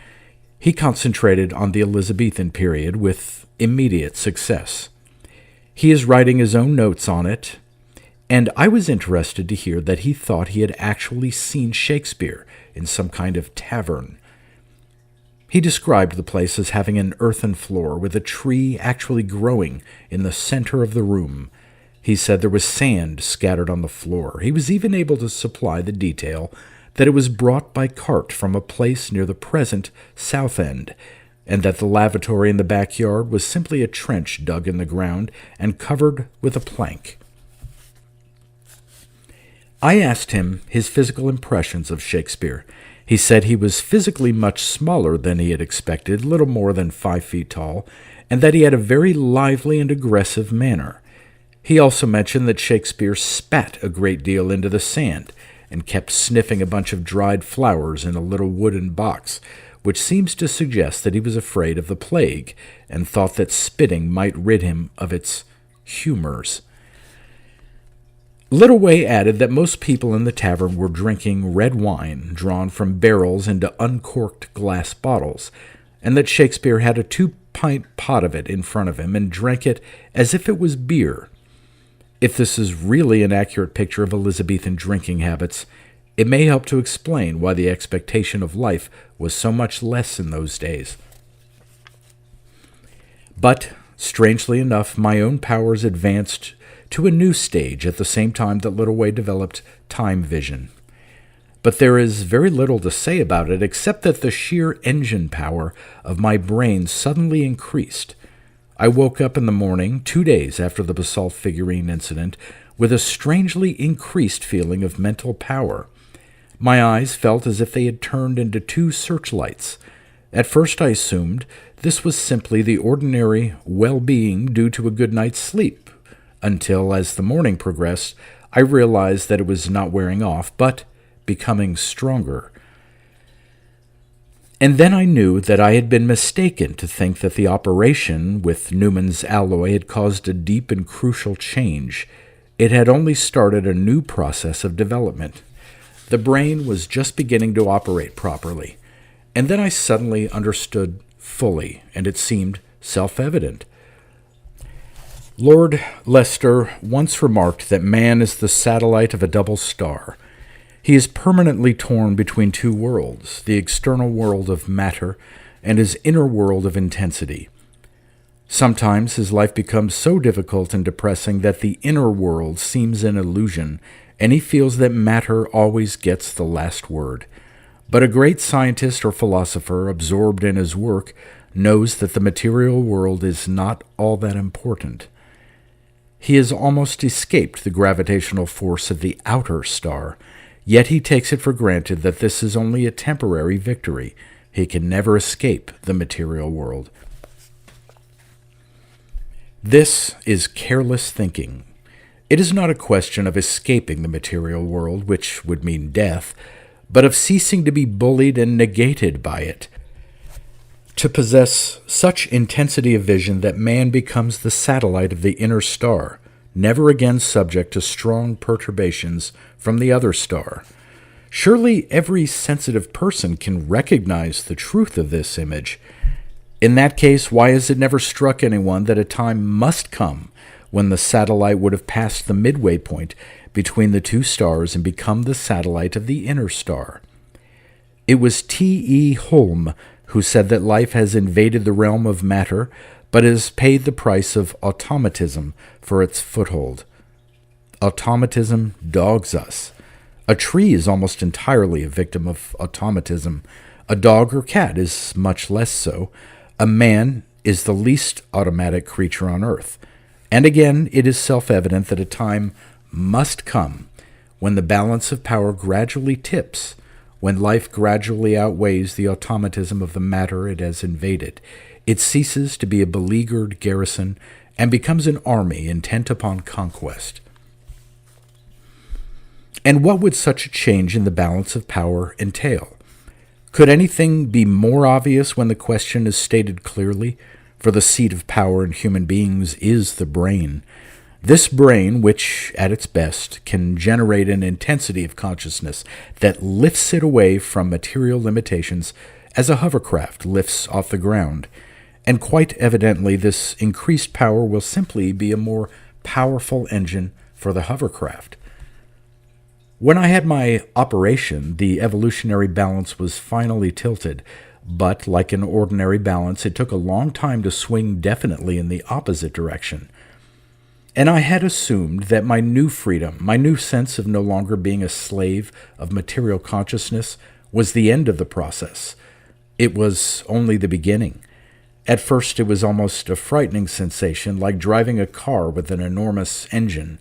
he concentrated on the Elizabethan period with immediate success. He is writing his own notes on it, and I was interested to hear that he thought he had actually seen Shakespeare in some kind of tavern. He described the place as having an earthen floor with a tree actually growing in the center of the room. He said there was sand scattered on the floor. He was even able to supply the detail that it was brought by cart from a place near the present South End, and that the lavatory in the backyard was simply a trench dug in the ground and covered with a plank. I asked him his physical impressions of Shakespeare. He said he was physically much smaller than he had expected, little more than 5 feet tall, and that he had a very lively and aggressive manner. He also mentioned that Shakespeare spat a great deal into the sand and kept sniffing a bunch of dried flowers in a little wooden box, which seems to suggest that he was afraid of the plague and thought that spitting might rid him of its humors. Little Way added that most people in the tavern were drinking red wine drawn from barrels into uncorked glass bottles, and that Shakespeare had a 2-pint pot of it in front of him and drank it as if it was beer. If this is really an accurate picture of Elizabethan drinking habits, it may help to explain why the expectation of life was so much less in those days. But, strangely enough, my own powers advanced to a new stage at the same time that Little Way developed time vision. But there is very little to say about it except that the sheer engine power of my brain suddenly increased. I woke up in the morning, 2 days after the basalt figurine incident, with a strangely increased feeling of mental power. My eyes felt as if they had turned into 2 searchlights. At first I assumed this was simply the ordinary well-being due to a good night's sleep, until, as the morning progressed, I realized that it was not wearing off, but becoming stronger. And then I knew that I had been mistaken to think that the operation with Newman's alloy had caused a deep and crucial change. It had only started a new process of development. The brain was just beginning to operate properly. And then I suddenly understood fully, and it seemed self-evident. Lord Leicester once remarked that man is the satellite of a double star. He is permanently torn between 2 worlds, the external world of matter and his inner world of intensity. Sometimes his life becomes so difficult and depressing that the inner world seems an illusion, and he feels that matter always gets the last word. But a great scientist or philosopher absorbed in his work knows that the material world is not all that important. He has almost escaped the gravitational force of the outer star, yet he takes it for granted that this is only a temporary victory. He can never escape the material world. This is careless thinking. It is not a question of escaping the material world, which would mean death, but of ceasing to be bullied and negated by it. To possess such intensity of vision that man becomes the satellite of the inner star, never again subject to strong perturbations from the other star. Surely every sensitive person can recognize the truth of this image. In that case, why has it never struck anyone that a time must come when the satellite would have passed the midway point, between the two stars and become the satellite of the inner star. It was T.E. Holm who said that life has invaded the realm of matter, but has paid the price of automatism for its foothold. Automatism dogs us. A tree is almost entirely a victim of automatism. A dog or cat is much less so. A man is the least automatic creature on earth. And again, it is self-evident that a time must come when the balance of power gradually tips, when life gradually outweighs the automatism of the matter it has invaded. It ceases to be a beleaguered garrison and becomes an army intent upon conquest. And what would such a change in the balance of power entail? Could anything be more obvious when the question is stated clearly? For the seat of power in human beings is the brain. This brain, which, at its best, can generate an intensity of consciousness that lifts it away from material limitations as a hovercraft lifts off the ground. And quite evidently, this increased power will simply be a more powerful engine for the hovercraft. When I had my operation, the evolutionary balance was finally tilted, but like an ordinary balance, it took a long time to swing definitely in the opposite direction. And I had assumed that my new freedom, my new sense of no longer being a slave of material consciousness, was the end of the process. It was only the beginning. At first, it was almost a frightening sensation, like driving a car with an enormous engine.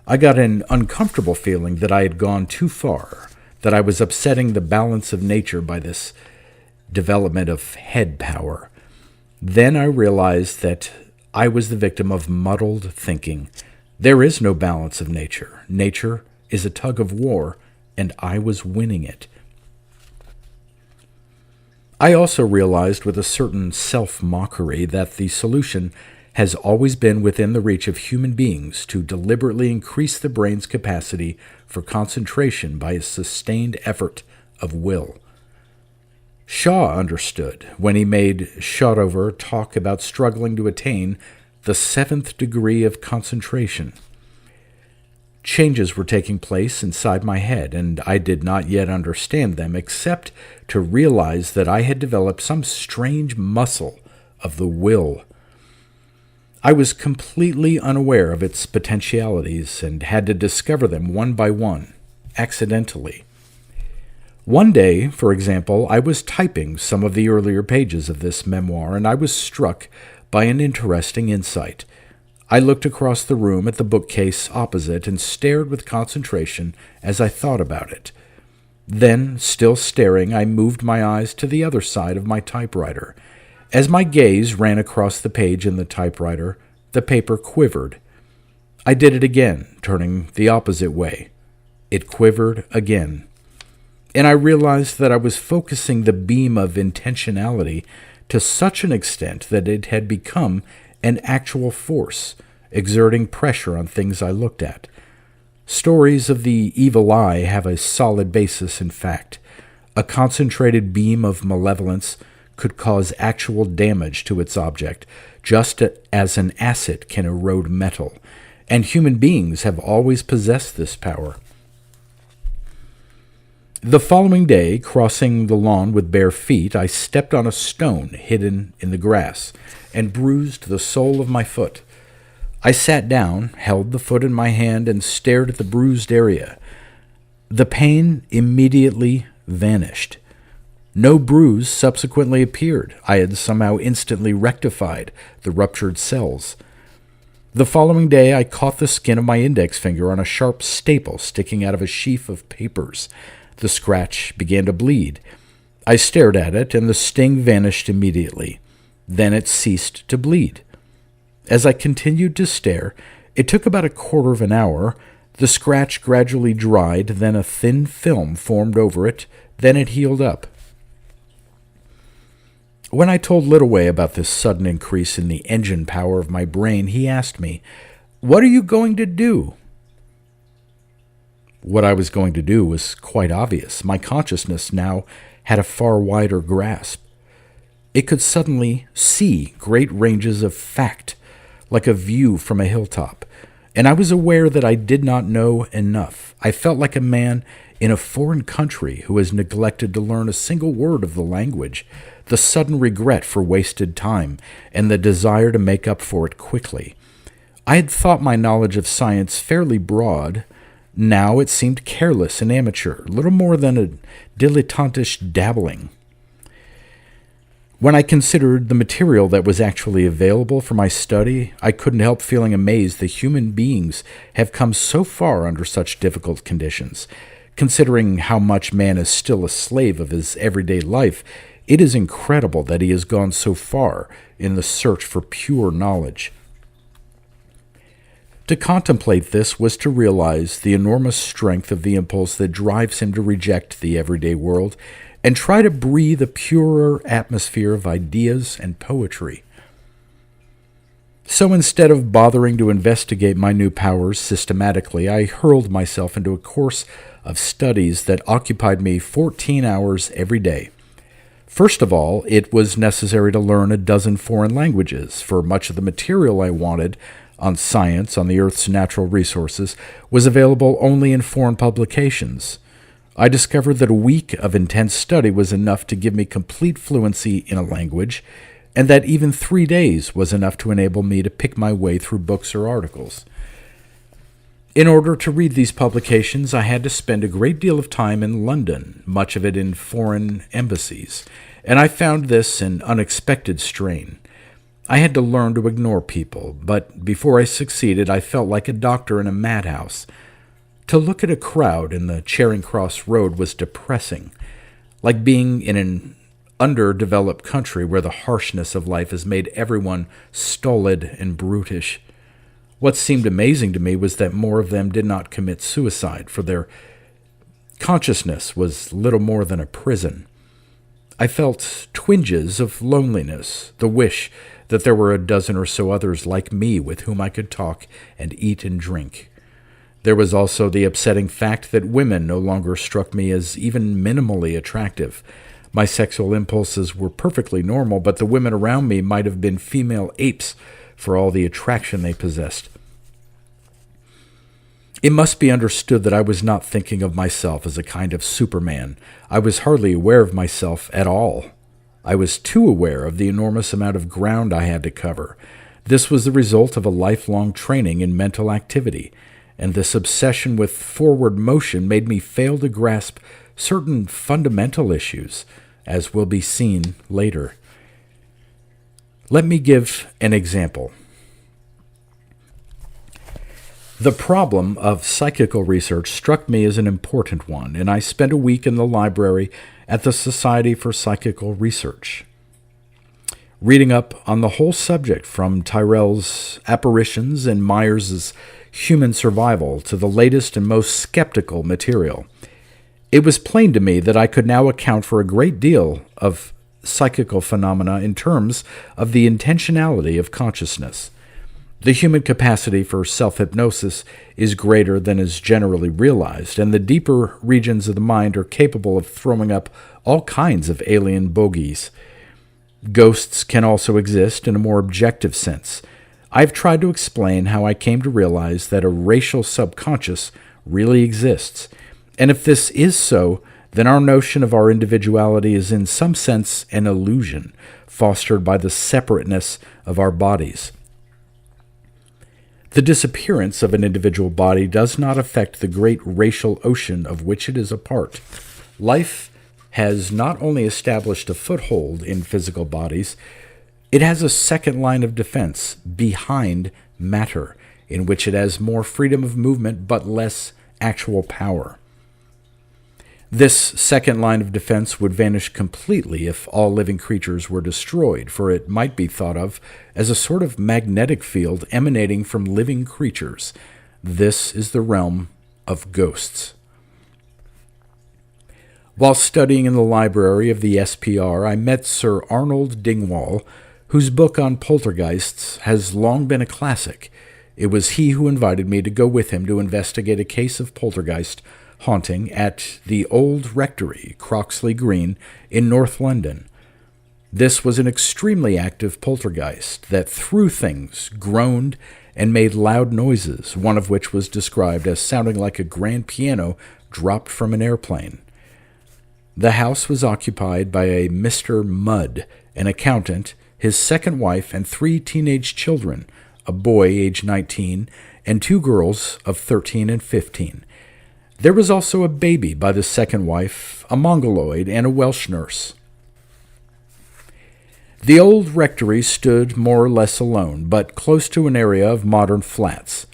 I got an uncomfortable feeling that I had gone too far, that I was upsetting the balance of nature by this development of head power. Then I realized that I was the victim of muddled thinking. There is no balance of nature. Nature is a tug of war, and I was winning it. I also realized with a certain self-mockery that the solution has always been within the reach of human beings to deliberately increase the brain's capacity for concentration by a sustained effort of will. Shaw understood when he made Shotover talk about struggling to attain the 7th degree of concentration. Changes were taking place inside my head, and I did not yet understand them, except to realize that I had developed some strange muscle of the will. I was completely unaware of its potentialities and had to discover them one by one, accidentally. One day, for example, I was typing some of the earlier pages of this memoir, and I was struck by an interesting insight. I looked across the room at the bookcase opposite and stared with concentration as I thought about it. Then, still staring, I moved my eyes to the other side of my typewriter. As my gaze ran across the page in the typewriter, the paper quivered. I did it again, turning the opposite way. It quivered again. And I realized that I was focusing the beam of intentionality to such an extent that it had become an actual force, exerting pressure on things I looked at. Stories of the evil eye have a solid basis in fact. A concentrated beam of malevolence could cause actual damage to its object, just as an acid can erode metal, and human beings have always possessed this power. The following day, crossing the lawn with bare feet, I stepped on a stone hidden in the grass and bruised the sole of my foot. I sat down, held the foot in my hand, and stared at the bruised area. The pain immediately vanished. No bruise subsequently appeared. I had somehow instantly rectified the ruptured cells. The following day, I caught the skin of my index finger on a sharp staple sticking out of a sheaf of papers. The scratch began to bleed. I stared at it, and the sting vanished immediately. Then it ceased to bleed. As I continued to stare, it took about a quarter of an hour. The scratch gradually dried, then a thin film formed over it, then it healed up. When I told Littleway about this sudden increase in the engine power of my brain, he asked me, "What are you going to do?" What I was going to do was quite obvious. My consciousness now had a far wider grasp. It could suddenly see great ranges of fact, like a view from a hilltop. and I was aware that I did not know enough. I felt like a man in a foreign country who has neglected to learn a single word of the language, the sudden regret for wasted time, and the desire to make up for it quickly. I had thought my knowledge of science fairly broad. Now it seemed careless and amateur, little more than a dilettantish dabbling. When I considered the material that was actually available for my study, I couldn't help feeling amazed that human beings have come so far under such difficult conditions. Considering how much man is still a slave of his everyday life, it is incredible that he has gone so far in the search for pure knowledge. To contemplate this was to realize the enormous strength of the impulse that drives him to reject the everyday world and try to breathe a purer atmosphere of ideas and poetry. So instead of bothering to investigate my new powers systematically, I hurled myself into a course of studies that occupied me 14 hours every day. First of all, it was necessary to learn a dozen foreign languages, for much of the material I wanted on science, on the Earth's natural resources, was available only in foreign publications. I discovered that a week of intense study was enough to give me complete fluency in a language, and that even 3 days was enough to enable me to pick my way through books or articles. In order to read these publications, I had to spend a great deal of time in London, much of it in foreign embassies, and I found this an unexpected strain. I had to learn to ignore people, but before I succeeded, I felt like a doctor in a madhouse. To look at a crowd in the Charing Cross Road was depressing, like being in an underdeveloped country where the harshness of life has made everyone stolid and brutish. What seemed amazing to me was that more of them did not commit suicide, for their consciousness was little more than a prison. I felt twinges of loneliness, the wish that there were a dozen or so others like me with whom I could talk and eat and drink. There was also the upsetting fact that women no longer struck me as even minimally attractive. My sexual impulses were perfectly normal, but the women around me might have been female apes for all the attraction they possessed. It must be understood that I was not thinking of myself as a kind of Superman. I was hardly aware of myself at all. I was too aware of the enormous amount of ground I had to cover. This was the result of a lifelong training in mental activity, and this obsession with forward motion made me fail to grasp certain fundamental issues, as will be seen later. Let me give an example. The problem of psychical research struck me as an important one, and I spent a week in the library at the Society for Psychical Research, reading up on the whole subject from Tyrrell's apparitions and Myers's human survival to the latest and most skeptical material. It was plain to me that I could now account for a great deal of psychical phenomena in terms of the intentionality of consciousness. The human capacity for self-hypnosis is greater than is generally realized, and the deeper regions of the mind are capable of throwing up all kinds of alien bogies. Ghosts can also exist in a more objective sense. I've tried to explain how I came to realize that a racial subconscious really exists, and if this is so, then our notion of our individuality is in some sense an illusion, fostered by the separateness of our bodies. The disappearance of an individual body does not affect the great racial ocean of which it is a part. Life has not only established a foothold in physical bodies, it has a second line of defense behind matter, in which it has more freedom of movement but less actual power. This second line of defense would vanish completely if all living creatures were destroyed, for it might be thought of as a sort of magnetic field emanating from living creatures. This is the realm of ghosts. While studying in the library of the SPR, I met Sir Arnold Dingwall, whose book on poltergeists has long been a classic. It was he who invited me to go with him to investigate a case of poltergeist haunting at the old rectory, Croxley Green, in North London. This was an extremely active poltergeist that threw things, groaned, and made loud noises, one of which was described as sounding like a grand piano dropped from an airplane. The house was occupied by a Mr. Mudd, an accountant, his second wife, and 3 teenage children, a boy aged 19 and 2 girls of 13 and 15. There was also a baby by the second wife, a Mongoloid, and a Welsh nurse. The old rectory stood more or less alone, but close to an area of modern flats.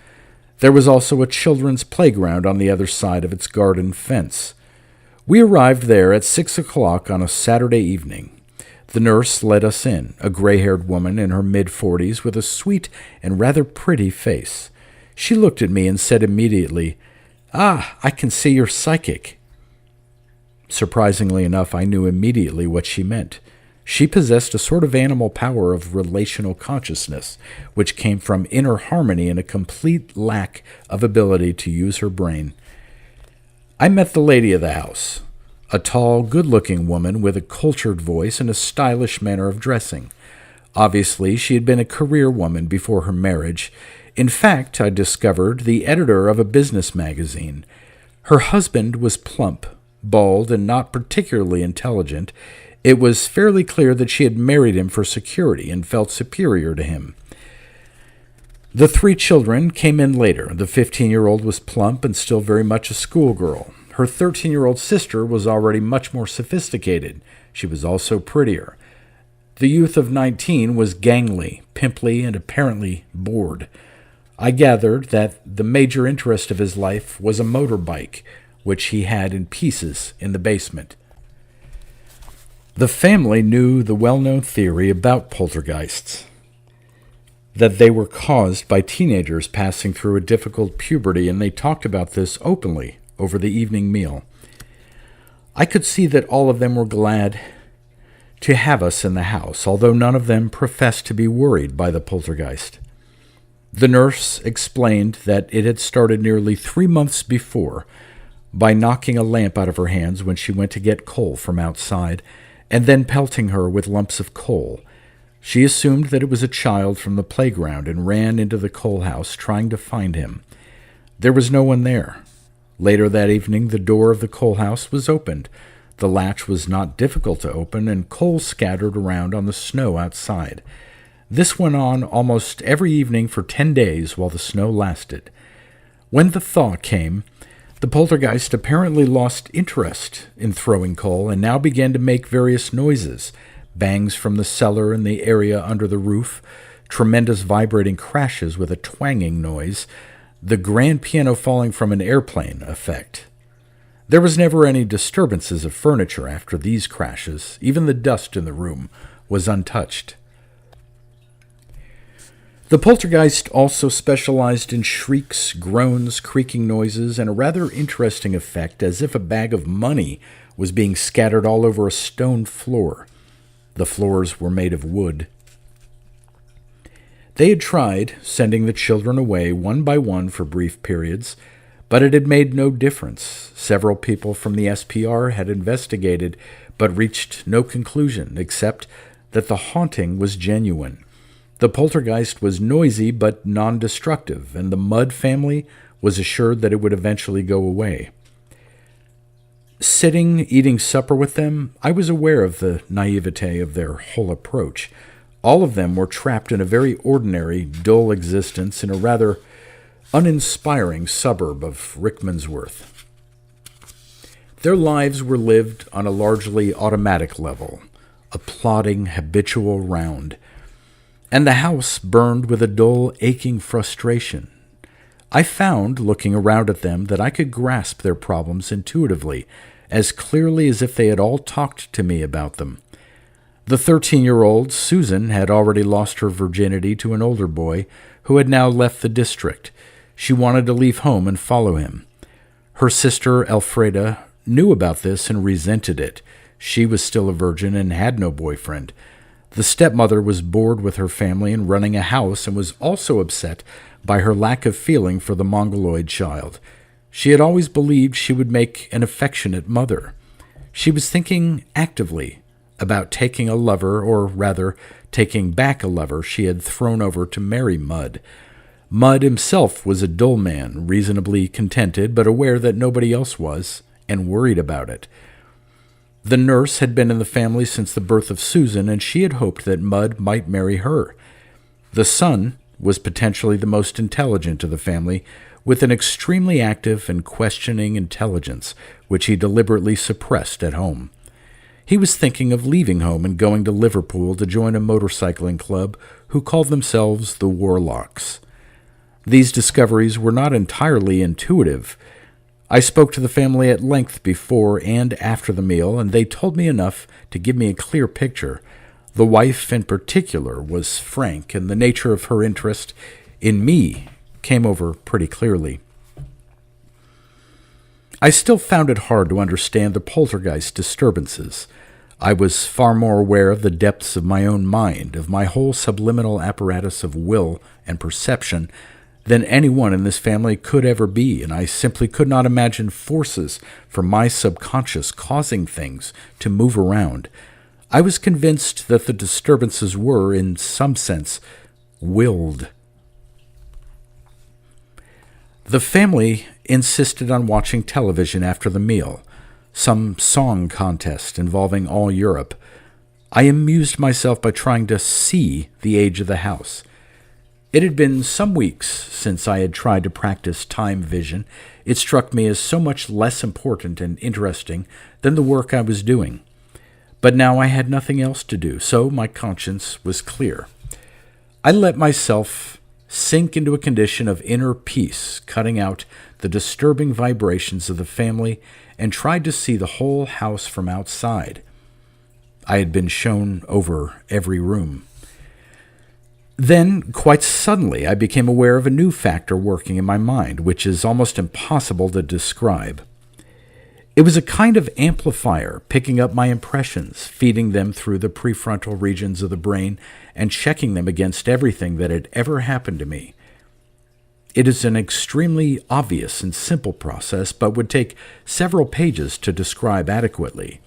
There was also a children's playground on the other side of its garden fence. We arrived there at 6 o'clock on a Saturday evening. The nurse let us in, a gray-haired woman in her mid-40s with a sweet and rather pretty face. She looked at me and said immediately, "Ah, I can see you're psychic." Surprisingly enough, I knew immediately what she meant. She possessed a sort of animal power of relational consciousness, which came from inner harmony and a complete lack of ability to use her brain. I met the lady of the house, a tall, good-looking woman with a cultured voice and a stylish manner of dressing. Obviously, she had been a career woman before her marriage. In fact, I discovered, the editor of a business magazine. Her husband was plump, bald, and not particularly intelligent. It was fairly clear that she had married him for security and felt superior to him. The 3 children came in later. The 15-year-old was plump and still very much a schoolgirl. Her 13-year-old sister was already much more sophisticated. She was also prettier. The youth of 19 was gangly, pimply, and apparently bored. I gathered that the major interest of his life was a motorbike, which he had in pieces in the basement. The family knew the well-known theory about poltergeists, that they were caused by teenagers passing through a difficult puberty, and they talked about this openly over the evening meal. I could see that all of them were glad to have us in the house, although none of them professed to be worried by the poltergeist. The nurse explained that it had started nearly 3 months before by knocking a lamp out of her hands when she went to get coal from outside, and then pelting her with lumps of coal. She assumed that it was a child from the playground and ran into the coal house trying to find him. There was no one there. Later that evening, the door of the coal house was opened. The latch was not difficult to open, and coal scattered around on the snow outside. This went on almost every evening for 10 days while the snow lasted. When the thaw came, the poltergeist apparently lost interest in throwing coal and now began to make various noises, bangs from the cellar and the area under the roof, tremendous vibrating crashes with a twanging noise, the grand piano falling from an airplane effect. There was never any disturbances of furniture after these crashes. Even the dust in the room was untouched. The poltergeist also specialized in shrieks, groans, creaking noises, and a rather interesting effect as if a bag of money was being scattered all over a stone floor. The floors were made of wood. They had tried sending the children away one by one for brief periods, but it had made no difference. Several people from the SPR had investigated, but reached no conclusion except that the haunting was genuine. The poltergeist was noisy but non-destructive, and the Mudd family was assured that it would eventually go away. Sitting, eating supper with them, I was aware of the naivete of their whole approach. All of them were trapped in a very ordinary, dull existence in a rather uninspiring suburb of Rickmansworth. Their lives were lived on a largely automatic level, a plodding, habitual round, and the house burned with a dull, aching frustration. I found, looking around at them, that I could grasp their problems intuitively, as clearly as if they had all talked to me about them. The 13-year-old, Susan, had already lost her virginity to an older boy who had now left the district. She wanted to leave home and follow him. Her sister, Elfreda, knew about this and resented it. She was still a virgin and had no boyfriend. The stepmother was bored with her family and running a house and was also upset by her lack of feeling for the Mongoloid child. She had always believed she would make an affectionate mother. She was thinking actively about taking a lover, or rather, taking back a lover she had thrown over to marry Mudd. Mudd himself was a dull man, reasonably contented, but aware that nobody else was, and worried about it. The nurse had been in the family since the birth of Susan, and she had hoped that Mudd might marry her. The son was potentially the most intelligent of the family, with an extremely active and questioning intelligence, which he deliberately suppressed at home. He was thinking of leaving home and going to Liverpool to join a motorcycling club who called themselves the Warlocks. These discoveries were not entirely intuitive. I spoke to the family at length before and after the meal, and they told me enough to give me a clear picture. The wife, in particular, was frank, and the nature of her interest in me came over pretty clearly. I still found it hard to understand the poltergeist disturbances. I was far more aware of the depths of my own mind, of my whole subliminal apparatus of will and perception, than anyone in this family could ever be, and I simply could not imagine forces from my subconscious causing things to move around. I was convinced that the disturbances were, in some sense, willed. The family insisted on watching television after the meal, some song contest involving all Europe. I amused myself by trying to see the age of the house. It had been some weeks since I had tried to practice time vision. It struck me as so much less important and interesting than the work I was doing. But now I had nothing else to do, so my conscience was clear. I let myself sink into a condition of inner peace, cutting out the disturbing vibrations of the family, and tried to see the whole house from outside. I had been shown over every room. Then, quite suddenly, I became aware of a new factor working in my mind, which is almost impossible to describe. It was a kind of amplifier, picking up my impressions, feeding them through the prefrontal regions of the brain, and checking them against everything that had ever happened to me. It is an extremely obvious and simple process, but would take several pages to describe adequately.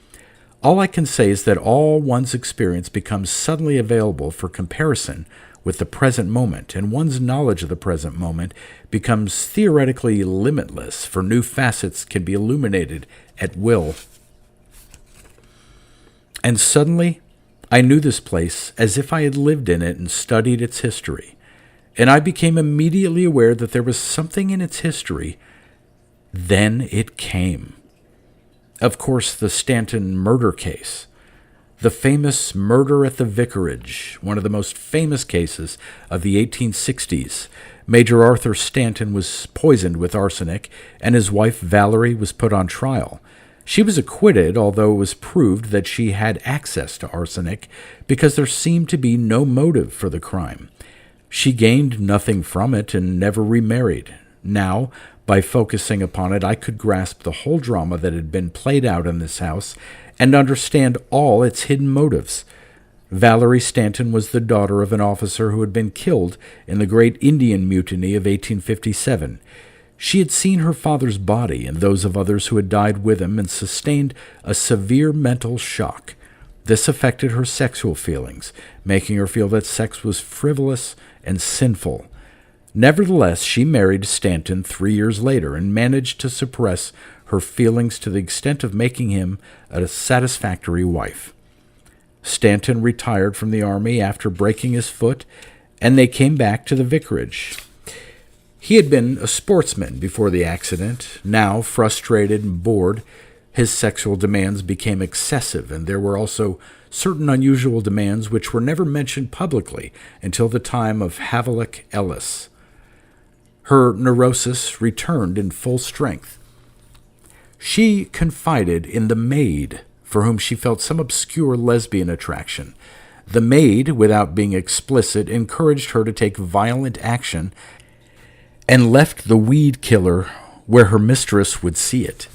All I can say is that all one's experience becomes suddenly available for comparison with the present moment, and one's knowledge of the present moment becomes theoretically limitless, for new facets can be illuminated at will. And suddenly, I knew this place as if I had lived in it and studied its history, and I became immediately aware that there was something in its history. Then it came. Of course, the Stanton murder case. The famous murder at the vicarage, one of the most famous cases of the 1860s. Major Arthur Stanton was poisoned with arsenic, and his wife Valerie was put on trial. She was acquitted, although it was proved that she had access to arsenic because there seemed to be no motive for the crime. She gained nothing from it and never remarried. Now, by focusing upon it, I could grasp the whole drama that had been played out in this house and understand all its hidden motives. Valerie Stanton was the daughter of an officer who had been killed in the Great Indian Mutiny of 1857. She had seen her father's body and those of others who had died with him and sustained a severe mental shock. This affected her sexual feelings, making her feel that sex was frivolous and sinful. Nevertheless, she married Stanton 3 years later and managed to suppress her feelings to the extent of making him a satisfactory wife. Stanton retired from the army after breaking his foot, and they came back to the vicarage. He had been a sportsman before the accident. Now, frustrated and bored, his sexual demands became excessive, and there were also certain unusual demands which were never mentioned publicly until the time of Havelock Ellis. Her neurosis returned in full strength. She confided in the maid, for whom she felt some obscure lesbian attraction. The maid, without being explicit, encouraged her to take violent action and left the weed killer where her mistress would see it.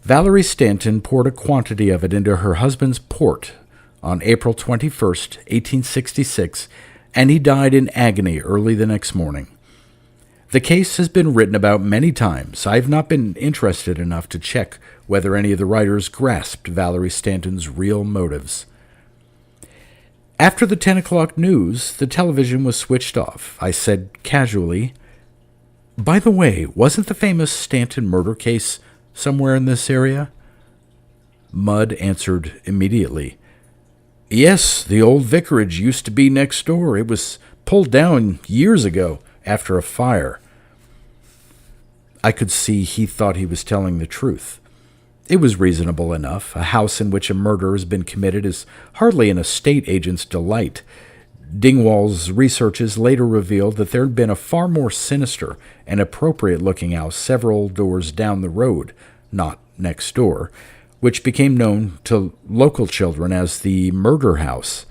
Valerie Stanton poured a quantity of it into her husband's port on April 21st, 1866, and he died in agony early the next morning. The case has been written about many times. I have not been interested enough to check whether any of the writers grasped Valerie Stanton's real motives. After the 10 o'clock news, the television was switched off. I said casually, "By the way, wasn't the famous Stanton murder case somewhere in this area?" Mudd answered immediately, "Yes, the old vicarage used to be next door. It was pulled down years ago after a fire." I could see he thought he was telling the truth. It was reasonable enough. A house in which a murder has been committed is hardly an estate agent's delight. Dingwall's researches later revealed that there had been a far more sinister and appropriate-looking house several doors down the road, not next door, which became known to local children as the Murder House.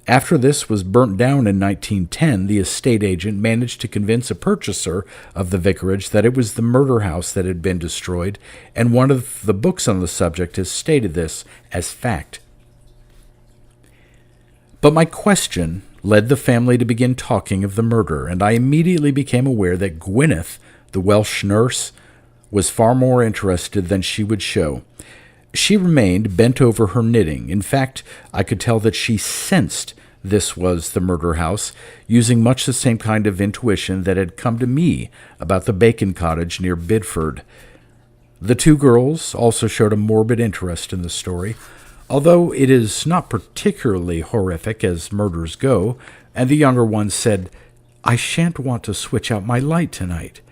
After this was burnt down in 1910, the estate agent managed to convince a purchaser of the vicarage that it was the murder house that had been destroyed, and one of the books on the subject has stated this as fact. But my question led the family to begin talking of the murder, and I immediately became aware that Gwyneth, the Welsh nurse, was far more interested than she would show. She remained bent over her knitting. In fact, I could tell that she sensed this was the murder house, using much the same kind of intuition that had come to me about the Bacon cottage near Bidford. The two girls also showed a morbid interest in the story, although it is not particularly horrific as murders go, and the younger one said, "I shan't want to switch out my light tonight."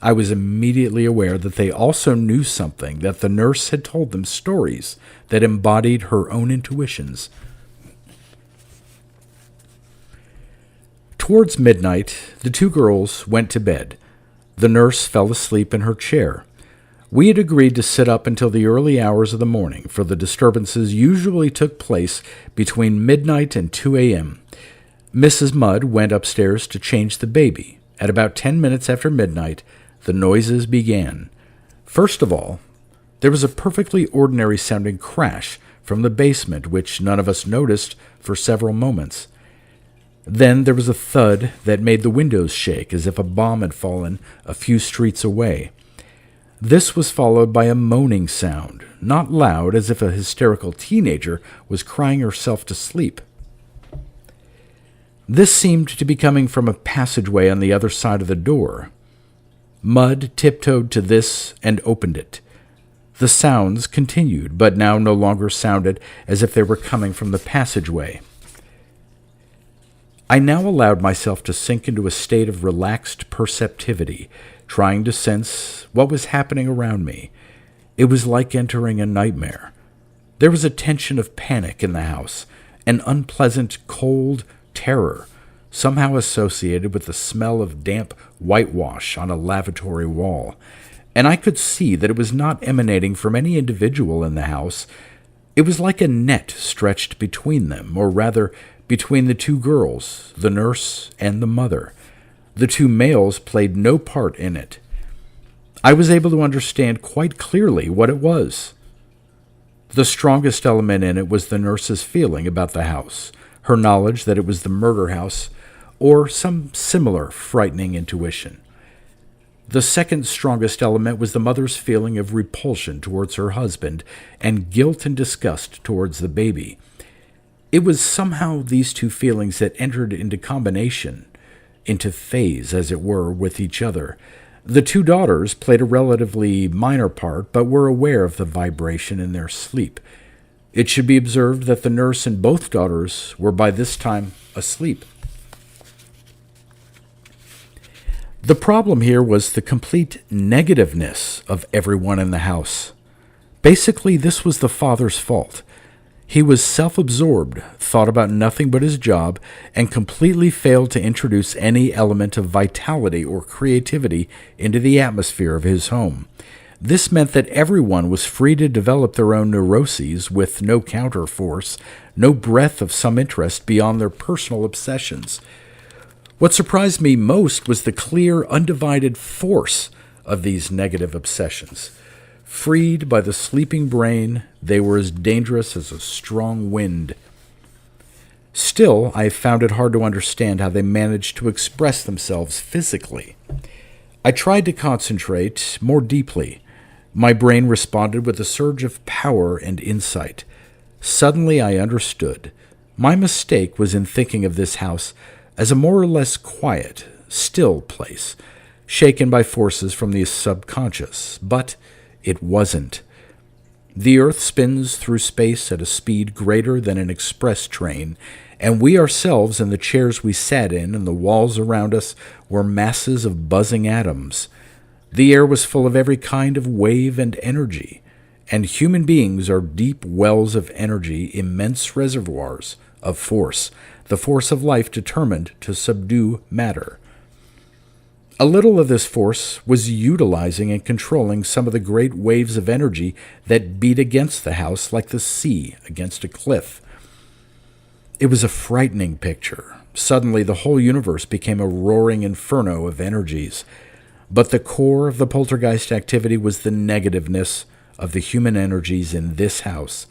I was immediately aware that they also knew something, that the nurse had told them stories that embodied her own intuitions. Towards midnight, the two girls went to bed. The nurse fell asleep in her chair. We had agreed to sit up until the early hours of the morning, for the disturbances usually took place between midnight and 2 a.m. Mrs. Mudd went upstairs to change the baby. At about 10 minutes after midnight, the noises began. First of all, there was a perfectly ordinary-sounding crash from the basement, which none of us noticed for several moments. Then there was a thud that made the windows shake as if a bomb had fallen a few streets away. This was followed by a moaning sound, not loud, as if a hysterical teenager was crying herself to sleep. This seemed to be coming from a passageway on the other side of the door. Mudd tiptoed to this and opened it. The sounds continued, but now no longer sounded as if they were coming from the passageway. I now allowed myself to sink into a state of relaxed perceptivity, trying to sense what was happening around me. It was like entering a nightmare. There was a tension of panic in the house, an unpleasant, cold terror, somehow associated with the smell of damp whitewash on a lavatory wall, and I could see that it was not emanating from any individual in the house. It was like a net stretched between them, or rather, between the two girls, the nurse and the mother. The two males played no part in it. I was able to understand quite clearly what it was. The strongest element in it was the nurse's feeling about the house, her knowledge that it was the murder house, or some similar frightening intuition. The second strongest element was the mother's feeling of repulsion towards her husband and guilt and disgust towards the baby. It was somehow these two feelings that entered into combination, into phase, as it were, with each other. The two daughters played a relatively minor part, but were aware of the vibration in their sleep. It should be observed that the nurse and both daughters were by this time asleep. The problem here was the complete negativeness of everyone in the house. Basically, this was the father's fault. He was self-absorbed, thought about nothing but his job, and completely failed to introduce any element of vitality or creativity into the atmosphere of his home. This meant that everyone was free to develop their own neuroses with no counterforce, no breath of some interest beyond their personal obsessions. What surprised me most was the clear, undivided force of these negative obsessions. Freed by the sleeping brain, they were as dangerous as a strong wind. Still, I found it hard to understand how they managed to express themselves physically. I tried to concentrate more deeply. My brain responded with a surge of power and insight. Suddenly I understood. My mistake was in thinking of this house as a more or less quiet, still place, shaken by forces from the subconscious, but it wasn't. The Earth spins through space at a speed greater than an express train, and we ourselves and the chairs we sat in and the walls around us were masses of buzzing atoms. The air was full of every kind of wave and energy, and human beings are deep wells of energy, immense reservoirs of force, the force of life determined to subdue matter. A little of this force was utilizing and controlling some of the great waves of energy that beat against the house like the sea against a cliff. It was a frightening picture. Suddenly the whole universe became a roaring inferno of energies. But the core of the poltergeist activity was the negativeness of the human energies in this house.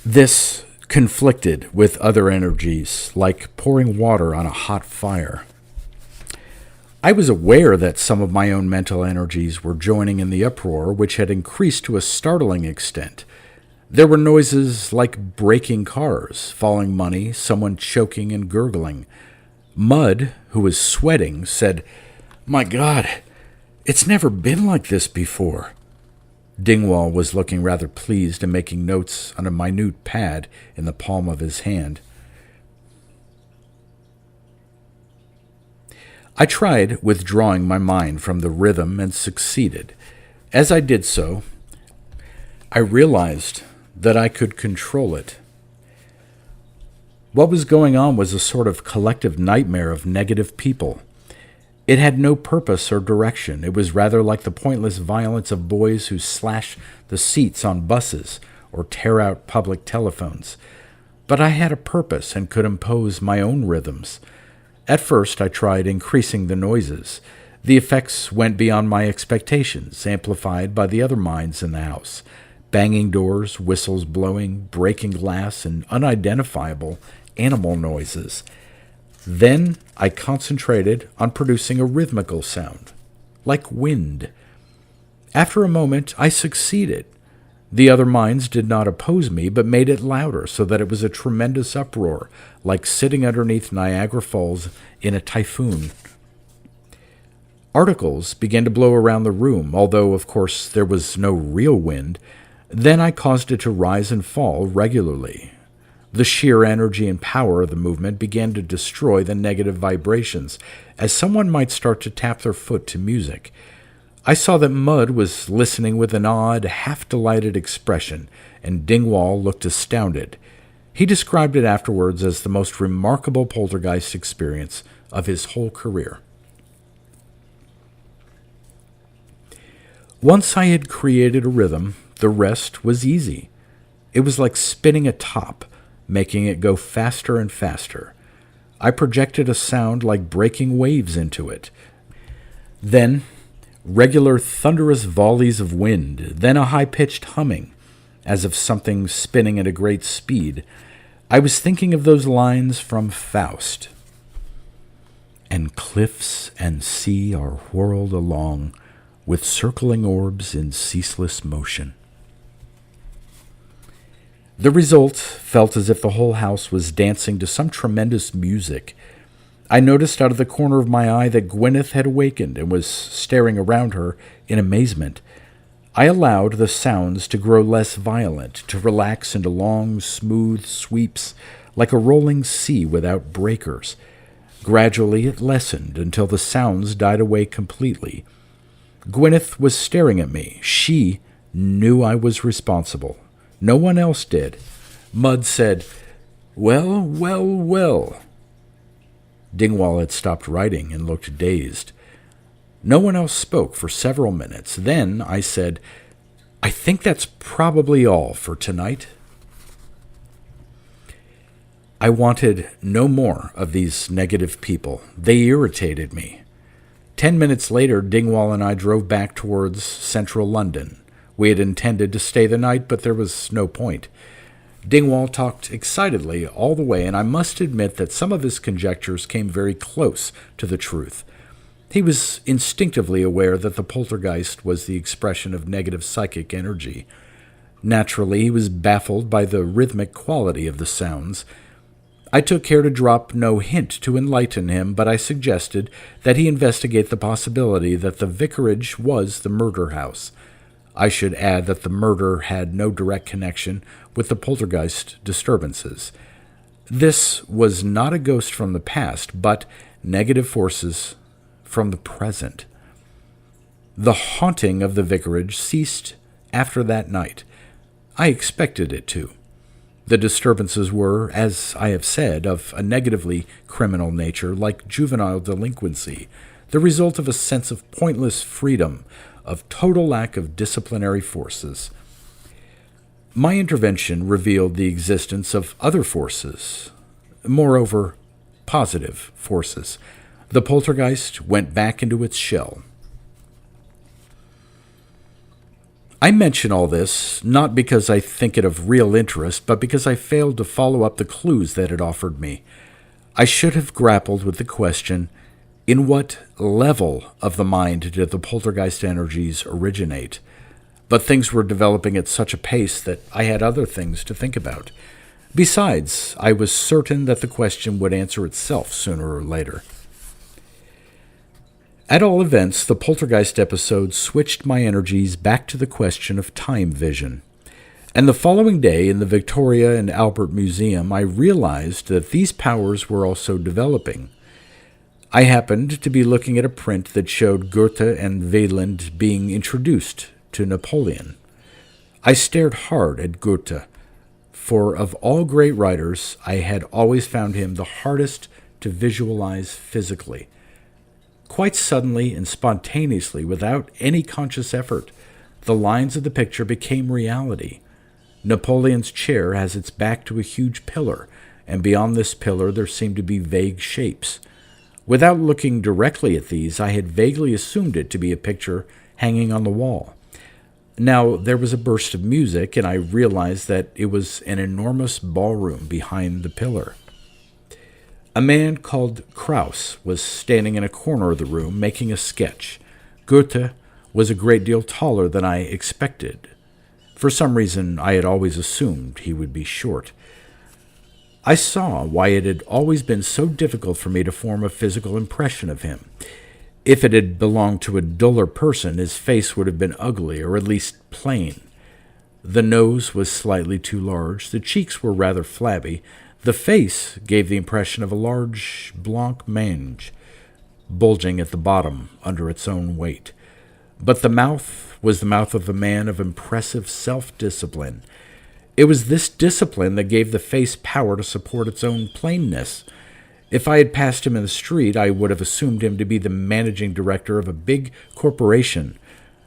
This conflicted with other energies, like pouring water on a hot fire. I was aware that some of my own mental energies were joining in the uproar, which had increased to a startling extent. There were noises like breaking cars, falling money, someone choking and gurgling. Mud, who was sweating, said, "My God, it's never been like this before." Dingwall was looking rather pleased and making notes on a minute pad in the palm of his hand. I tried withdrawing my mind from the rhythm and succeeded. As I did so, I realized that I could control it. What was going on was a sort of collective nightmare of negative people. It had no purpose or direction. It was rather like the pointless violence of boys who slash the seats on buses or tear out public telephones. But I had a purpose and could impose my own rhythms. At first, I tried increasing the noises. The effects went beyond my expectations, amplified by the other minds in the house. Banging doors, whistles blowing, breaking glass, and unidentifiable animal noises. Then I concentrated on producing a rhythmical sound, like wind. After a moment, I succeeded. The other minds did not oppose me, but made it louder so that it was a tremendous uproar, like sitting underneath Niagara Falls in a typhoon. Articles began to blow around the room, although, of course, there was no real wind. Then I caused it to rise and fall regularly. The sheer energy and power of the movement began to destroy the negative vibrations, as someone might start to tap their foot to music. I saw that Mud was listening with an odd, half-delighted expression, and Dingwall looked astounded. He described it afterwards as the most remarkable poltergeist experience of his whole career. Once I had created a rhythm, the rest was easy. It was like spinning a top, making it go faster and faster. I projected a sound like breaking waves into it. Then regular thunderous volleys of wind, then a high-pitched humming, as of something spinning at a great speed. I was thinking of those lines from Faust. "And cliffs and sea are whirled along with circling orbs in ceaseless motion." The result felt as if the whole house was dancing to some tremendous music. I noticed out of the corner of my eye that Gwyneth had awakened and was staring around her in amazement. I allowed the sounds to grow less violent, to relax into long, smooth sweeps, like a rolling sea without breakers. Gradually it lessened until the sounds died away completely. Gwyneth was staring at me. She knew I was responsible. No one else did. Mud said, "Well, well, well." Dingwall had stopped writing and looked dazed. No one else spoke for several minutes. Then I said, "I think that's probably all for tonight." I wanted no more of these negative people. They irritated me. 10 minutes later, Dingwall and I drove back towards central London. We had intended to stay the night, but there was no point. Dingwall talked excitedly all the way, and I must admit that some of his conjectures came very close to the truth. He was instinctively aware that the poltergeist was the expression of negative psychic energy. Naturally, he was baffled by the rhythmic quality of the sounds. I took care to drop no hint to enlighten him, but I suggested that he investigate the possibility that the vicarage was the murder house. I should add that the murder had no direct connection with the poltergeist disturbances. This was not a ghost from the past, but negative forces from the present. The haunting of the vicarage ceased after that night. I expected it to. The disturbances were, as I have said, of a negatively criminal nature, like juvenile delinquency, the result of a sense of pointless freedom, of total lack of disciplinary forces. My intervention revealed the existence of other forces, moreover, positive forces. The poltergeist went back into its shell. I mention all this not because I think it of real interest, but because I failed to follow up the clues that it offered me. I should have grappled with the question, in what level of the mind did the poltergeist energies originate? But things were developing at such a pace that I had other things to think about. Besides, I was certain that the question would answer itself sooner or later. At all events, the poltergeist episode switched my energies back to the question of time vision. And the following day in the Victoria and Albert Museum, I realized that these powers were also developing. I happened to be looking at a print that showed Goethe and Wieland being introduced to Napoleon. I stared hard at Goethe, for of all great writers, I had always found him the hardest to visualize physically. Quite suddenly and spontaneously, without any conscious effort, the lines of the picture became reality. Napoleon's chair has its back to a huge pillar, and beyond this pillar there seemed to be vague shapes. Without looking directly at these, I had vaguely assumed it to be a picture hanging on the wall. Now, there was a burst of music, and I realized that it was an enormous ballroom behind the pillar. A man called Kraus was standing in a corner of the room making a sketch. Goethe was a great deal taller than I expected. For some reason, I had always assumed he would be short. I saw why it had always been so difficult for me to form a physical impression of him. If it had belonged to a duller person, his face would have been ugly, or at least plain. The nose was slightly too large, the cheeks were rather flabby, the face gave the impression of a large blanc-mange, bulging at the bottom under its own weight. But the mouth was the mouth of a man of impressive self-discipline. It was this discipline that gave the face power to support its own plainness. If I had passed him in the street, I would have assumed him to be the managing director of a big corporation.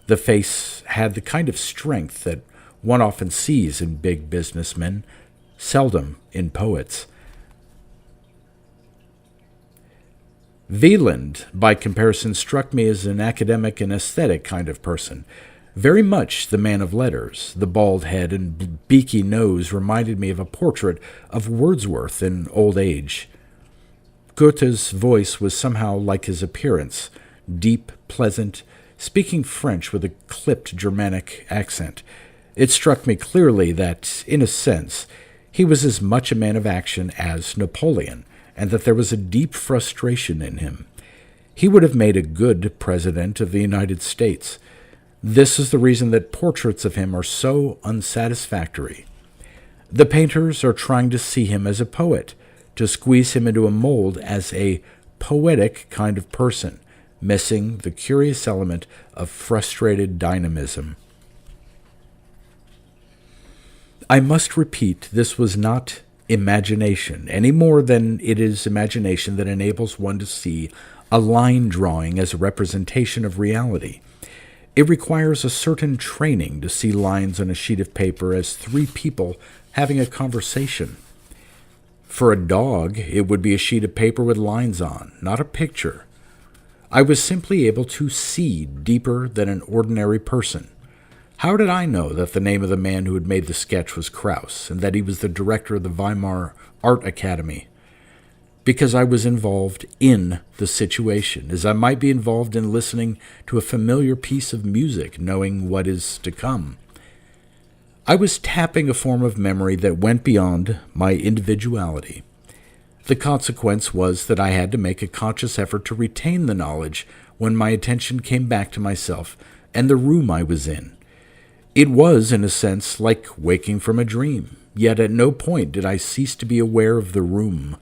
The face had the kind of strength that one often sees in big businessmen, seldom in poets. Wieland, by comparison, struck me as an academic and aesthetic kind of person, very much the man of letters. The bald head and beaky nose reminded me of a portrait of Wordsworth in old age. Goethe's voice was somehow like his appearance, deep, pleasant, speaking French with a clipped Germanic accent. It struck me clearly that, in a sense, he was as much a man of action as Napoleon, and that there was a deep frustration in him. He would have made a good president of the United States. This is the reason that portraits of him are so unsatisfactory. The painters are trying to see him as a poet, to squeeze him into a mold as a poetic kind of person, missing the curious element of frustrated dynamism. I must repeat, this was not imagination, any more than it is imagination that enables one to see a line drawing as a representation of reality. It requires a certain training to see lines on a sheet of paper as three people having a conversation. For a dog, it would be a sheet of paper with lines on, not a picture. I was simply able to see deeper than an ordinary person. How did I know that the name of the man who had made the sketch was Kraus, and that he was the director of the Weimar Art Academy? Because I was involved in the situation, as I might be involved in listening to a familiar piece of music, knowing what is to come. I was tapping a form of memory that went beyond my individuality. The consequence was that I had to make a conscious effort to retain the knowledge when my attention came back to myself and the room I was in. It was, in a sense, like waking from a dream, yet at no point did I cease to be aware of the room.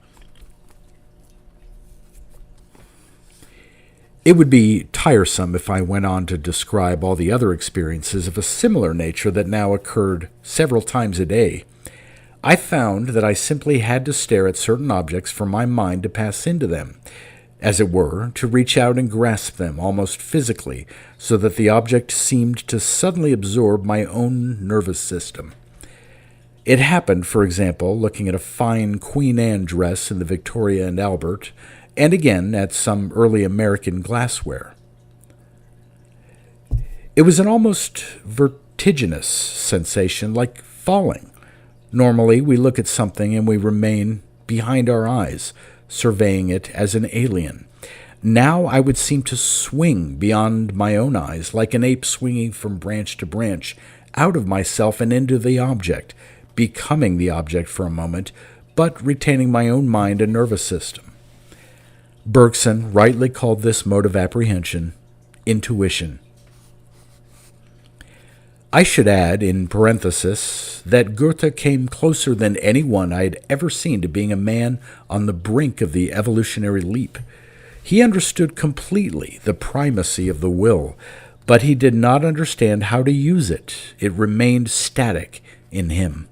It would be tiresome if I went on to describe all the other experiences of a similar nature that now occurred several times a day. I found that I simply had to stare at certain objects for my mind to pass into them, as it were, to reach out and grasp them almost physically, so that the object seemed to suddenly absorb my own nervous system. It happened, for example, looking at a fine Queen Anne dress in the Victoria and Albert, and again at some early American glassware. It was an almost vertiginous sensation, like falling. Normally, we look at something and we remain behind our eyes, surveying it as an alien. Now I would seem to swing beyond my own eyes, like an ape swinging from branch to branch, out of myself and into the object, becoming the object for a moment, but retaining my own mind and nervous system. Bergson rightly called this mode of apprehension intuition. I should add, in parenthesis, that Goethe came closer than anyone I had ever seen to being a man on the brink of the evolutionary leap. He understood completely the primacy of the will, but he did not understand how to use it. It remained static in him.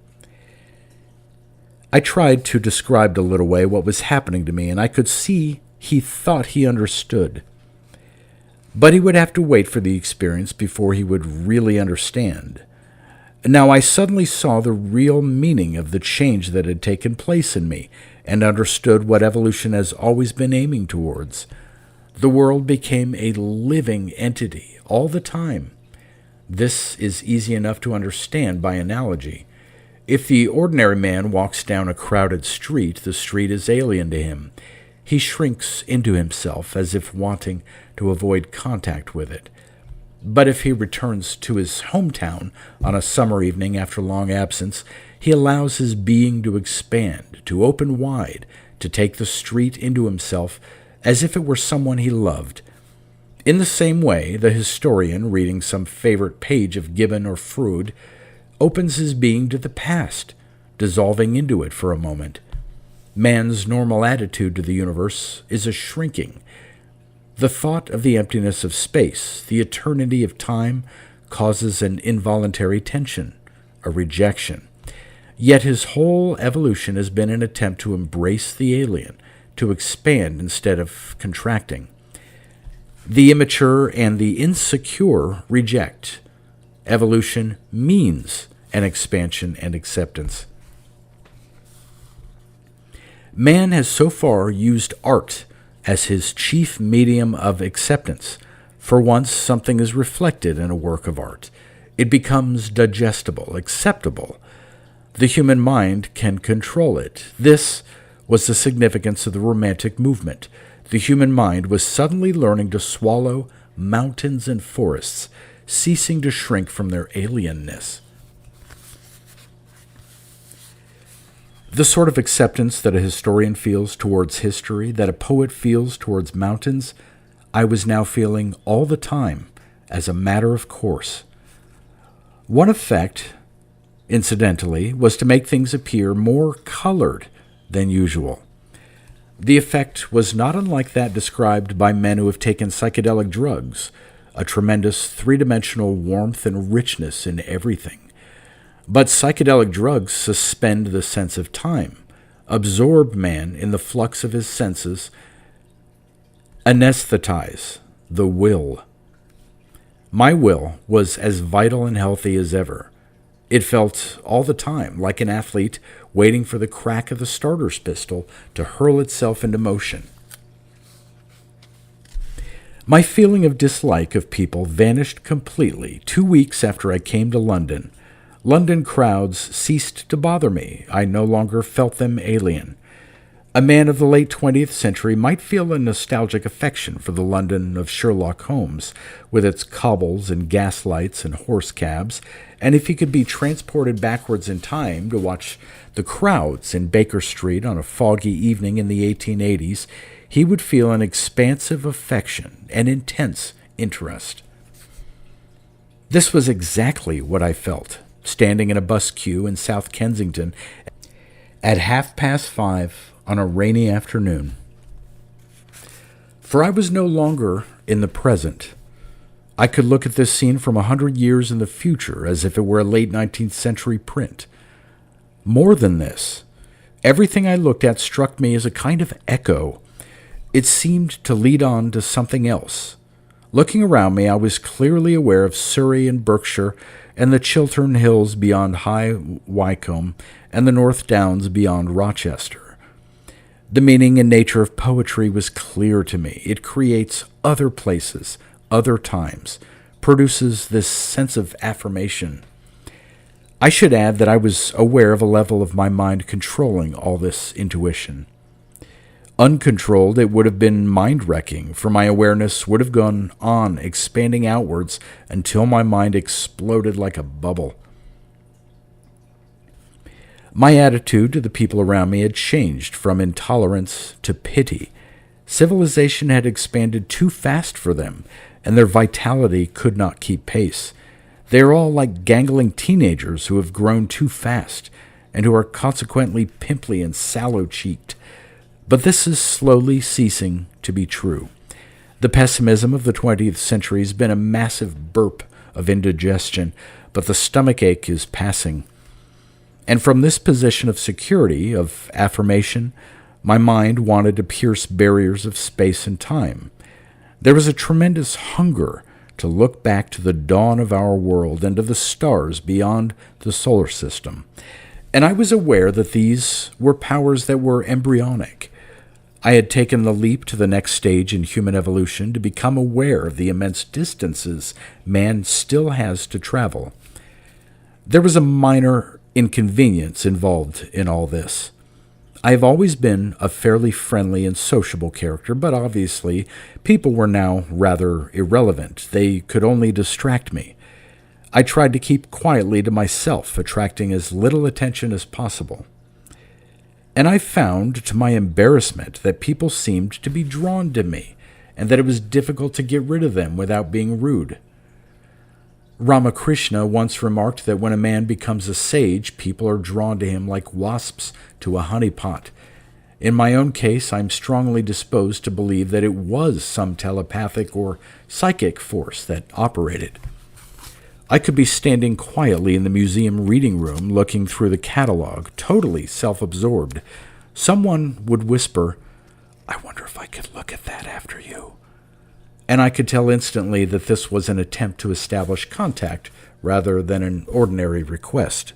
I tried to describe to Littleaway what was happening to me, and I could see he thought he understood. But he would have to wait for the experience before he would really understand. Now I suddenly saw the real meaning of the change that had taken place in me, and understood what evolution has always been aiming towards. The world became a living entity all the time. This is easy enough to understand by analogy. If the ordinary man walks down a crowded street, the street is alien to him. He shrinks into himself as if wanting to avoid contact with it. But if he returns to his hometown on a summer evening after long absence, he allows his being to expand, to open wide, to take the street into himself as if it were someone he loved. In the same way, the historian, reading some favorite page of Gibbon or Froude, opens his being to the past, dissolving into it for a moment. Man's normal attitude to the universe is a shrinking. The thought of the emptiness of space, the eternity of time, causes an involuntary tension, a rejection. Yet his whole evolution has been an attempt to embrace the alien, to expand instead of contracting. The immature and the insecure reject. Evolution means an expansion and acceptance. Man has so far used art as his chief medium of acceptance. For once, something is reflected in a work of art. It becomes digestible, acceptable. The human mind can control it. This was the significance of the Romantic movement. The human mind was suddenly learning to swallow mountains and forests, ceasing to shrink from their alienness. The sort of acceptance that a historian feels towards history, that a poet feels towards mountains, I was now feeling all the time as a matter of course. One effect, incidentally, was to make things appear more colored than usual. The effect was not unlike that described by men who have taken psychedelic drugs, a tremendous three-dimensional warmth and richness in everything. But psychedelic drugs suspend the sense of time, absorb man in the flux of his senses, anesthetize the will. My will was as vital and healthy as ever. It felt all the time like an athlete waiting for the crack of the starter's pistol to hurl itself into motion. My feeling of dislike of people vanished completely 2 weeks after I came to London. London crowds ceased to bother me. I no longer felt them alien. A man of the late 20th century might feel a nostalgic affection for the London of Sherlock Holmes, with its cobbles and gaslights and horse cabs, and if he could be transported backwards in time to watch the crowds in Baker Street on a foggy evening in the 1880s, he would feel an expansive affection and intense interest. This was exactly what I felt, standing in a bus queue in South Kensington at 5:30 on a rainy afternoon. For I was no longer in the present. I could look at this scene from 100 years in the future as if it were a late 19th century print. More than this, everything I looked at struck me as a kind of echo. It seemed to lead on to something else. Looking around me, I was clearly aware of Surrey and Berkshire and the Chiltern Hills beyond High Wycombe and the North Downs beyond Rochester. The meaning and nature of poetry was clear to me. It creates other places, other times, produces this sense of affirmation. I should add that I was aware of a level of my mind controlling all this intuition. Uncontrolled, it would have been mind-wrecking, for my awareness would have gone on expanding outwards until my mind exploded like a bubble. My attitude to the people around me had changed from intolerance to pity. Civilization had expanded too fast for them, and their vitality could not keep pace. They are all like gangling teenagers who have grown too fast, and who are consequently pimply and sallow-cheeked. But this is slowly ceasing to be true. The pessimism of the 20th century has been a massive burp of indigestion, but the stomachache is passing. And from this position of security, of affirmation, my mind wanted to pierce barriers of space and time. There was a tremendous hunger to look back to the dawn of our world and to the stars beyond the solar system. And I was aware that these were powers that were embryonic. I had taken the leap to the next stage in human evolution to become aware of the immense distances man still has to travel. There was a minor inconvenience involved in all this. I have always been a fairly friendly and sociable character, but obviously people were now rather irrelevant. They could only distract me. I tried to keep quietly to myself, attracting as little attention as possible. And I found, to my embarrassment, that people seemed to be drawn to me, and that it was difficult to get rid of them without being rude. Ramakrishna once remarked that when a man becomes a sage, people are drawn to him like wasps to a honeypot. In my own case, I'm strongly disposed to believe that it was some telepathic or psychic force that operated. I could be standing quietly in the museum reading room, looking through the catalog, totally self-absorbed. Someone would whisper, "I wonder if I could look at that after you." And I could tell instantly that this was an attempt to establish contact rather than an ordinary request.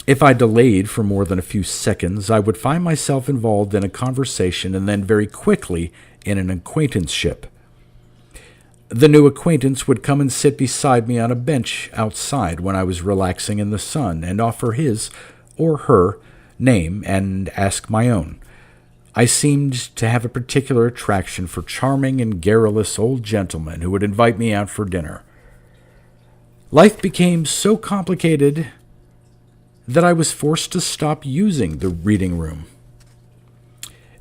If I delayed for more than a few seconds, I would find myself involved in a conversation and then very quickly in an acquaintanceship. The new acquaintance would come and sit beside me on a bench outside when I was relaxing in the sun and offer his or her name and ask my own. I seemed to have a particular attraction for charming and garrulous old gentlemen who would invite me out for dinner. Life became so complicated that I was forced to stop using the reading room.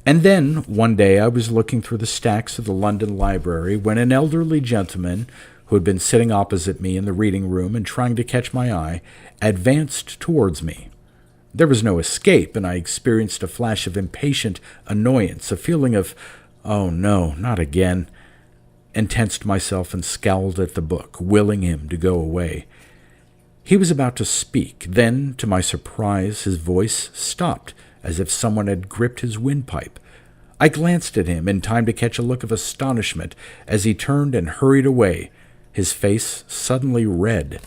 And then, one day, I was looking through the stacks of the London Library when an elderly gentleman, who had been sitting opposite me in the reading room and trying to catch my eye, advanced towards me. There was no escape, and I experienced a flash of impatient annoyance, a feeling of, "Oh no, not again," and tensed myself and scowled at the book, willing him to go away. He was about to speak. Then, to my surprise, his voice stopped, as if someone had gripped his windpipe. I glanced at him in time to catch a look of astonishment as he turned and hurried away, his face suddenly red,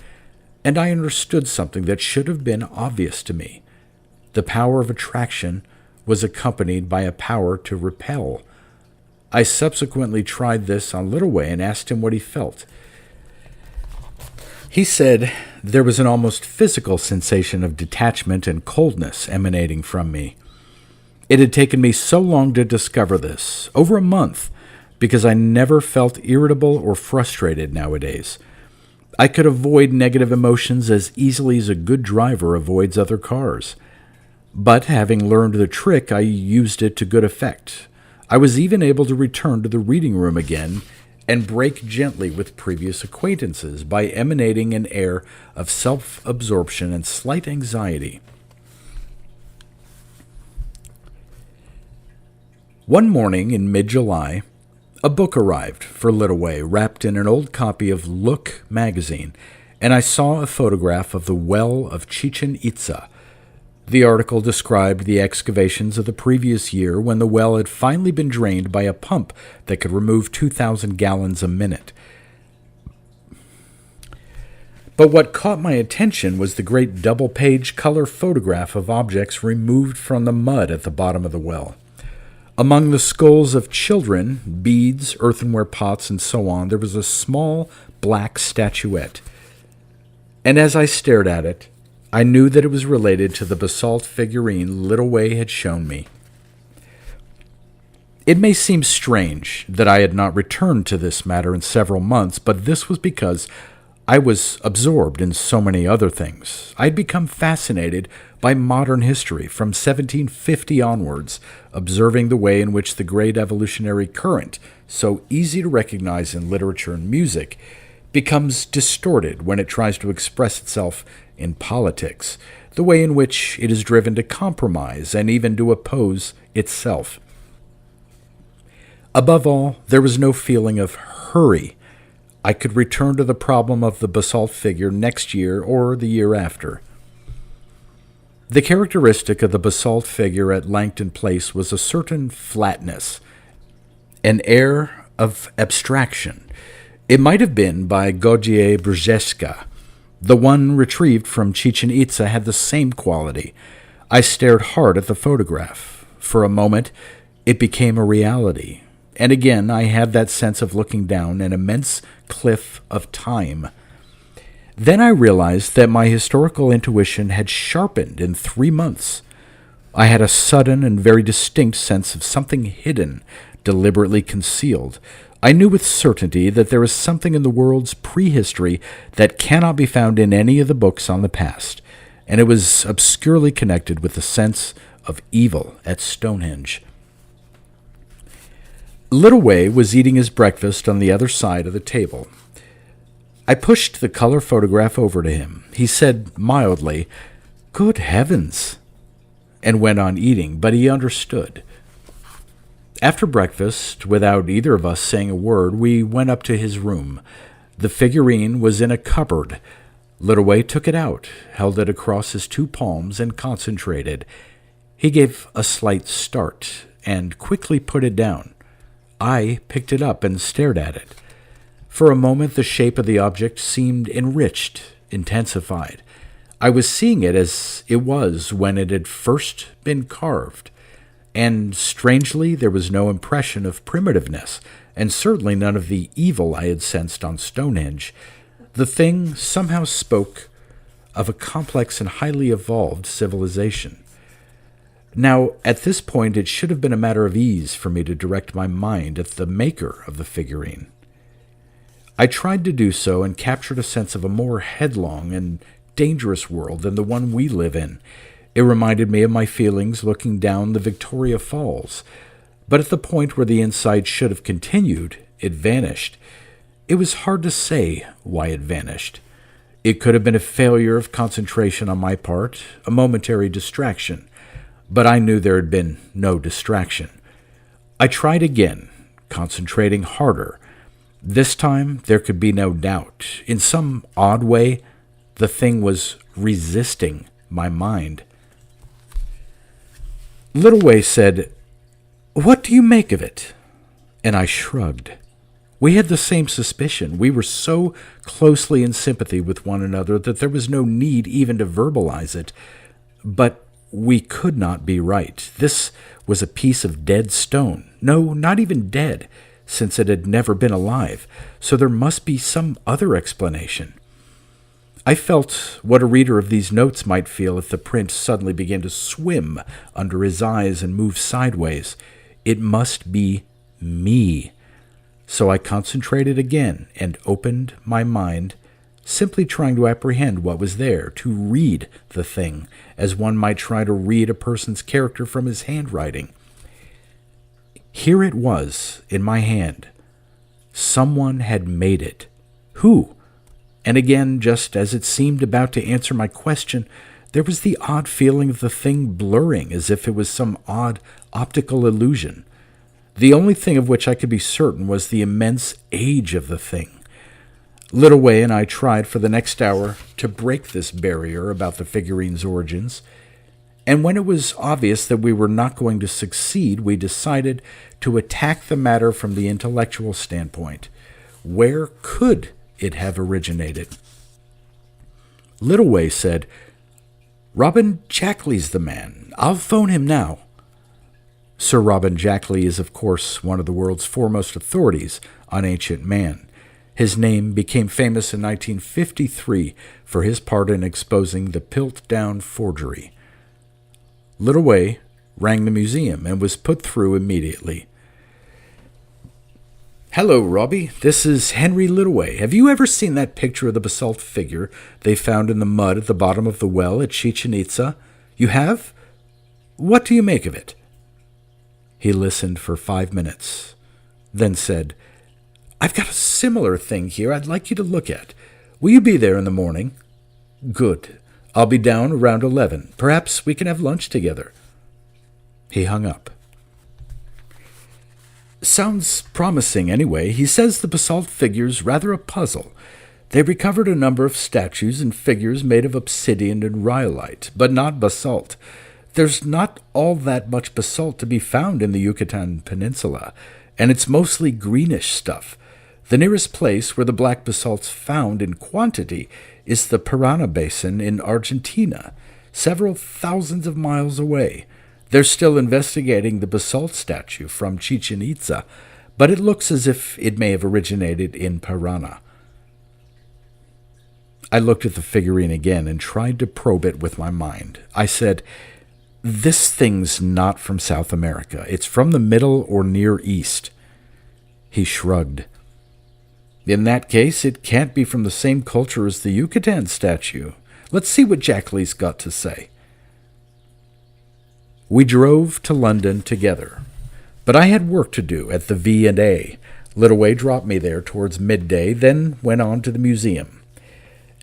and I understood something that should have been obvious to me. The power of attraction was accompanied by a power to repel. I subsequently tried this on Littleway and asked him what he felt. He said there was an almost physical sensation of detachment and coldness emanating from me. It had taken me so long to discover this, over a month, because I never felt irritable or frustrated nowadays. I could avoid negative emotions as easily as a good driver avoids other cars. But having learned the trick, I used it to good effect. I was even able to return to the reading room again and break gently with previous acquaintances by emanating an air of self-absorption and slight anxiety. One morning in mid-July, a book arrived for Littleway wrapped in an old copy of Look magazine, and I saw a photograph of the well of Chichen Itza. The article described the excavations of the previous year when the well had finally been drained by a pump that could remove 2,000 gallons a minute. But what caught my attention was the great double-page color photograph of objects removed from the mud at the bottom of the well. Among the skulls of children, beads, earthenware pots, and so on, there was a small black statuette. And as I stared at it, I knew that it was related to the basalt figurine Littleway had shown me. It may seem strange that I had not returned to this matter in several months, but this was because I was absorbed in so many other things. I had become fascinated by modern history from 1750 onwards, observing the way in which the great evolutionary current, so easy to recognize in literature and music, becomes distorted when it tries to express itself in politics, the way in which it is driven to compromise and even to oppose itself. Above all, there was no feeling of hurry. I could return to the problem of the basalt figure next year or the year after. The characteristic of the basalt figure at Langton Place was a certain flatness, an air of abstraction. It might have been by Gaudier Brzeska. The one retrieved from Chichen Itza had the same quality. I stared hard at the photograph. For a moment, it became a reality. And again, I had that sense of looking down an immense cliff of time. Then I realized that my historical intuition had sharpened in 3 months. I had a sudden and very distinct sense of something hidden, deliberately concealed. I knew with certainty that there is something in the world's prehistory that cannot be found in any of the books on the past, and it was obscurely connected with the sense of evil at Stonehenge. Littleway was eating his breakfast on the other side of the table. I pushed the color photograph over to him. He said mildly, "Good heavens," and went on eating, but he understood. After breakfast, without either of us saying a word, we went up to his room. The figurine was in a cupboard. Littleway took it out, held it across his 2 palms, and concentrated. He gave a slight start and quickly put it down. I picked it up and stared at it. For a moment, the shape of the object seemed enriched, intensified. I was seeing it as it was when it had first been carved. And strangely, there was no impression of primitiveness, and certainly none of the evil I had sensed on Stonehenge. The thing somehow spoke of a complex and highly evolved civilization. Now, at this point, it should have been a matter of ease for me to direct my mind at the maker of the figurine. I tried to do so and captured a sense of a more headlong and dangerous world than the one we live in. It reminded me of my feelings looking down the Victoria Falls, but at the point where the insight should have continued, it vanished. It was hard to say why it vanished. It could have been a failure of concentration on my part, a momentary distraction, but I knew there had been no distraction. I tried again, concentrating harder. This time there could be no doubt. In some odd way, the thing was resisting my mind. Littleway said, "What do you make of it?" And I shrugged. We had the same suspicion. We were so closely in sympathy with one another that there was no need even to verbalize it. But we could not be right. This was a piece of dead stone. No, not even dead, since it had never been alive. So there must be some other explanation. I felt what a reader of these notes might feel if the print suddenly began to swim under his eyes and move sideways. It must be me. So I concentrated again and opened my mind simply trying to apprehend what was there, to read the thing, as one might try to read a person's character from his handwriting. Here it was in my hand. Someone had made it. Who? And again, just as it seemed about to answer my question, there was the odd feeling of the thing blurring, as if it was some odd optical illusion. The only thing of which I could be certain was the immense age of the thing. Littleway and I tried for the next hour to break this barrier about the figurine's origins, and when it was obvious that we were not going to succeed, we decided to attack the matter from the intellectual standpoint. Where could it have originated? Littleway said, "Robin Jackley's the man. I'll phone him now." Sir Robin Jackley is, of course, one of the world's foremost authorities on ancient man. His name became famous in 1953 for his part in exposing the Piltdown forgery. Littleway rang the museum and was put through immediately. "Hello, Robbie. This is Henry Littleway. Have you ever seen that picture of the basalt figure they found in the mud at the bottom of the well at Chichen Itza? You have? What do you make of it?" He listened for 5 minutes, then said, "I've got a similar thing here I'd like you to look at. Will you be there in the morning?" "Good. I'll be down around 11. Perhaps we can have lunch together." He hung up. "Sounds promising anyway. He says the basalt figure's rather a puzzle. They recovered a number of statues and figures made of obsidian and rhyolite, but not basalt. There's not all that much basalt to be found in the Yucatan Peninsula, and it's mostly greenish stuff. The nearest place where the black basalt's found in quantity is the Parana Basin in Argentina, several thousands of miles away. They're still investigating the basalt statue from Chichen Itza, but it looks as if it may have originated in Parana." I looked at the figurine again and tried to probe it with my mind. I said, "This thing's not from South America. It's from the Middle or Near East." He shrugged. "In that case, it can't be from the same culture as the Yucatan statue. Let's see what Jackley's got to say." We drove to London together, but I had work to do at the V&A. Littleway dropped me there towards midday, then went on to the museum.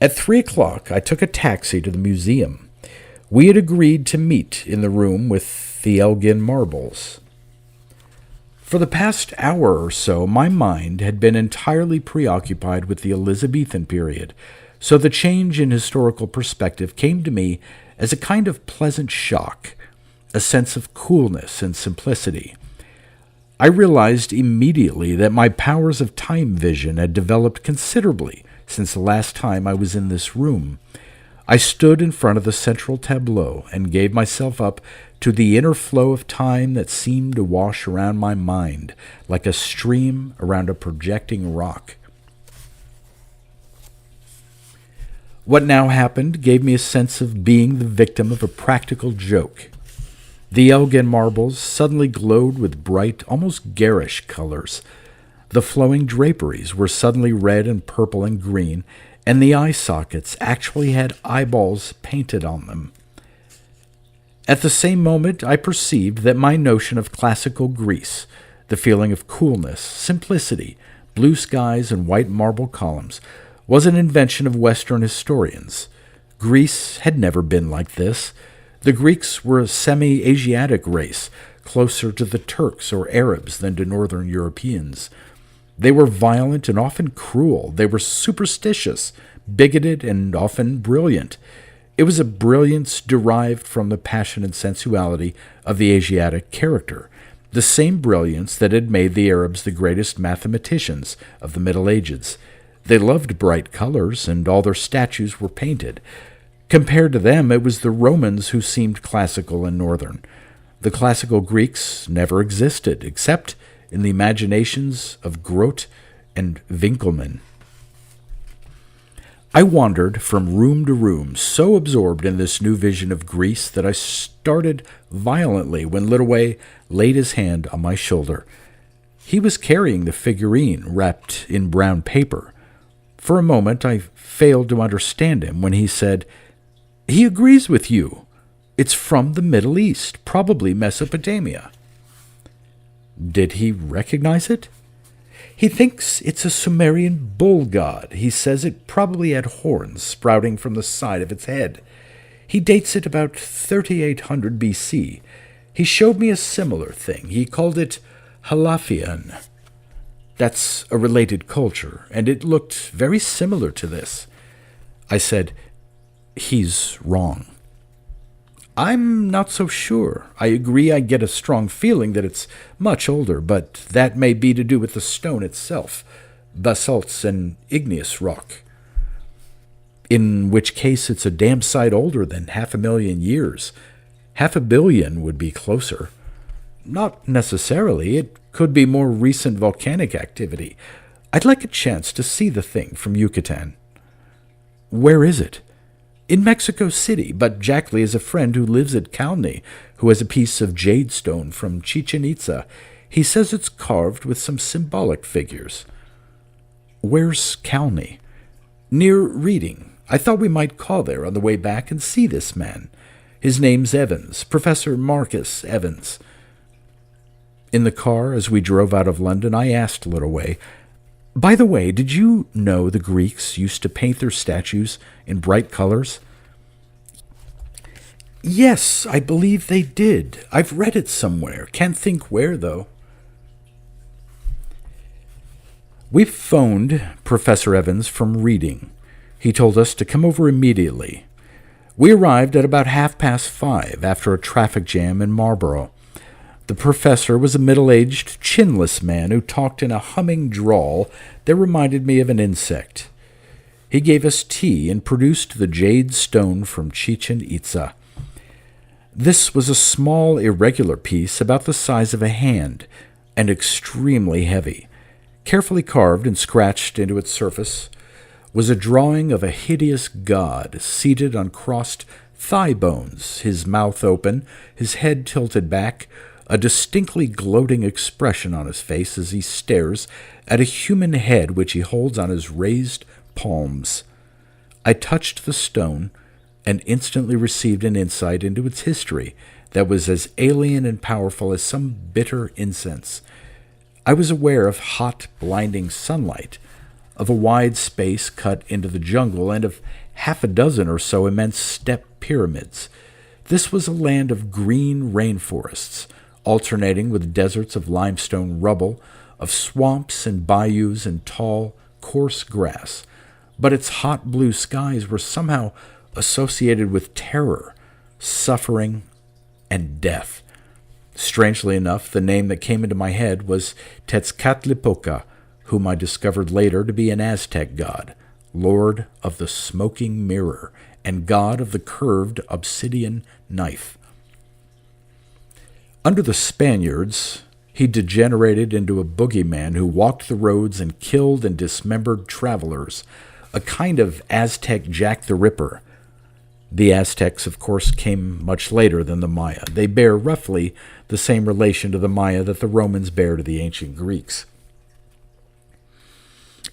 At 3 o'clock, I took a taxi to the museum. We had agreed to meet in the room with the Elgin marbles. For the past hour or so, my mind had been entirely preoccupied with the Elizabethan period, so the change in historical perspective came to me as a kind of pleasant shock, a sense of coolness and simplicity. I realized immediately that my powers of time vision had developed considerably since the last time I was in this room. I stood in front of the central tableau and gave myself up to the inner flow of time that seemed to wash around my mind like a stream around a projecting rock. What now happened gave me a sense of being the victim of a practical joke. The Elgin marbles suddenly glowed with bright, almost garish colors. The flowing draperies were suddenly red and purple and green, and the eye sockets actually had eyeballs painted on them. At the same moment, I perceived that my notion of classical Greece, the feeling of coolness, simplicity, blue skies, and white marble columns, was an invention of Western historians. Greece had never been like this. The Greeks were a semi-Asiatic race, closer to the Turks or Arabs than to northern Europeans. They were violent and often cruel. They were superstitious, bigoted, and often brilliant. It was a brilliance derived from the passion and sensuality of the Asiatic character, the same brilliance that had made the Arabs the greatest mathematicians of the Middle Ages. They loved bright colors, and all their statues were painted. Compared to them, it was the Romans who seemed classical and northern. The classical Greeks never existed, except in the imaginations of Grote and Winckelmann. I wandered from room to room, so absorbed in this new vision of Greece that I started violently when Littleway laid his hand on my shoulder. He was carrying the figurine wrapped in brown paper. For a moment I failed to understand him when he said, "He agrees with you. It's from the Middle East, probably Mesopotamia." Did he recognize it? He thinks it's a Sumerian bull god. He says it probably had horns sprouting from the side of its head. He dates it about 3800 BC. He showed me a similar thing. He called it Halafian. That's a related culture, and it looked very similar to this. I said, "He's wrong." "I'm not so sure. I agree I get a strong feeling that it's much older, but that may be to do with the stone itself. Basalt's an igneous rock. In which case it's a damn sight older than 500,000 years. 500,000,000 would be closer." "Not necessarily. It could be more recent volcanic activity. I'd like a chance to see the thing from Yucatan." "Where is it?" "In Mexico City, but Jackley is a friend who lives at Calney, who has a piece of jade stone from Chichen Itza. He says it's carved with some symbolic figures." "Where's Calney?" "Near Reading. I thought we might call there on the way back and see this man. His name's Evans, Professor Marcus Evans." In the car, as we drove out of London, I asked Littleway, "By the way, did you know the Greeks used to paint their statues in bright colors?" "Yes, I believe they did. I've read it somewhere. Can't think where, though." We phoned Professor Evans from Reading. He told us to come over immediately. We arrived at about 5:30 after a traffic jam in Marlborough. The professor was a middle-aged, chinless man who talked in a humming drawl that reminded me of an insect. He gave us tea and produced the jade stone from Chichen Itza. This was a small, irregular piece about the size of a hand and extremely heavy. Carefully carved and scratched into its surface was a drawing of a hideous god seated on crossed thigh bones, his mouth open, his head tilted back, a distinctly gloating expression on his face as he stares at a human head which he holds on his raised palms. I touched the stone and instantly received an insight into its history that was as alien and powerful as some bitter incense. I was aware of hot, blinding sunlight, of a wide space cut into the jungle, and of 6 or so immense step pyramids. This was a land of green rainforests, alternating with deserts of limestone rubble, of swamps and bayous and tall, coarse grass. But its hot blue skies were somehow associated with terror, suffering, and death. Strangely enough, the name that came into my head was Tezcatlipoca, whom I discovered later to be an Aztec god, lord of the smoking mirror, and god of the curved obsidian knife. Under the Spaniards, he degenerated into a boogeyman who walked the roads and killed and dismembered travelers, a kind of Aztec Jack the Ripper. The Aztecs, of course, came much later than the Maya. They bear roughly the same relation to the Maya that the Romans bear to the ancient Greeks.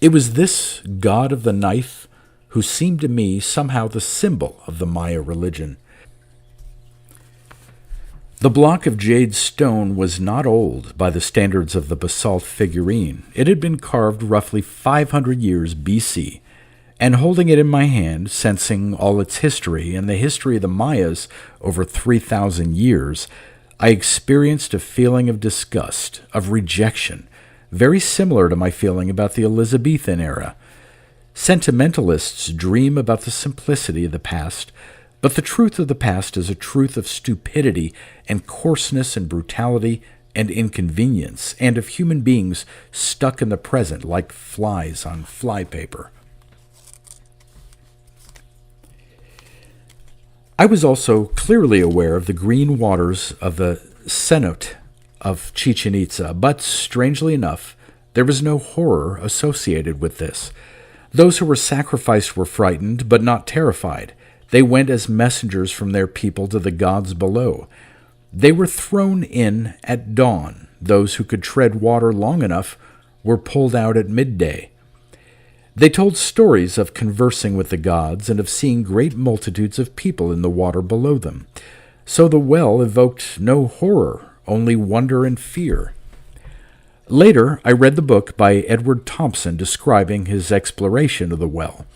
It was this god of the knife who seemed to me somehow the symbol of the Maya religion. The block of jade stone was not old by the standards of the basalt figurine. It had been carved roughly 500 years BC, and holding it in my hand, sensing all its history and the history of the Mayas over 3,000 years, I experienced a feeling of disgust, of rejection, very similar to my feeling about the Elizabethan era. Sentimentalists dream about the simplicity of the past, but the truth of the past is a truth of stupidity and coarseness and brutality and inconvenience, and of human beings stuck in the present like flies on flypaper. I was also clearly aware of the green waters of the cenote of Chichen Itza, but strangely enough, there was no horror associated with this. Those who were sacrificed were frightened, but not terrified. They went as messengers from their people to the gods below. They were thrown in at dawn. Those who could tread water long enough were pulled out at midday. They told stories of conversing with the gods and of seeing great multitudes of people in the water below them. So the well evoked no horror, only wonder and fear. Later, I read the book by Edward Thompson describing his exploration of the well.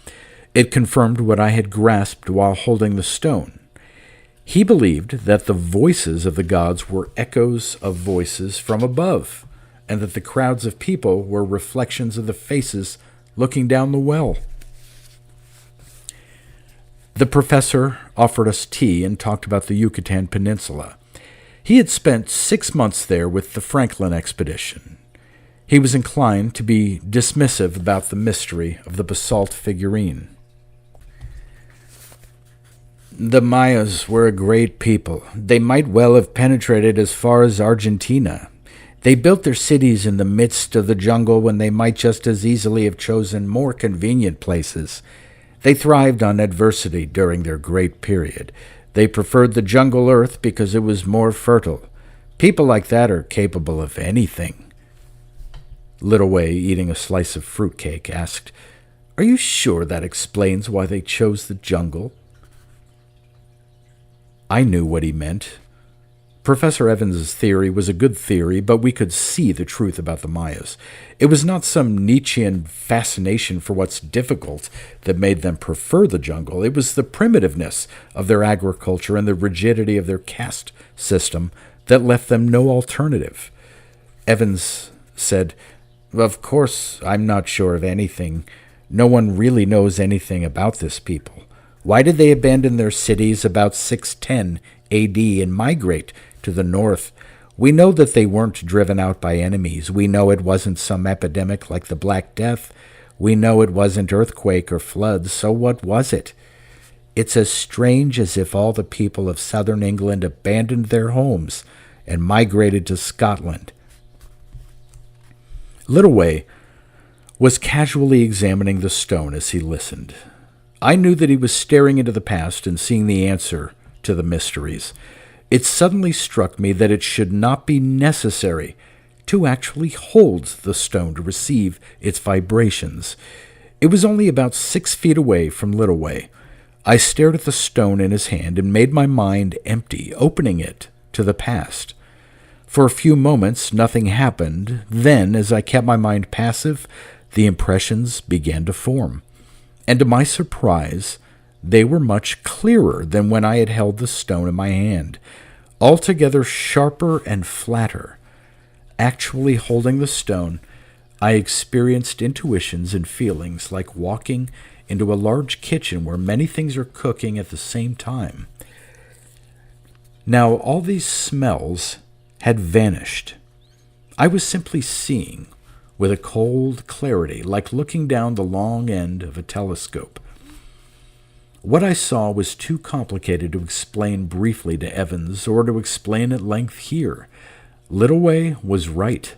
It confirmed what I had grasped while holding the stone. He believed that the voices of the gods were echoes of voices from above, and that the crowds of people were reflections of the faces looking down the well. The professor offered us tea and talked about the Yucatan Peninsula. He had spent 6 months there with the Franklin expedition. He was inclined to be dismissive about the mystery of the basalt figurine. The Mayas were a great people. They might well have penetrated as far as Argentina. They built their cities in the midst of the jungle when they might just as easily have chosen more convenient places. They thrived on adversity during their great period. They preferred the jungle earth because it was more fertile. People like that are capable of anything. Little Way, eating a slice of fruitcake, asked, "Are you sure that explains why they chose the jungle?" I knew what he meant. Professor Evans's theory was a good theory, but we could see the truth about the Mayas. It was not some Nietzschean fascination for what's difficult that made them prefer the jungle. It was the primitiveness of their agriculture and the rigidity of their caste system that left them no alternative. Evans said, "Of course, I'm not sure of anything. No one really knows anything about this people. Why did they abandon their cities about 610 AD and migrate to the north? We know that they weren't driven out by enemies. We know it wasn't some epidemic like the Black Death. We know it wasn't earthquake or floods. So what was it? It's as strange as if all the people of southern England abandoned their homes and migrated to Scotland." Littleway was casually examining the stone as he listened. I knew that he was staring into the past and seeing the answer to the mysteries. It suddenly struck me that it should not be necessary to actually hold the stone to receive its vibrations. It was only about 6 feet away from Littleway. I stared at the stone in his hand and made my mind empty, opening it to the past. For a few moments, nothing happened. Then, as I kept my mind passive, the impressions began to form. And to my surprise, they were much clearer than when I had held the stone in my hand, altogether sharper and flatter. Actually holding the stone, I experienced intuitions and feelings like walking into a large kitchen where many things are cooking at the same time. Now, all these smells had vanished. I was simply seeing, with a cold clarity, like looking down the long end of a telescope. What I saw was too complicated to explain briefly to Evans or to explain at length here. Littleway was right.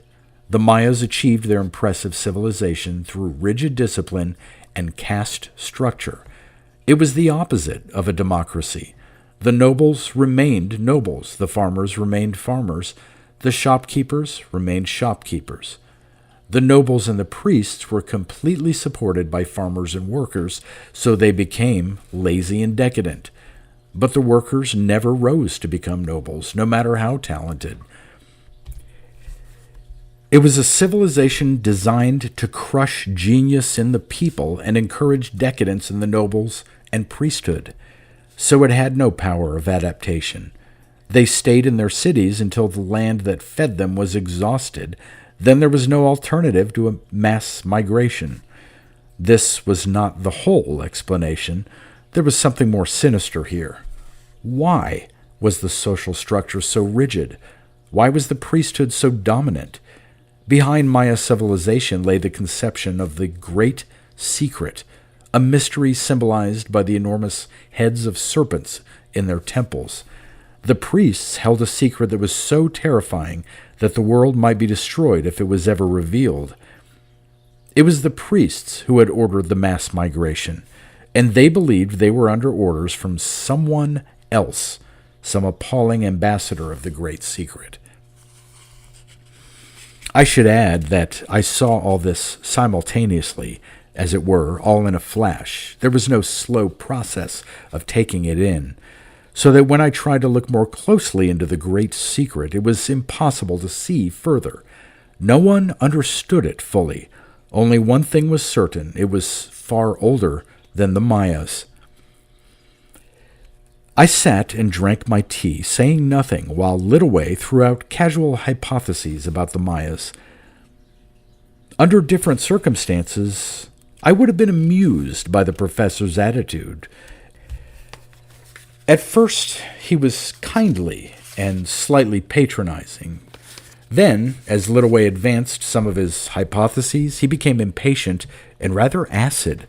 The Mayas achieved their impressive civilization through rigid discipline and caste structure. It was the opposite of a democracy. The nobles remained nobles, the farmers remained farmers, the shopkeepers remained shopkeepers. The nobles and the priests were completely supported by farmers and workers, so they became lazy and decadent. But the workers never rose to become nobles, no matter how talented. It was a civilization designed to crush genius in the people and encourage decadence in the nobles and priesthood. So it had no power of adaptation. They stayed in their cities until the land that fed them was exhausted. Then there was no alternative to a mass migration. This was not the whole explanation. There was something more sinister here. Why was the social structure so rigid? Why was the priesthood so dominant? Behind Maya civilization lay the conception of the Great Secret, a mystery symbolized by the enormous heads of serpents in their temples. The priests held a secret that was so terrifying that the world might be destroyed if it was ever revealed. It was the priests who had ordered the mass migration, and they believed they were under orders from someone else, some appalling ambassador of the Great Secret. I should add that I saw all this simultaneously, as it were, all in a flash. There was no slow process of taking it in, so that when I tried to look more closely into the great secret, it was impossible to see further. No one understood it fully. Only one thing was certain: it was far older than the Mayas. I sat and drank my tea, saying nothing, while Littleway threw out casual hypotheses about the Mayas. Under different circumstances, I would have been amused by the professor's attitude. At first, he was kindly and slightly patronizing. Then, as Littleway advanced some of his hypotheses, he became impatient and rather acid.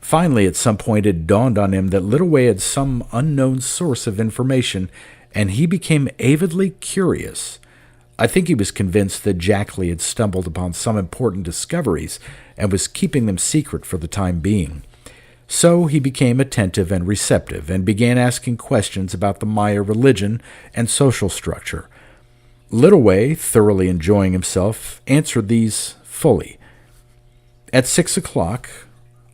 Finally, at some point, it dawned on him that Littleway had some unknown source of information, and he became avidly curious. I think he was convinced that Jackley had stumbled upon some important discoveries and was keeping them secret for the time being. So he became attentive and receptive and began asking questions about the Maya religion and social structure. Littleway, thoroughly enjoying himself, answered these fully. At 6 o'clock,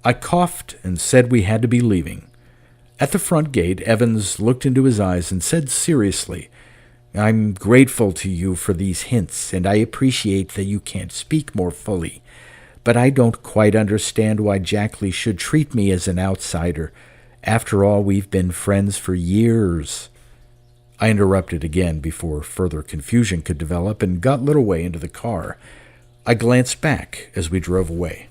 I coughed and said we had to be leaving. At the front gate, Evans looked into his eyes and said seriously, "I'm grateful to you for these hints, and I appreciate that you can't speak more fully. But I don't quite understand why Jackley should treat me as an outsider. After all, we've been friends for years." I interrupted again before further confusion could develop and got Littleway into the car. I glanced back as we drove away.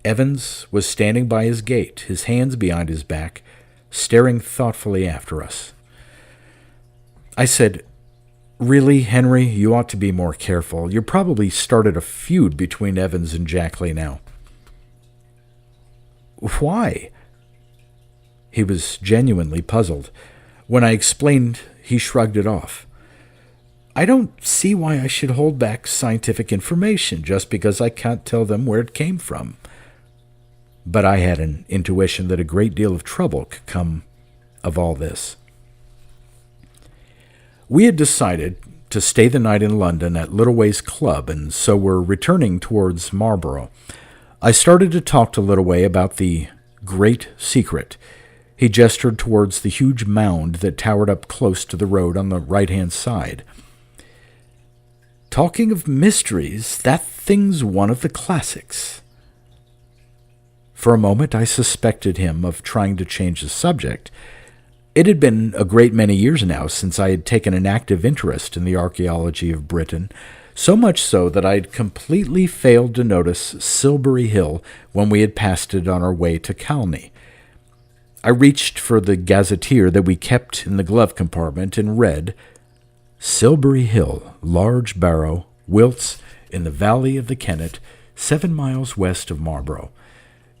Evans was standing by his gate, his hands behind his back, staring thoughtfully after us. I said, "Really, Henry, you ought to be more careful. You probably started a feud between Evans and Jackley now." "Why?" He was genuinely puzzled. When I explained, he shrugged it off. "I don't see why I should hold back scientific information just because I can't tell them where it came from." But I had an intuition that a great deal of trouble could come of all this. We had decided to stay the night in London at Littleway's club, and so were returning towards Marlborough. I started to talk to Littleway about the great secret. He gestured towards the huge mound that towered up close to the road on the right-hand side. "Talking of mysteries, that thing's one of the classics." For a moment I suspected him of trying to change the subject. It had been a great many years now since I had taken an active interest in the archaeology of Britain, so much so that I had completely failed to notice Silbury Hill when we had passed it on our way to Calney. I reached for the gazetteer that we kept in the glove compartment and read, "Silbury Hill, large barrow, Wilts, in the valley of the Kennet, 7 miles west of Marlborough.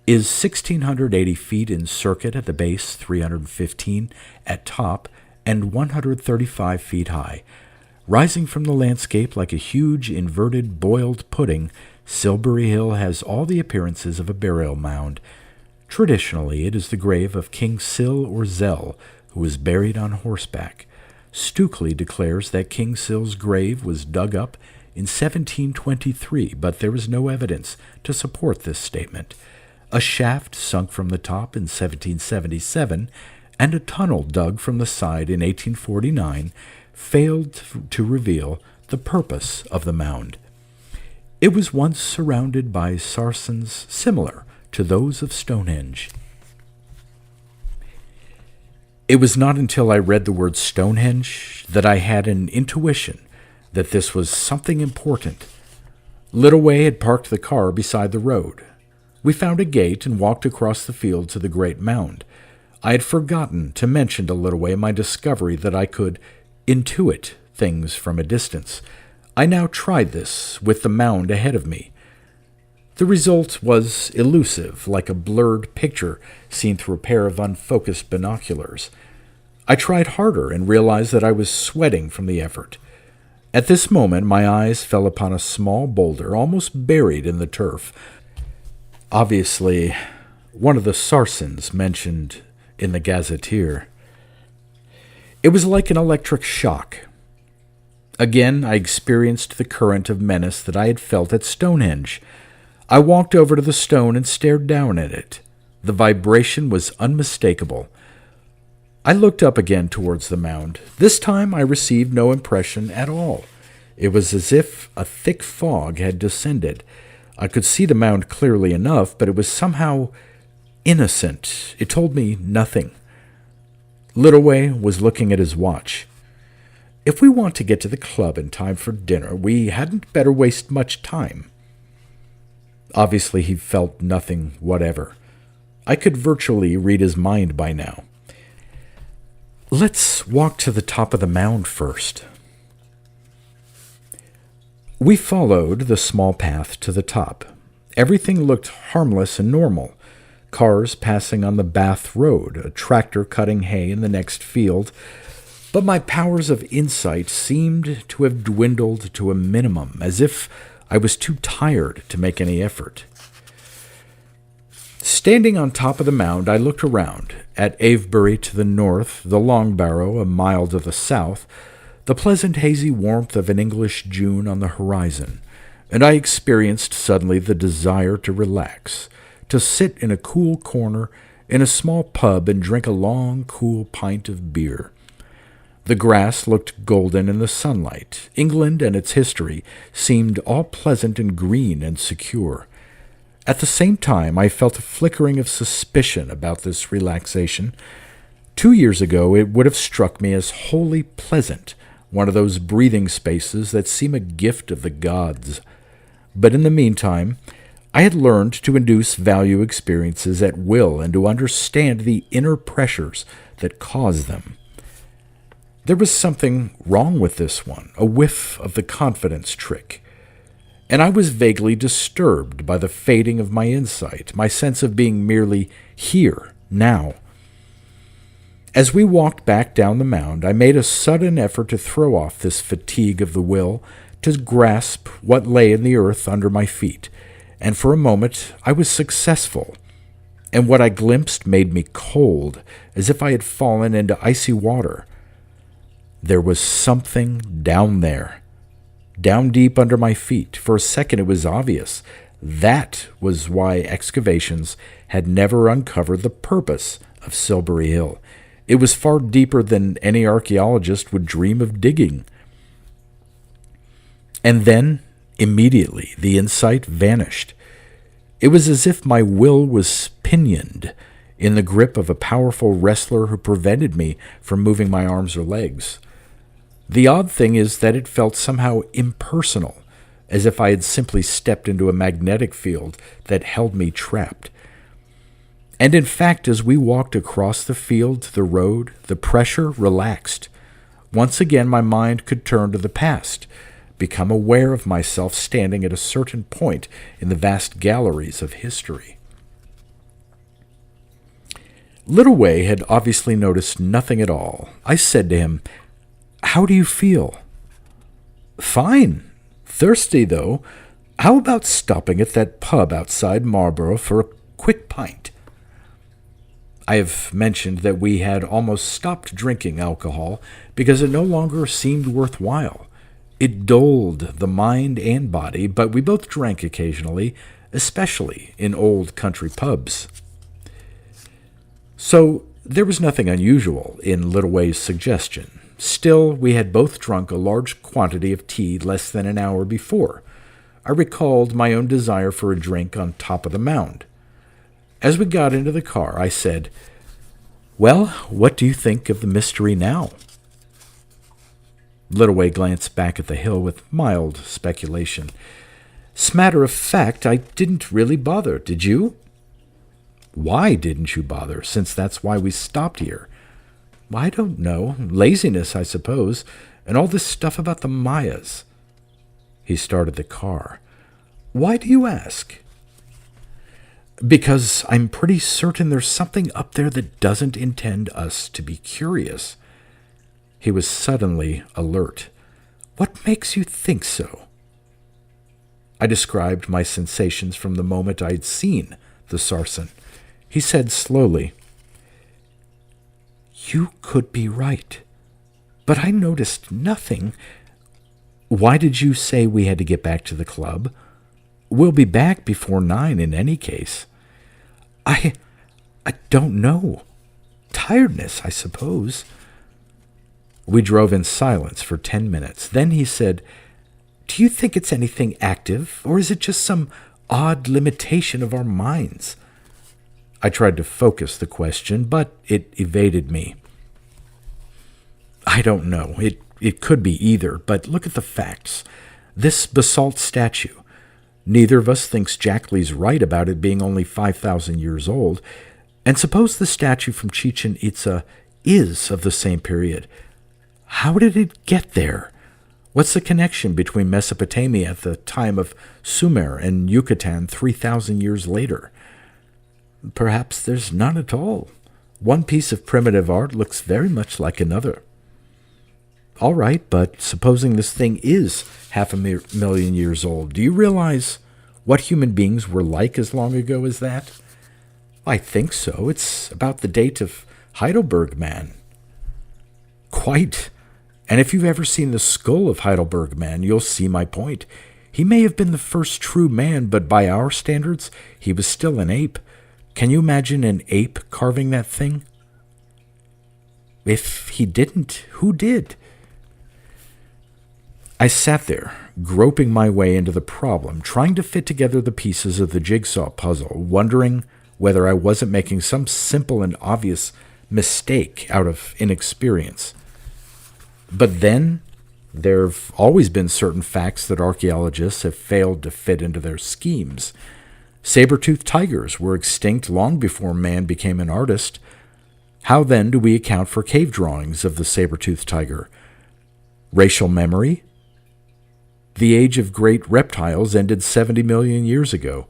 Is 1,680 feet in circuit at the base, 315 at top, and 135 feet high. Rising from the landscape like a huge inverted boiled pudding, Silbury Hill has all the appearances of a burial mound. Traditionally, it is the grave of King Sil or Zell, who was buried on horseback. Stukely declares that King Sil's grave was dug up in 1723, but there is no evidence to support this statement. A shaft sunk from the top in 1777 and a tunnel dug from the side in 1849 failed to reveal the purpose of the mound. It was once surrounded by sarcens similar to those of Stonehenge." It was not until I read the word Stonehenge that I had an intuition that this was something important. Littleway had parked the car beside the road. We found a gate and walked across the field to the great mound. I had forgotten to mention to Littleway my discovery that I could intuit things from a distance. I now tried this with the mound ahead of me. The result was elusive, like a blurred picture seen through a pair of unfocused binoculars. I tried harder and realized that I was sweating from the effort. At this moment my eyes fell upon a small boulder almost buried in the turf. Obviously, one of the sarcens mentioned in the gazetteer. It was like an electric shock. Again, I experienced the current of menace that I had felt at Stonehenge. I walked over to the stone and stared down at it. The vibration was unmistakable. I looked up again towards the mound. This time I received no impression at all. It was as if a thick fog had descended. I could see the mound clearly enough, but it was somehow innocent. It told me nothing. Littleway was looking at his watch. If we want to get to the club in time for dinner, we hadn't better waste much time. Obviously, he felt nothing whatever. I could virtually read his mind by now. Let's walk to the top of the mound first. We followed the small path to the top. Everything looked harmless and normal. Cars passing on the Bath Road, a tractor cutting hay in the next field, but my powers of insight seemed to have dwindled to a minimum, as if I was too tired to make any effort. Standing on top of the mound, I looked around, at Avebury to the north, the Long Barrow a mile to the south, the pleasant hazy warmth of an English June on the horizon, and I experienced suddenly the desire to relax, to sit in a cool corner in a small pub and drink a long, cool pint of beer. The grass looked golden in the sunlight. England and its history seemed all pleasant and green and secure. At the same time, I felt a flickering of suspicion about this relaxation. 2 years ago, it would have struck me as wholly pleasant, one of those breathing spaces that seem a gift of the gods. But in the meantime, I had learned to induce value experiences at will and to understand the inner pressures that cause them. There was something wrong with this one, a whiff of the confidence trick. And I was vaguely disturbed by the fading of my insight, my sense of being merely here, now. As we walked back down the mound, I made a sudden effort to throw off this fatigue of the will, to grasp what lay in the earth under my feet, and for a moment I was successful. And what I glimpsed made me cold, as if I had fallen into icy water. There was something down there, down deep under my feet. For a second it was obvious. That was why excavations had never uncovered the purpose of Silbury Hill. It was far deeper than any archaeologist would dream of digging. And then, immediately, the insight vanished. It was as if my will was pinioned in the grip of a powerful wrestler who prevented me from moving my arms or legs. The odd thing is that it felt somehow impersonal, as if I had simply stepped into a magnetic field that held me trapped. And in fact, as we walked across the field to the road, the pressure relaxed. Once again, my mind could turn to the past, become aware of myself standing at a certain point in the vast galleries of history. Littleway had obviously noticed nothing at all. I said to him, "How do you feel?" "Fine. Thirsty, though. How about stopping at that pub outside Marlborough for a quick pint?" I have mentioned that we had almost stopped drinking alcohol because it no longer seemed worthwhile. It dulled the mind and body, but we both drank occasionally, especially in old country pubs. So there was nothing unusual in Littleway's suggestion. Still, we had both drunk a large quantity of tea less than an hour before. I recalled my own desire for a drink on top of the mound. As we got into the car, I said, "Well, what do you think of the mystery now?" Littleway glanced back at the hill with mild speculation. "'S matter of fact, I didn't really bother, did you?" "Why didn't you bother, since that's why we stopped here?" "I don't know. Laziness, I suppose, and all this stuff about the Mayas." He started the car. "Why do you ask?" "Because I'm pretty certain there's something up there that doesn't intend us to be curious." He was suddenly alert. "What makes you think so?" I described my sensations from the moment I'd seen the sarsen. He said slowly, "You could be right, but I noticed nothing. Why did you say we had to get back to the club? We'll be back before 9 in any case. I don't know. Tiredness, I suppose. We drove in silence for 10 minutes. Then he said, "Do you think it's anything active, or is it just some odd limitation of our minds?" I tried to focus the question, but it evaded me. "I don't know. It could be either, but look at the facts. This basalt statue. Neither of us thinks Jack Lee's right about it being only 5,000 years old. And suppose the statue from Chichen Itza is of the same period. How did it get there? What's the connection between Mesopotamia at the time of Sumer and Yucatan 3,000 years later? Perhaps there's none at all. One piece of primitive art looks very much like another." "All right, but supposing this thing is 500,000 years old, do you realize what human beings were like as long ago as that?" "I think so. It's about the date of Heidelberg Man." "Quite. And if you've ever seen the skull of Heidelberg Man, you'll see my point. He may have been the first true man, but by our standards, he was still an ape. Can you imagine an ape carving that thing?" "If he didn't, who did?" I sat there, groping my way into the problem, trying to fit together the pieces of the jigsaw puzzle, wondering whether I wasn't making some simple and obvious mistake out of inexperience. But then, there have always been certain facts that archaeologists have failed to fit into their schemes. Saber-toothed tigers were extinct long before man became an artist. How then do we account for cave drawings of the saber-toothed tiger? Racial memory? The age of great reptiles ended 70 million years ago.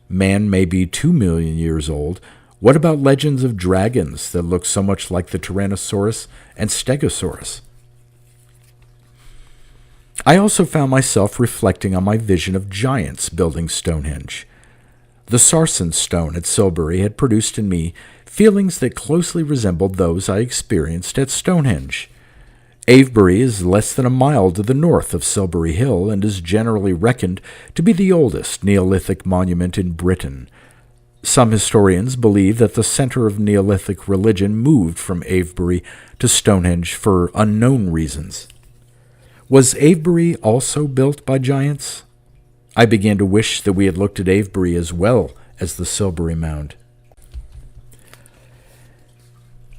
Man may be 2 million years old. What about legends of dragons that look so much like the Tyrannosaurus and Stegosaurus? I also found myself reflecting on my vision of giants building Stonehenge. The sarsen stone at Silbury had produced in me feelings that closely resembled those I experienced at Stonehenge. Avebury is less than a mile to the north of Silbury Hill and is generally reckoned to be the oldest Neolithic monument in Britain. Some historians believe that the center of Neolithic religion moved from Avebury to Stonehenge for unknown reasons. Was Avebury also built by giants? I began to wish that we had looked at Avebury as well as the Silbury Mound.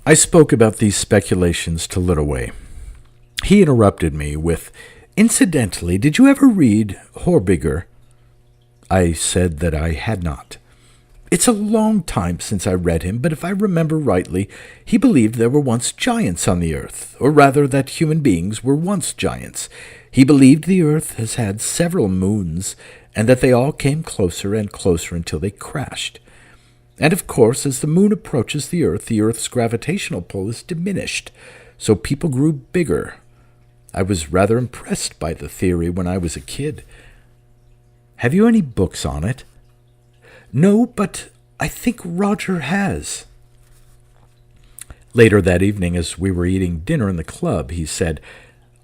I spoke about these speculations to Littaway. He interrupted me with, "Incidentally, did you ever read Horbiger?" I said that I had not. "It's a long time since I read him, but if I remember rightly, he believed there were once giants on the earth, or rather that human beings were once giants. He believed the earth has had several moons, and that they all came closer and closer until they crashed. And of course, as the moon approaches the earth's gravitational pull is diminished, so people grew bigger. I was rather impressed by the theory when I was a kid." "Have you any books on it?" "No, but I think Roger has." Later that evening, as we were eating dinner in the club, he said,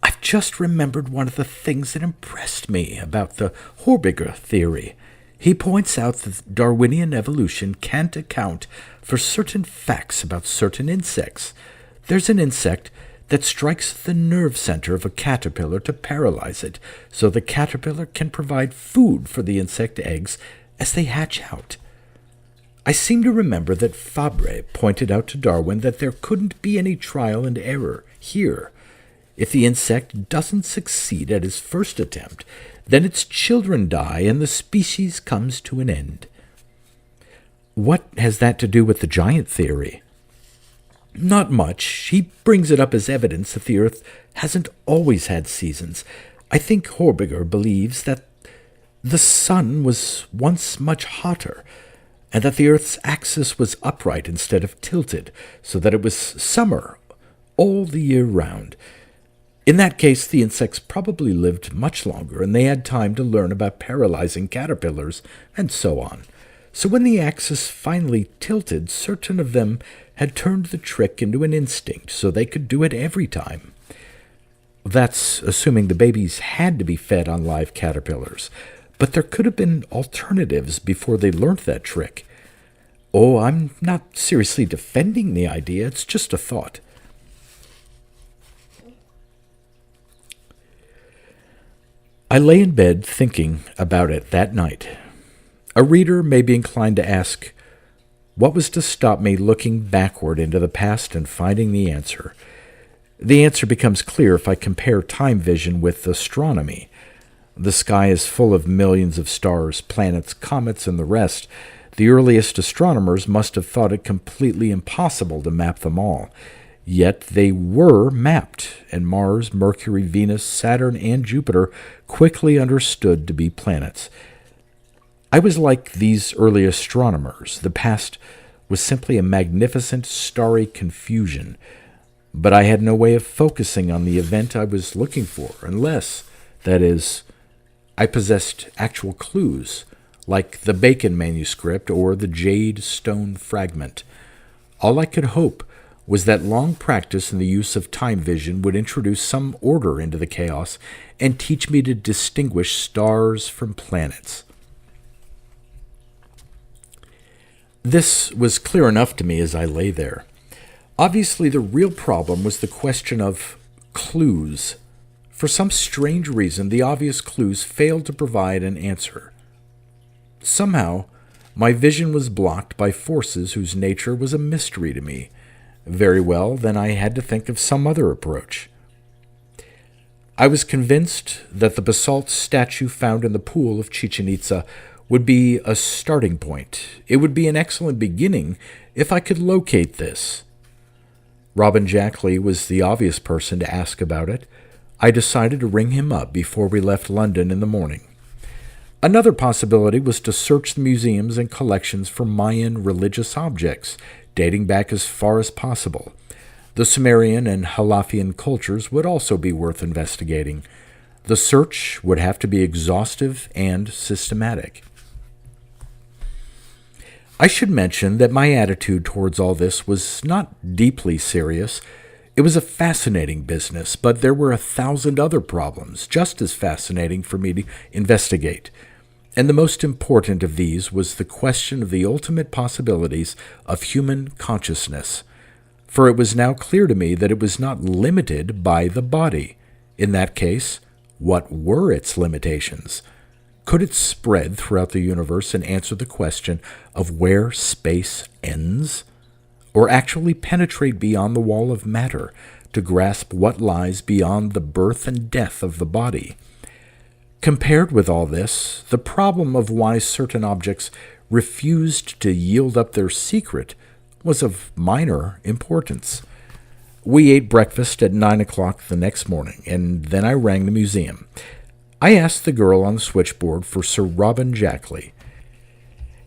"I've just remembered one of the things that impressed me about the Horbiger theory. He points out that Darwinian evolution can't account for certain facts about certain insects. There's an insect that strikes the nerve center of a caterpillar to paralyze it, so the caterpillar can provide food for the insect eggs as they hatch out. I seem to remember that Fabre pointed out to Darwin that there couldn't be any trial and error here. If the insect doesn't succeed at his first attempt, then its children die and the species comes to an end." "What has that to do with the giant theory?" "Not much. He brings it up as evidence that the earth hasn't always had seasons. I think Horbiger believes that the sun was once much hotter, and that the earth's axis was upright instead of tilted, so that it was summer all the year round. In that case, the insects probably lived much longer, and they had time to learn about paralyzing caterpillars, and so on. So when the axis finally tilted, certain of them had turned the trick into an instinct, so they could do it every time. That's assuming the babies had to be fed on live caterpillars. But there could have been alternatives before they learned that trick. Oh, I'm not seriously defending the idea, it's just a thought. I lay in bed thinking about it that night. A reader may be inclined to ask, what was to stop me looking backward into the past and finding the answer? The answer becomes clear if I compare time vision with astronomy. The sky is full of millions of stars, planets, comets, and the rest. The earliest astronomers must have thought it completely impossible to map them all. Yet they were mapped, and Mars, Mercury, Venus, Saturn, and Jupiter quickly understood to be planets. I was like these early astronomers. The past was simply a magnificent starry confusion, but I had no way of focusing on the event I was looking for, unless, that is, I possessed actual clues, like the Bacon manuscript or the jade stone fragment. All I could hope was that long practice in the use of time vision would introduce some order into the chaos and teach me to distinguish stars from planets. This was clear enough to me as I lay there. Obviously, the real problem was the question of clues. For some strange reason, the obvious clues failed to provide an answer. Somehow, my vision was blocked by forces whose nature was a mystery to me. Very well, then I had to think of some other approach. I was convinced that the basalt statue found in the pool of Chichen Itza would be a starting point. It would be an excellent beginning if I could locate this. Robin Jackley was the obvious person to ask about it. I decided to ring him up before we left London in the morning. Another possibility was to search the museums and collections for Mayan religious objects, dating back as far as possible. The Sumerian and Halafian cultures would also be worth investigating. The search would have to be exhaustive and systematic. I should mention that my attitude towards all this was not deeply serious. It was a fascinating business, but there were 1,000 other problems just as fascinating for me to investigate. And the most important of these was the question of the ultimate possibilities of human consciousness. For it was now clear to me that it was not limited by the body. In that case, what were its limitations? Could it spread throughout the universe and answer the question of where space ends? Or actually penetrate beyond the wall of matter to grasp what lies beyond the birth and death of the body? Compared with all this, the problem of why certain objects refused to yield up their secret was of minor importance. We ate breakfast at 9 o'clock the next morning, and then I rang the museum. I asked the girl on the switchboard for Sir Robin Jackley.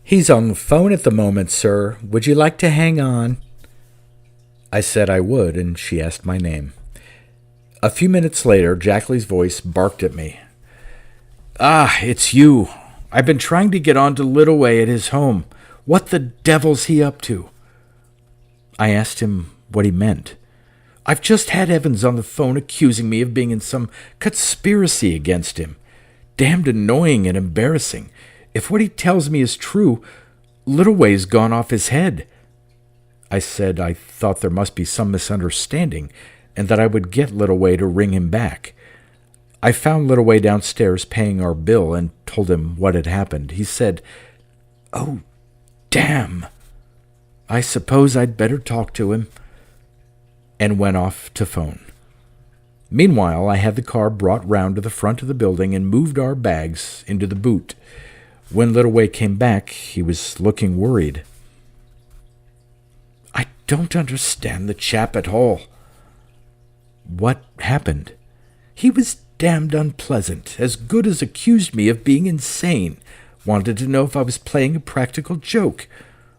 "He's on the phone at the moment, sir. Would you like to hang on?" I said I would, and she asked my name. A few minutes later, Jackley's voice barked at me. "Ah, it's you. I've been trying to get on to Littleway at his home. What the devil's he up to?" I asked him what he meant. "I've just had Evans on the phone accusing me of being in some conspiracy against him. Damned annoying and embarrassing. If what he tells me is true, Littleway's gone off his head." I said I thought there must be some misunderstanding, and that I would get Littleway to ring him back. I found Littleway downstairs paying our bill and told him what had happened. He said, "Oh, damn. I suppose I'd better talk to him," and went off to phone. Meanwhile, I had the car brought round to the front of the building and moved our bags into the boot. When Littleway came back, he was looking worried. "I don't understand the chap at all." "What happened?" "He was damned unpleasant, as good as accused me of being insane. Wanted to know if I was playing a practical joke.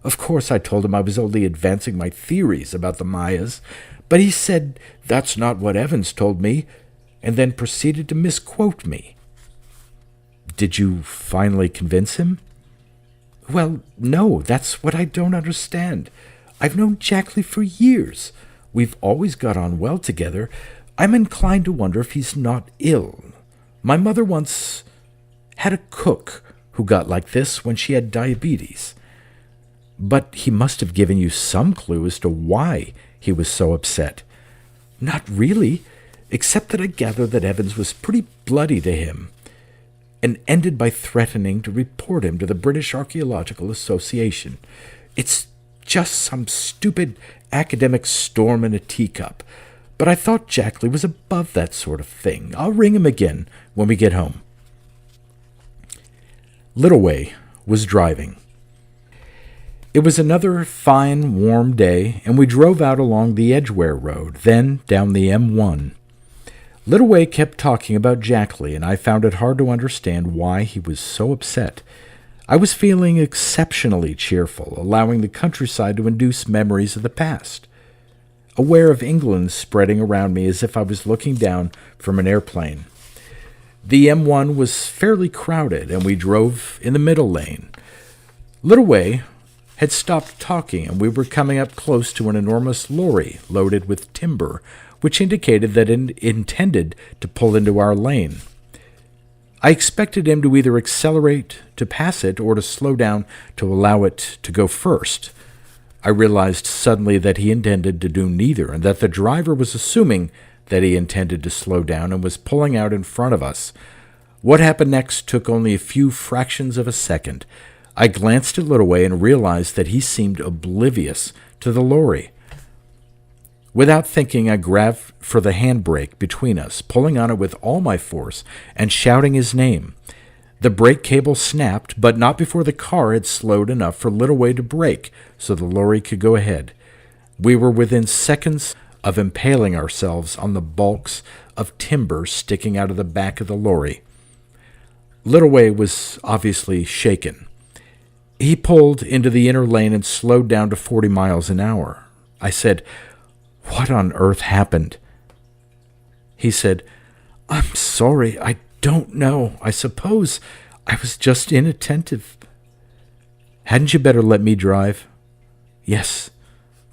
Of course, I told him I was only advancing my theories about the Mayas, but he said that's not what Evans told me, and then proceeded to misquote me." "Did you finally convince him?" "Well, no, that's what I don't understand. I've known Jackley for years. We've always got on well together. I'm inclined to wonder if he's not ill. My mother once... had a cook who got like this when she had diabetes. But he must have given you some clue as to why he was so upset. Not really, except that I gather that Evans was pretty bloody to him, and ended by threatening to report him to the British Archaeological Association. It's just some stupid academic storm in a teacup, but I thought Jackley was above that sort of thing. I'll ring him again when we get home. Littleway was driving. It was another fine, warm day, and we drove out along the Edgware Road, then down the M1. Littleway kept talking about Jackley, and I found it hard to understand why he was so upset. I was feeling exceptionally cheerful, allowing the countryside to induce memories of the past. Aware of England spreading around me as if I was looking down from an airplane. The M1 was fairly crowded, and we drove in the middle lane. Littleway had stopped talking, and we were coming up close to an enormous lorry loaded with timber, which indicated that it intended to pull into our lane. I expected him to either accelerate to pass it or to slow down to allow it to go first. I realized suddenly that he intended to do neither, and that the driver was assuming that he intended to slow down and was pulling out in front of us. What happened next took only a few fractions of a second. I glanced at Littleway and realized that he seemed oblivious to the lorry. Without thinking, I grabbed for the handbrake between us, pulling on it with all my force and shouting his name. The brake cable snapped, but not before the car had slowed enough for Littleway to brake so the lorry could go ahead. We were within seconds of impaling ourselves on the bulks of timber sticking out of the back of the lorry. Littleway was obviously shaken. He pulled into the inner lane and slowed down to 40 miles an hour. I said, "What on earth happened?" He said, "I'm sorry, I don't know. I suppose I was just inattentive." "Hadn't you better let me drive?" "Yes,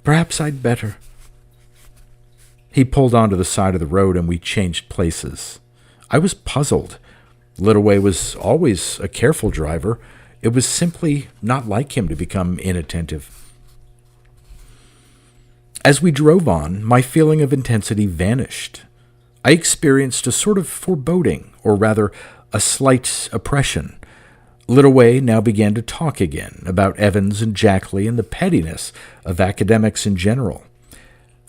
perhaps I'd better." He pulled onto the side of the road and we changed places. I was puzzled. Littleway was always a careful driver. It was simply not like him to become inattentive. As we drove on, my feeling of intensity vanished. I experienced a sort of foreboding, or rather, a slight oppression. Littleway now began to talk again about Evans and Jackley and the pettiness of academics in general.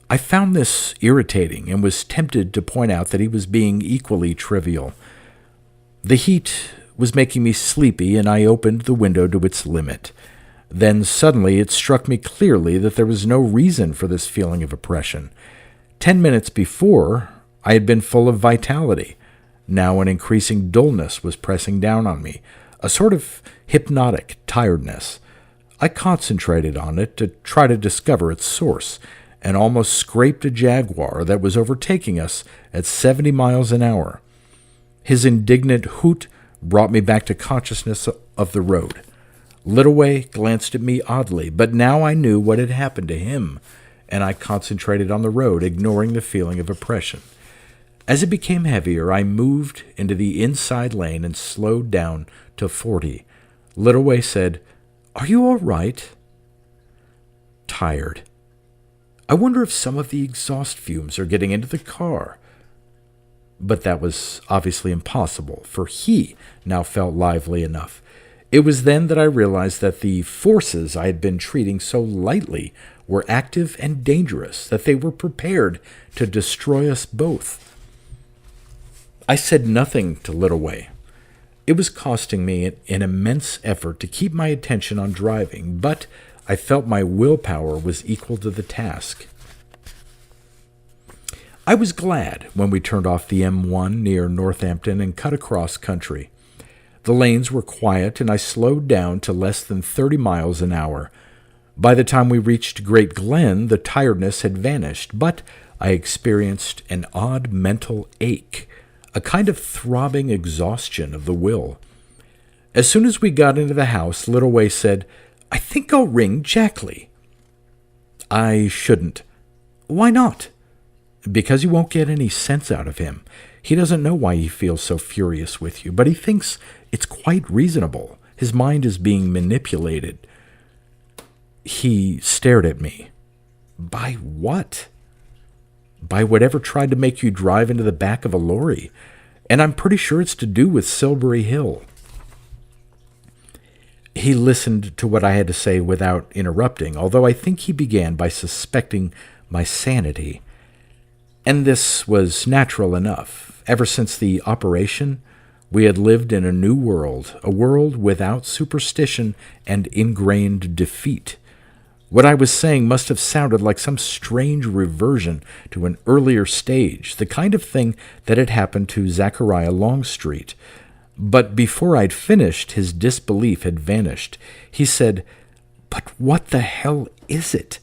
I found this irritating and was tempted to point out that he was being equally trivial. The heat was making me sleepy, and I opened the window to its limit. Then suddenly it struck me clearly that there was no reason for this feeling of oppression. 10 minutes before, I had been full of vitality. Now an increasing dullness was pressing down on me, a sort of hypnotic tiredness. I concentrated on it to try to discover its source, and almost scraped a jaguar that was overtaking us at 70 miles an hour. His indignant hoot brought me back to consciousness of the road. Littleway glanced at me oddly, but now I knew what had happened to him, and I concentrated on the road, ignoring the feeling of oppression. As it became heavier, I moved into the inside lane and slowed down to 40. Littleway said, "Are you all right?" "Tired. I wonder if some of the exhaust fumes are getting into the car." But that was obviously impossible, for he now felt lively enough. It was then that I realized that the forces I had been treating so lightly were active and dangerous, that they were prepared to destroy us both. I said nothing to Littleway. It was costing me an immense effort to keep my attention on driving, but I felt my willpower was equal to the task. I was glad when we turned off the M1 near Northampton and cut across country. The lanes were quiet, and I slowed down to less than 30 miles an hour. By the time we reached Great Glen, the tiredness had vanished, but I experienced an odd mental ache, a kind of throbbing exhaustion of the will. As soon as we got into the house, Littleway said, "I think I'll ring Jackley." "I shouldn't." "Why not?" "Because you won't get any sense out of him. He doesn't know why he feels so furious with you, but he thinks It's quite reasonable. His mind is being manipulated. He stared at me. By what? By whatever tried to make you drive into the back of a lorry. And I'm pretty sure it's to do with Silbury Hill. He listened to what I had to say without interrupting, although I think he began by suspecting my sanity. And this was natural enough. Ever since the operation, we had lived in a new world, a world without superstition and ingrained defeat. What I was saying must have sounded like some strange reversion to an earlier stage, the kind of thing that had happened to Zachariah Longstreet. But before I'd finished, his disbelief had vanished. He said, "But what the hell is it?"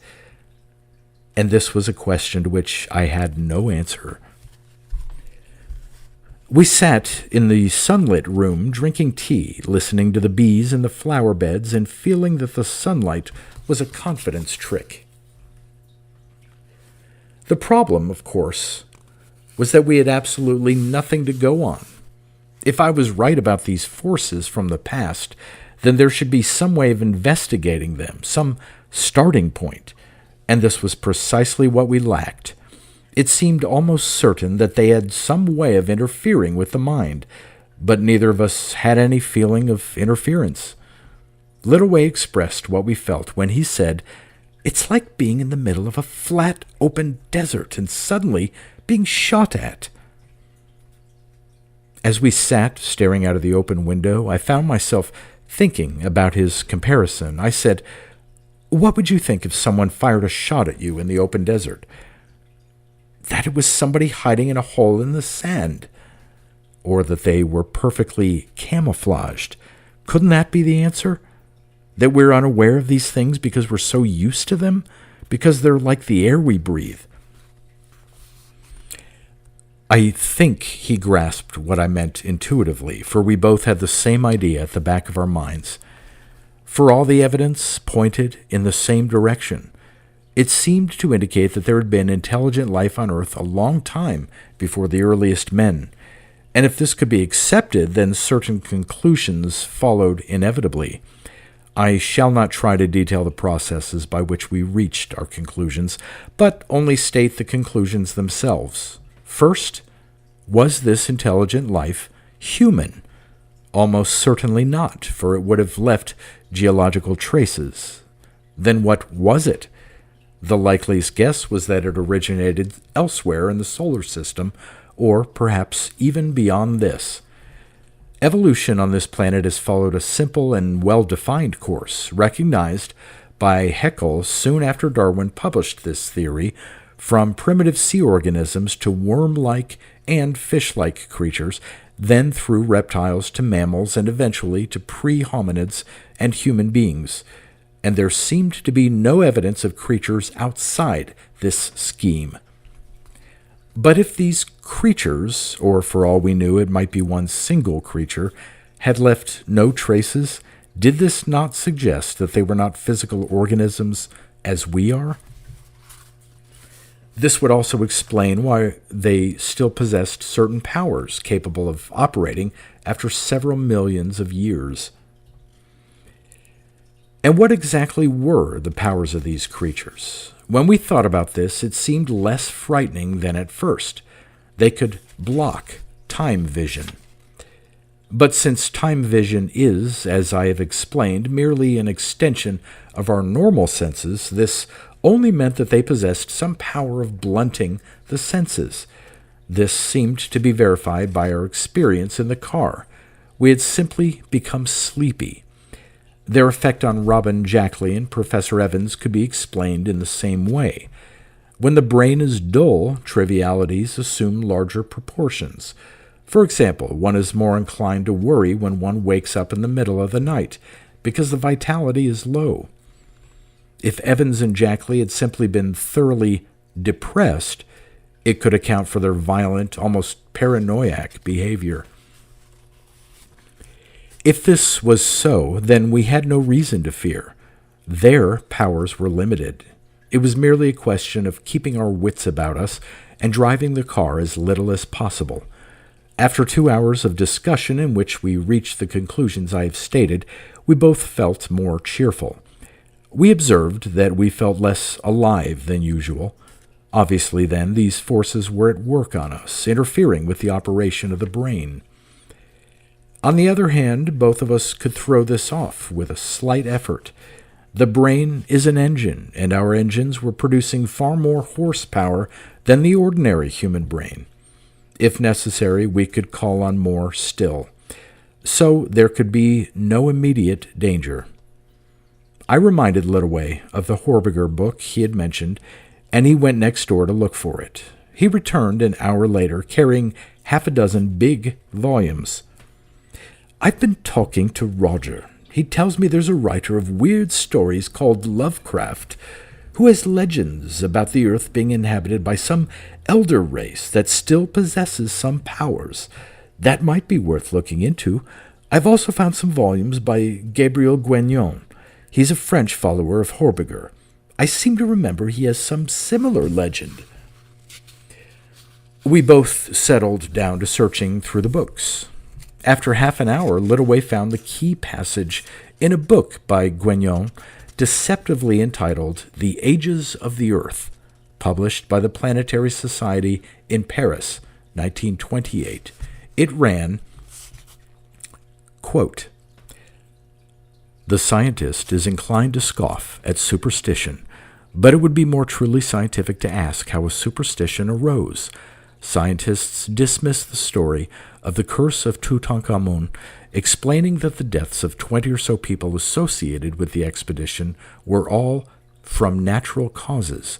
And this was a question to which I had no answer. We sat in the sunlit room drinking tea, listening to the bees in the flower beds and feeling that the sunlight was a confidence trick. The problem, of course, was that we had absolutely nothing to go on. If I was right about these forces from the past, then there should be some way of investigating them, some starting point, and this was precisely what we lacked. It seemed almost certain that they had some way of interfering with the mind, but neither of us had any feeling of interference. Littleaway expressed what we felt when he said, "It's like being in the middle of a flat, open desert and suddenly being shot at." As we sat staring out of the open window, I found myself thinking about his comparison. I said, "What would you think if someone fired a shot at you in the open desert?" That it was somebody hiding in a hole in the sand, or that they were perfectly camouflaged. Couldn't that be the answer? That we're unaware of these things because we're so used to them? Because they're like the air we breathe? I think he grasped what I meant intuitively, for we both had the same idea at the back of our minds. For all the evidence pointed in the same direction. It seemed to indicate that there had been intelligent life on Earth a long time before the earliest men, and if this could be accepted, then certain conclusions followed inevitably. I shall not try to detail the processes by which we reached our conclusions, but only state the conclusions themselves. First, was this intelligent life human? Almost certainly not, for it would have left geological traces. Then what was it? The likeliest guess was that it originated elsewhere in the solar system, or perhaps even beyond this. Evolution on this planet has followed a simple and well-defined course, recognized by Haeckel soon after Darwin published this theory, from primitive sea organisms to worm-like and fish-like creatures, then through reptiles to mammals, and eventually to pre-hominids and human beings. And there seemed to be no evidence of creatures outside this scheme. But if these creatures, or for all we knew it might be one single creature, had left no traces, did this not suggest that they were not physical organisms as we are? This would also explain why they still possessed certain powers capable of operating after several millions of years. And what exactly were the powers of these creatures? When we thought about this, it seemed less frightening than at first. They could block time vision. But since time vision is, as I have explained, merely an extension of our normal senses, this only meant that they possessed some power of blunting the senses. This seemed to be verified by our experience in the car. We had simply become sleepy. Their effect on Robin Jackley and Professor Evans could be explained in the same way. When the brain is dull, trivialities assume larger proportions. For example, one is more inclined to worry when one wakes up in the middle of the night, because the vitality is low. If Evans and Jackley had simply been thoroughly depressed, it could account for their violent, almost paranoiac behavior. If this was so, then we had no reason to fear. Their powers were limited. It was merely a question of keeping our wits about us and driving the car as little as possible. After 2 hours of discussion in which we reached the conclusions I have stated, we both felt more cheerful. We observed that we felt less alive than usual. Obviously, then, these forces were at work on us, interfering with the operation of the brain. On the other hand, both of us could throw this off with a slight effort. The brain is an engine, and our engines were producing far more horsepower than the ordinary human brain. If necessary, we could call on more still. So there could be no immediate danger. I reminded Littleway of the Horbiger book he had mentioned, and he went next door to look for it. He returned an hour later, carrying 6 big volumes. "I've been talking to Roger. He tells me there's a writer of weird stories called Lovecraft, who has legends about the earth being inhabited by some elder race that still possesses some powers. That might be worth looking into. I've also found some volumes by Gabriel Guignon. He's a French follower of Horbiger. I seem to remember he has some similar legend." We both settled down to searching through the books. After half an hour, Littleway found the key passage in a book by Guignon, deceptively entitled The Ages of the Earth, published by the Planetary Society in Paris, 1928. It ran, quote, "The scientist is inclined to scoff at superstition, but it would be more truly scientific to ask how a superstition arose. Scientists dismiss the story of the curse of Tutankhamun, explaining that the deaths of 20 or so people associated with the expedition were all from natural causes.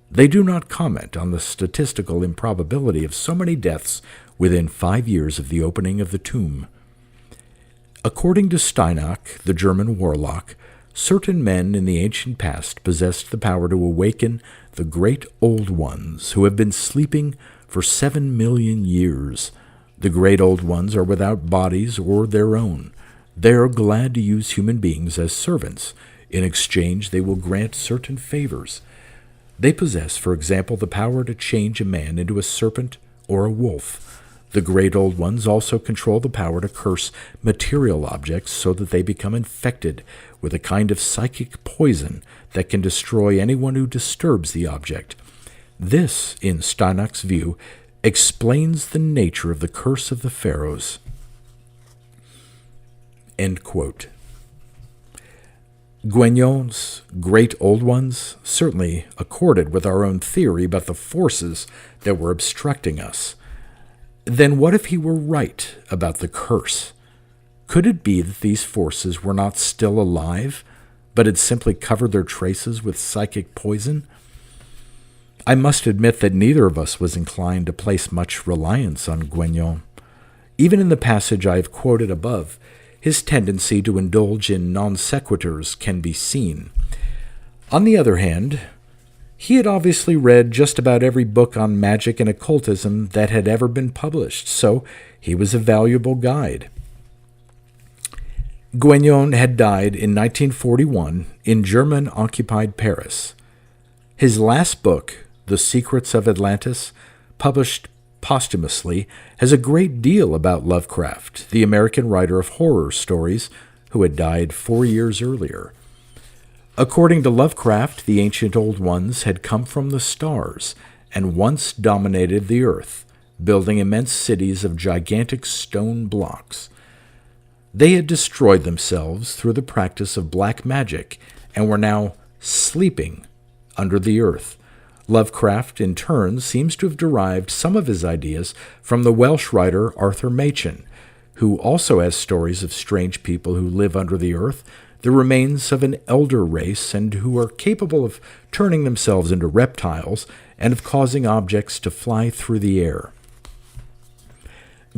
They do not comment on the statistical improbability of so many deaths within 5 years of the opening of the tomb. According to Steinach, the German warlock, certain men in the ancient past possessed the power to awaken the great old ones who have been sleeping for 7 million years. The great old ones are without bodies or their own. They are glad to use human beings as servants. In exchange, they will grant certain favors. They possess, for example, the power to change a man into a serpent or a wolf. The great old ones also control the power to curse material objects so that they become infected with a kind of psychic poison that can destroy anyone who disturbs the object. This, in Steinach's view, explains the nature of the curse of the pharaohs." End quote. Guignon's great old ones certainly accorded with our own theory about the forces that were obstructing us. Then what if he were right about the curse? Could it be that these forces were not still alive, but had simply covered their traces with psychic poison? I must admit that neither of us was inclined to place much reliance on Guignon. Even in the passage I have quoted above, his tendency to indulge in non sequiturs can be seen. On the other hand, he had obviously read just about every book on magic and occultism that had ever been published, so he was a valuable guide. Guignon had died in 1941 in German-occupied Paris. His last book, The Secrets of Atlantis, published posthumously, has a great deal about Lovecraft, the American writer of horror stories who had died 4 years earlier. According to Lovecraft, the ancient old ones had come from the stars and once dominated the earth, building immense cities of gigantic stone blocks. They had destroyed themselves through the practice of black magic and were now sleeping under the earth. Lovecraft, in turn, seems to have derived some of his ideas from the Welsh writer Arthur Machen, who also has stories of strange people who live under the earth, the remains of an elder race, and who are capable of turning themselves into reptiles and of causing objects to fly through the air.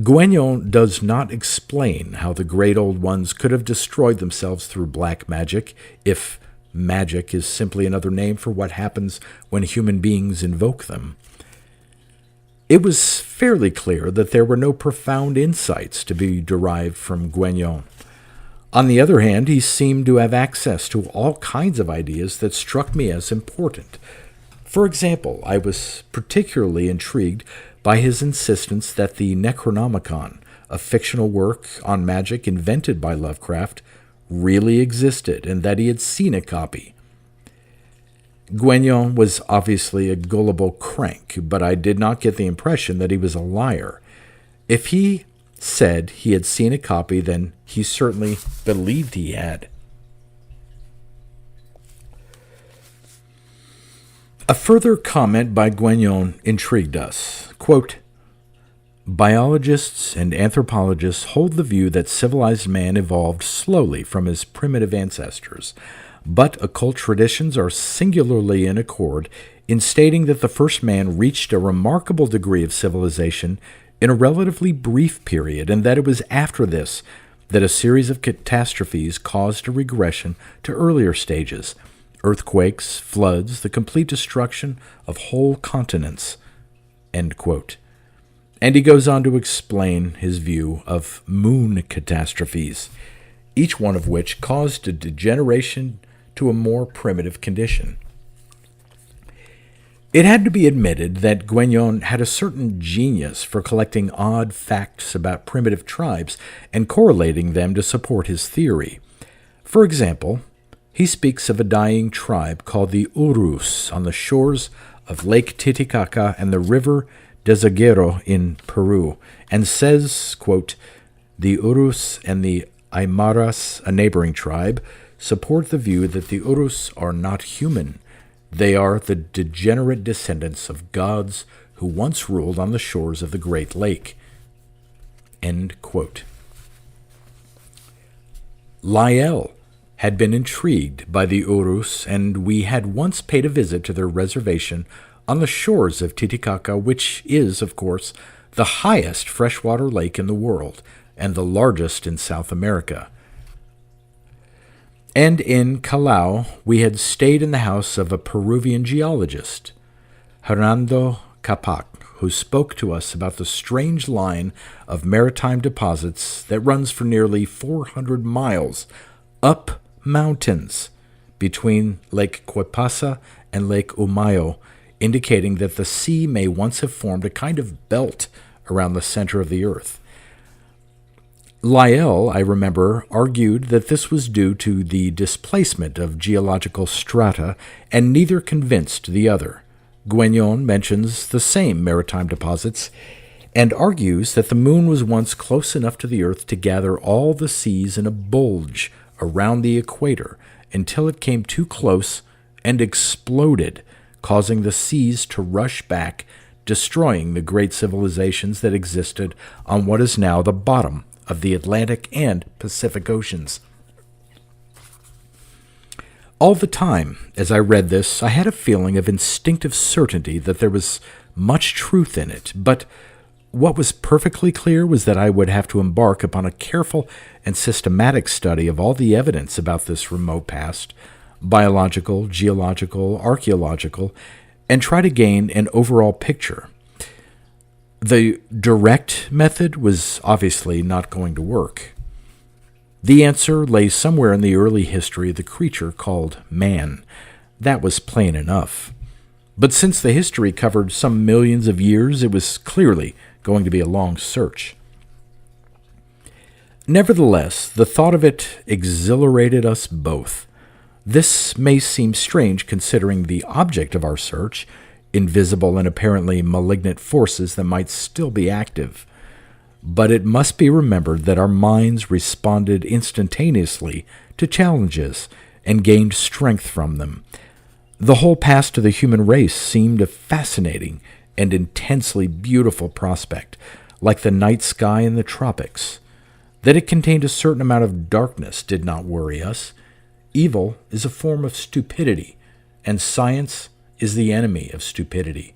Guignon does not explain how the great old ones could have destroyed themselves through black magic, if magic is simply another name for what happens when human beings invoke them. It was fairly clear that there were no profound insights to be derived from Guignon. On the other hand, he seemed to have access to all kinds of ideas that struck me as important. For example, I was particularly intrigued by his insistence that the Necronomicon, a fictional work on magic invented by Lovecraft, really existed and that he had seen a copy. Guignon was obviously a gullible crank, but I did not get the impression that he was a liar. If he said he had seen a copy, then he certainly believed he had. A further comment by Guignon intrigued us. Quote, biologists and anthropologists hold the view that civilized man evolved slowly from his primitive ancestors, but occult traditions are singularly in accord in stating that the first man reached a remarkable degree of civilization in a relatively brief period, and that it was after this that a series of catastrophes caused a regression to earlier stages, earthquakes, floods, the complete destruction of whole continents. End quote. And he goes on to explain his view of moon catastrophes, each one of which caused a degeneration to a more primitive condition. It had to be admitted that Guignon had a certain genius for collecting odd facts about primitive tribes and correlating them to support his theory. For example, he speaks of a dying tribe called the Urus on the shores of Lake Titicaca and the river Desaguero in Peru, and says, quote, the Urus and the Aymaras, a neighboring tribe, support the view that the Urus are not human. They are the degenerate descendants of gods who once ruled on the shores of the Great Lake. End quote. Lyell had been intrigued by the Urus, and we had once paid a visit to their reservation on the shores of Titicaca, which is, of course, the highest freshwater lake in the world and the largest in South America. And in Callao, we had stayed in the house of a Peruvian geologist, Hernando Capac, who spoke to us about the strange line of maritime deposits that runs for nearly 400 miles up mountains between Lake Cuepasa and Lake Umayo, indicating that the sea may once have formed a kind of belt around the center of the earth. Lyell, I remember, argued that this was due to the displacement of geological strata, and neither convinced the other. Guignon mentions the same maritime deposits and argues that the moon was once close enough to the earth to gather all the seas in a bulge around the equator until it came too close and exploded, causing the seas to rush back, destroying the great civilizations that existed on what is now the bottom of the Atlantic and Pacific Oceans. All the time, as I read this, I had a feeling of instinctive certainty that there was much truth in it, but what was perfectly clear was that I would have to embark upon a careful and systematic study of all the evidence about this remote past, biological, geological, archaeological, and try to gain an overall picture. The direct method was obviously not going to work. The answer lay somewhere in the early history of the creature called man. That was plain enough. But since the history covered some millions of years, it was clearly going to be a long search. Nevertheless, the thought of it exhilarated us both. This may seem strange considering the object of our search, invisible and apparently malignant forces that might still be active. But it must be remembered that our minds responded instantaneously to challenges and gained strength from them. The whole past of the human race seemed a fascinating and intensely beautiful prospect, like the night sky in the tropics. That it contained a certain amount of darkness did not worry us. Evil is a form of stupidity, and science is the enemy of stupidity.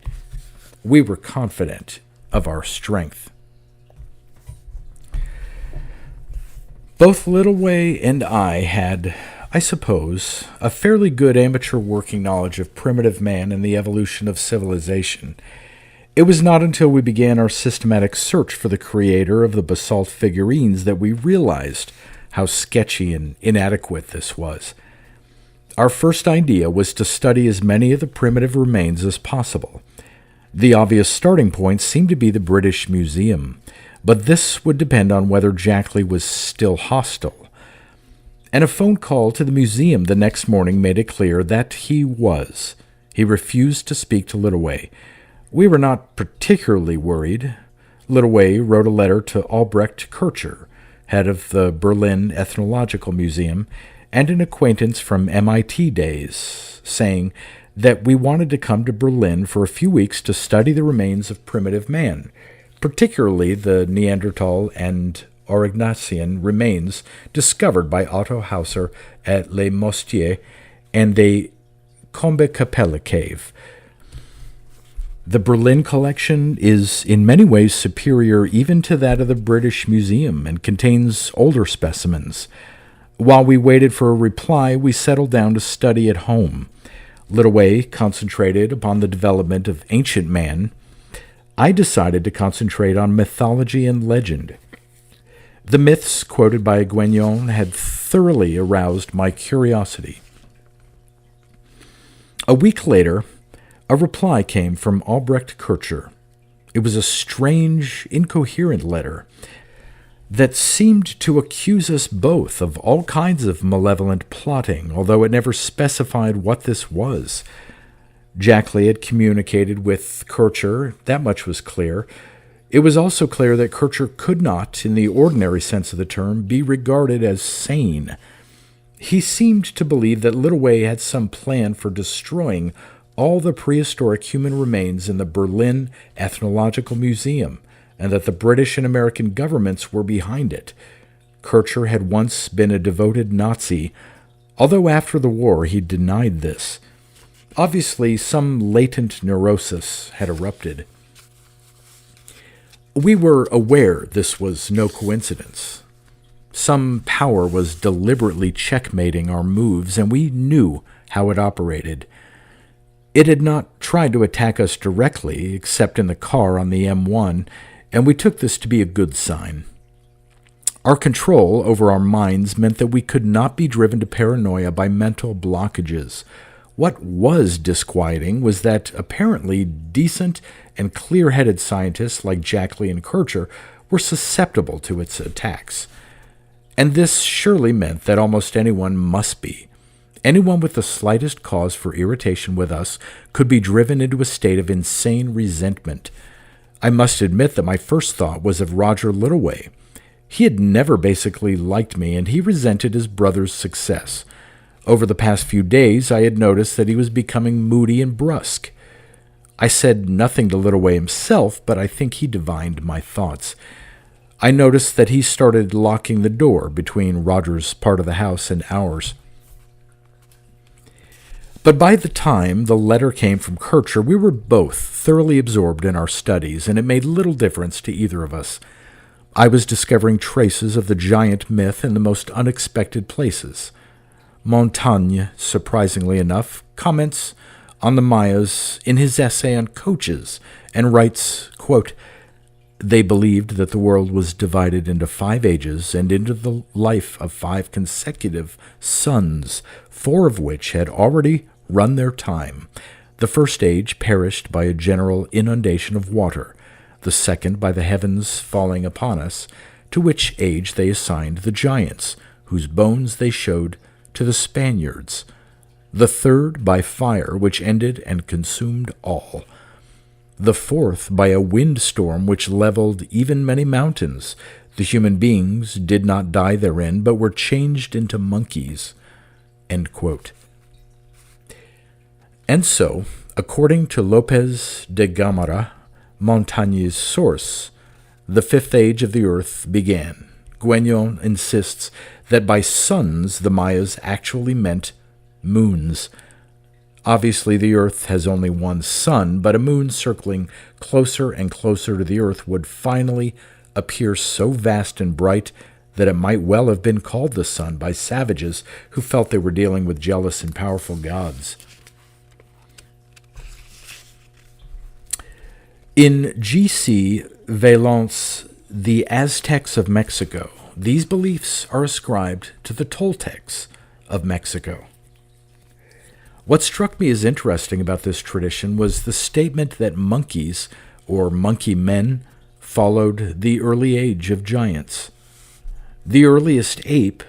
We were confident of our strength. Both Littleway and I had, I suppose, a fairly good amateur working knowledge of primitive man and the evolution of civilization. It was not until we began our systematic search for the creator of the basalt figurines that we realized how sketchy and inadequate this was. Our first idea was to study as many of the primitive remains as possible. The obvious starting point seemed to be the British Museum, but this would depend on whether Jackley was still hostile. And a phone call to the museum the next morning made it clear that he was. He refused to speak to Littaway. We were not particularly worried. Littaway wrote a letter to Albrecht Kircher, head of the Berlin Ethnological Museum, and an acquaintance from MIT days, saying that we wanted to come to Berlin for a few weeks to study the remains of primitive man, particularly the Neanderthal and Aurignacian remains discovered by Otto Hauser at Les Mostiers and the Combekapelle cave. The Berlin collection is in many ways superior even to that of the British Museum and contains older specimens. While we waited for a reply, we settled down to study at home. Littaway concentrated upon the development of ancient man. I decided to concentrate on mythology and legend. The myths quoted by Guignon had thoroughly aroused my curiosity. A week later, a reply came from Albrecht Kircher. It was a strange, incoherent letter that seemed to accuse us both of all kinds of malevolent plotting, although it never specified what this was. Jackley had communicated with Kircher, that much was clear. It was also clear that Kircher could not, in the ordinary sense of the term, be regarded as sane. He seemed to believe that Littaway had some plan for destroying all the prehistoric human remains in the Berlin Ethnological Museum, and that the British and American governments were behind it. Kircher had once been a devoted Nazi, although after the war he denied this. Obviously, some latent neurosis had erupted. We were aware this was no coincidence. Some power was deliberately checkmating our moves, and we knew how it operated. It had not tried to attack us directly, except in the car on the M1, and we took this to be a good sign. Our control over our minds meant that we could not be driven to paranoia by mental blockages. What was disquieting was that apparently decent and clear-headed scientists like Jackley and Kircher were susceptible to its attacks. And this surely meant that almost anyone must be. Anyone with the slightest cause for irritation with us could be driven into a state of insane resentment. I must admit that my first thought was of Roger Littaway. He had never basically liked me, and he resented his brother's success. Over the past few days, I had noticed that he was becoming moody and brusque. I said nothing to Littaway himself, but I think he divined my thoughts. I noticed that he started locking the door between Roger's part of the house and ours. But by the time the letter came from Kircher, we were both thoroughly absorbed in our studies, and it made little difference to either of us. I was discovering traces of the giant myth in the most unexpected places. Montaigne, surprisingly enough, comments on the Mayas in his essay on coaches and writes, quote, "They believed that the world was divided into 5 ages and into the life of 5 consecutive suns, 4 of which had already run their time. The first age perished by a general inundation of water, the second by the heavens falling upon us, to which age they assigned the giants, whose bones they showed to the Spaniards, the third by fire, which ended and consumed all, the fourth by a windstorm which leveled even many mountains. The human beings did not die therein, but were changed into monkeys." End quote. And so, according to Lopez de Gamara, Montaigne's source, the 5th age of the earth began. Guignon insists that by suns the Mayas actually meant moons. Obviously, the earth has only one sun, but a moon circling closer and closer to the earth would finally appear so vast and bright that it might well have been called the sun by savages who felt they were dealing with jealous and powerful gods. In G.C. Valence, The Aztecs of Mexico, these beliefs are ascribed to the Toltecs of Mexico. What struck me as interesting about this tradition was the statement that monkeys, or monkey men, followed the early age of giants. The earliest ape,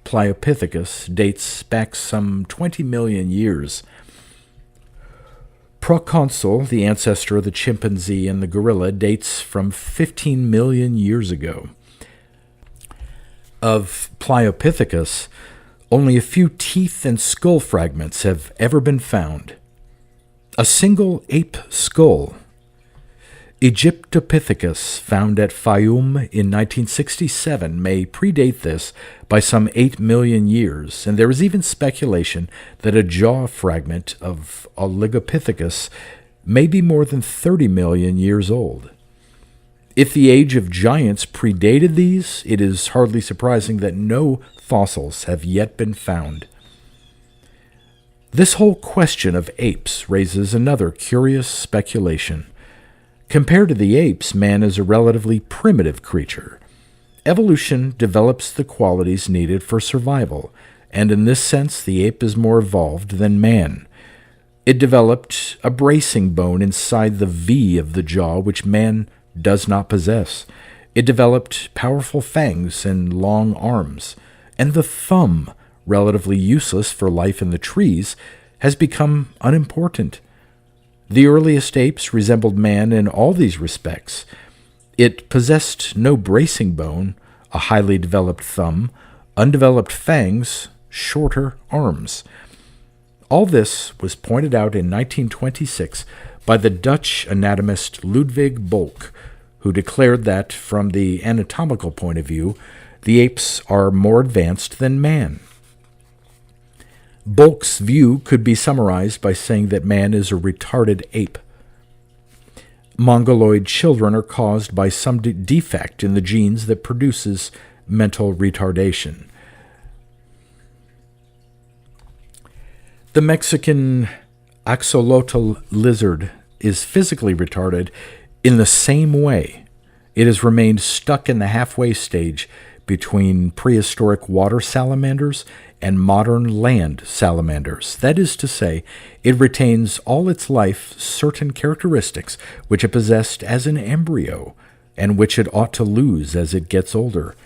Pliopithecus, dates back some 20 million years. Proconsul, the ancestor of the chimpanzee and the gorilla, dates from 15 million years ago. Of Pliopithecus, only a few teeth and skull fragments have ever been found. A single ape skull, Egyptopithecus, found at Fayum in 1967, may predate this by some 8 million years, and there is even speculation that a jaw fragment of Oligopithecus may be more than 30 million years old. If the age of giants predated these, it is hardly surprising that no fossils have yet been found. This whole question of apes raises another curious speculation. Compared to the apes, man is a relatively primitive creature. Evolution develops the qualities needed for survival, and in this sense the ape is more evolved than man. It developed a bracing bone inside the V of the jaw, which man does not possess. It developed powerful fangs and long arms, and the thumb, relatively useless for life in the trees, has become unimportant. The earliest apes resembled man in all these respects. It possessed no bracing bone, a highly developed thumb, undeveloped fangs, shorter arms. All this was pointed out in 1926 by the Dutch anatomist Ludwig Bolk, who declared that, from the anatomical point of view, the apes are more advanced than man. Bolk's view could be summarized by saying that man is a retarded ape. Mongoloid children are caused by some defect in the genes that produces mental retardation. The Mexican axolotl lizard is physically retarded in the same way. It has remained stuck in the halfway stage between prehistoric water salamanders and modern land salamanders. That is to say, it retains all its life certain characteristics which it possessed as an embryo, and which it ought to lose as it gets older.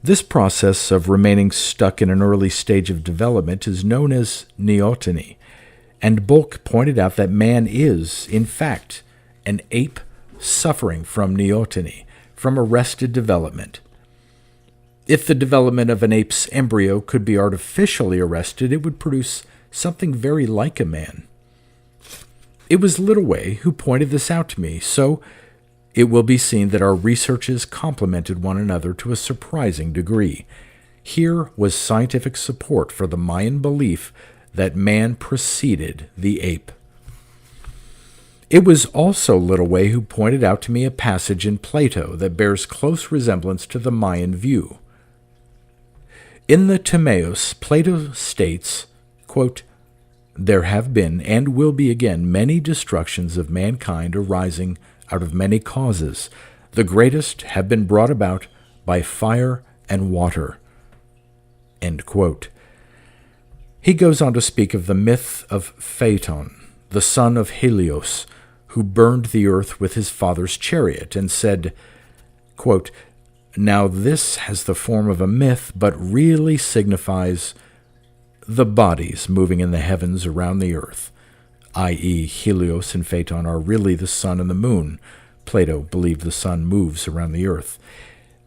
This process of remaining stuck in an early stage of development is known as neoteny, and Bolk pointed out that man is, in fact, an ape suffering from neoteny, from arrested development. If the development of an ape's embryo could be artificially arrested, it would produce something very like a man. It was Littaway who pointed this out to me, so it will be seen that our researches complemented one another to a surprising degree. Here was scientific support for the Mayan belief that man preceded the ape. It was also Littaway who pointed out to me a passage in Plato that bears close resemblance to the Mayan view. In the Timaeus, Plato states, quote, "There have been and will be again many destructions of mankind arising out of many causes. The greatest have been brought about by fire and water." End quote. He goes on to speak of the myth of Phaeton, the son of Helios, who burned the earth with his father's chariot, and said, quote, "Now this has the form of a myth, but really signifies the bodies moving in the heavens around the earth," i.e., Helios and Phaeton are really the sun and the moon. Plato believed the sun moves around the earth.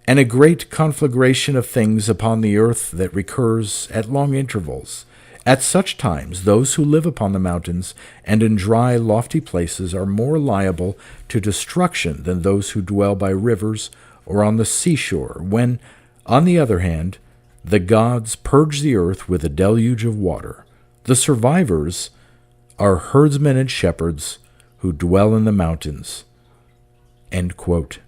"And a great conflagration of things upon the earth that recurs at long intervals. At such times those who live upon the mountains and in dry, lofty places are more liable to destruction than those who dwell by rivers or on the seashore, when, on the other hand, the gods purge the earth with a deluge of water. The survivors are herdsmen and shepherds who dwell in the mountains." End quote.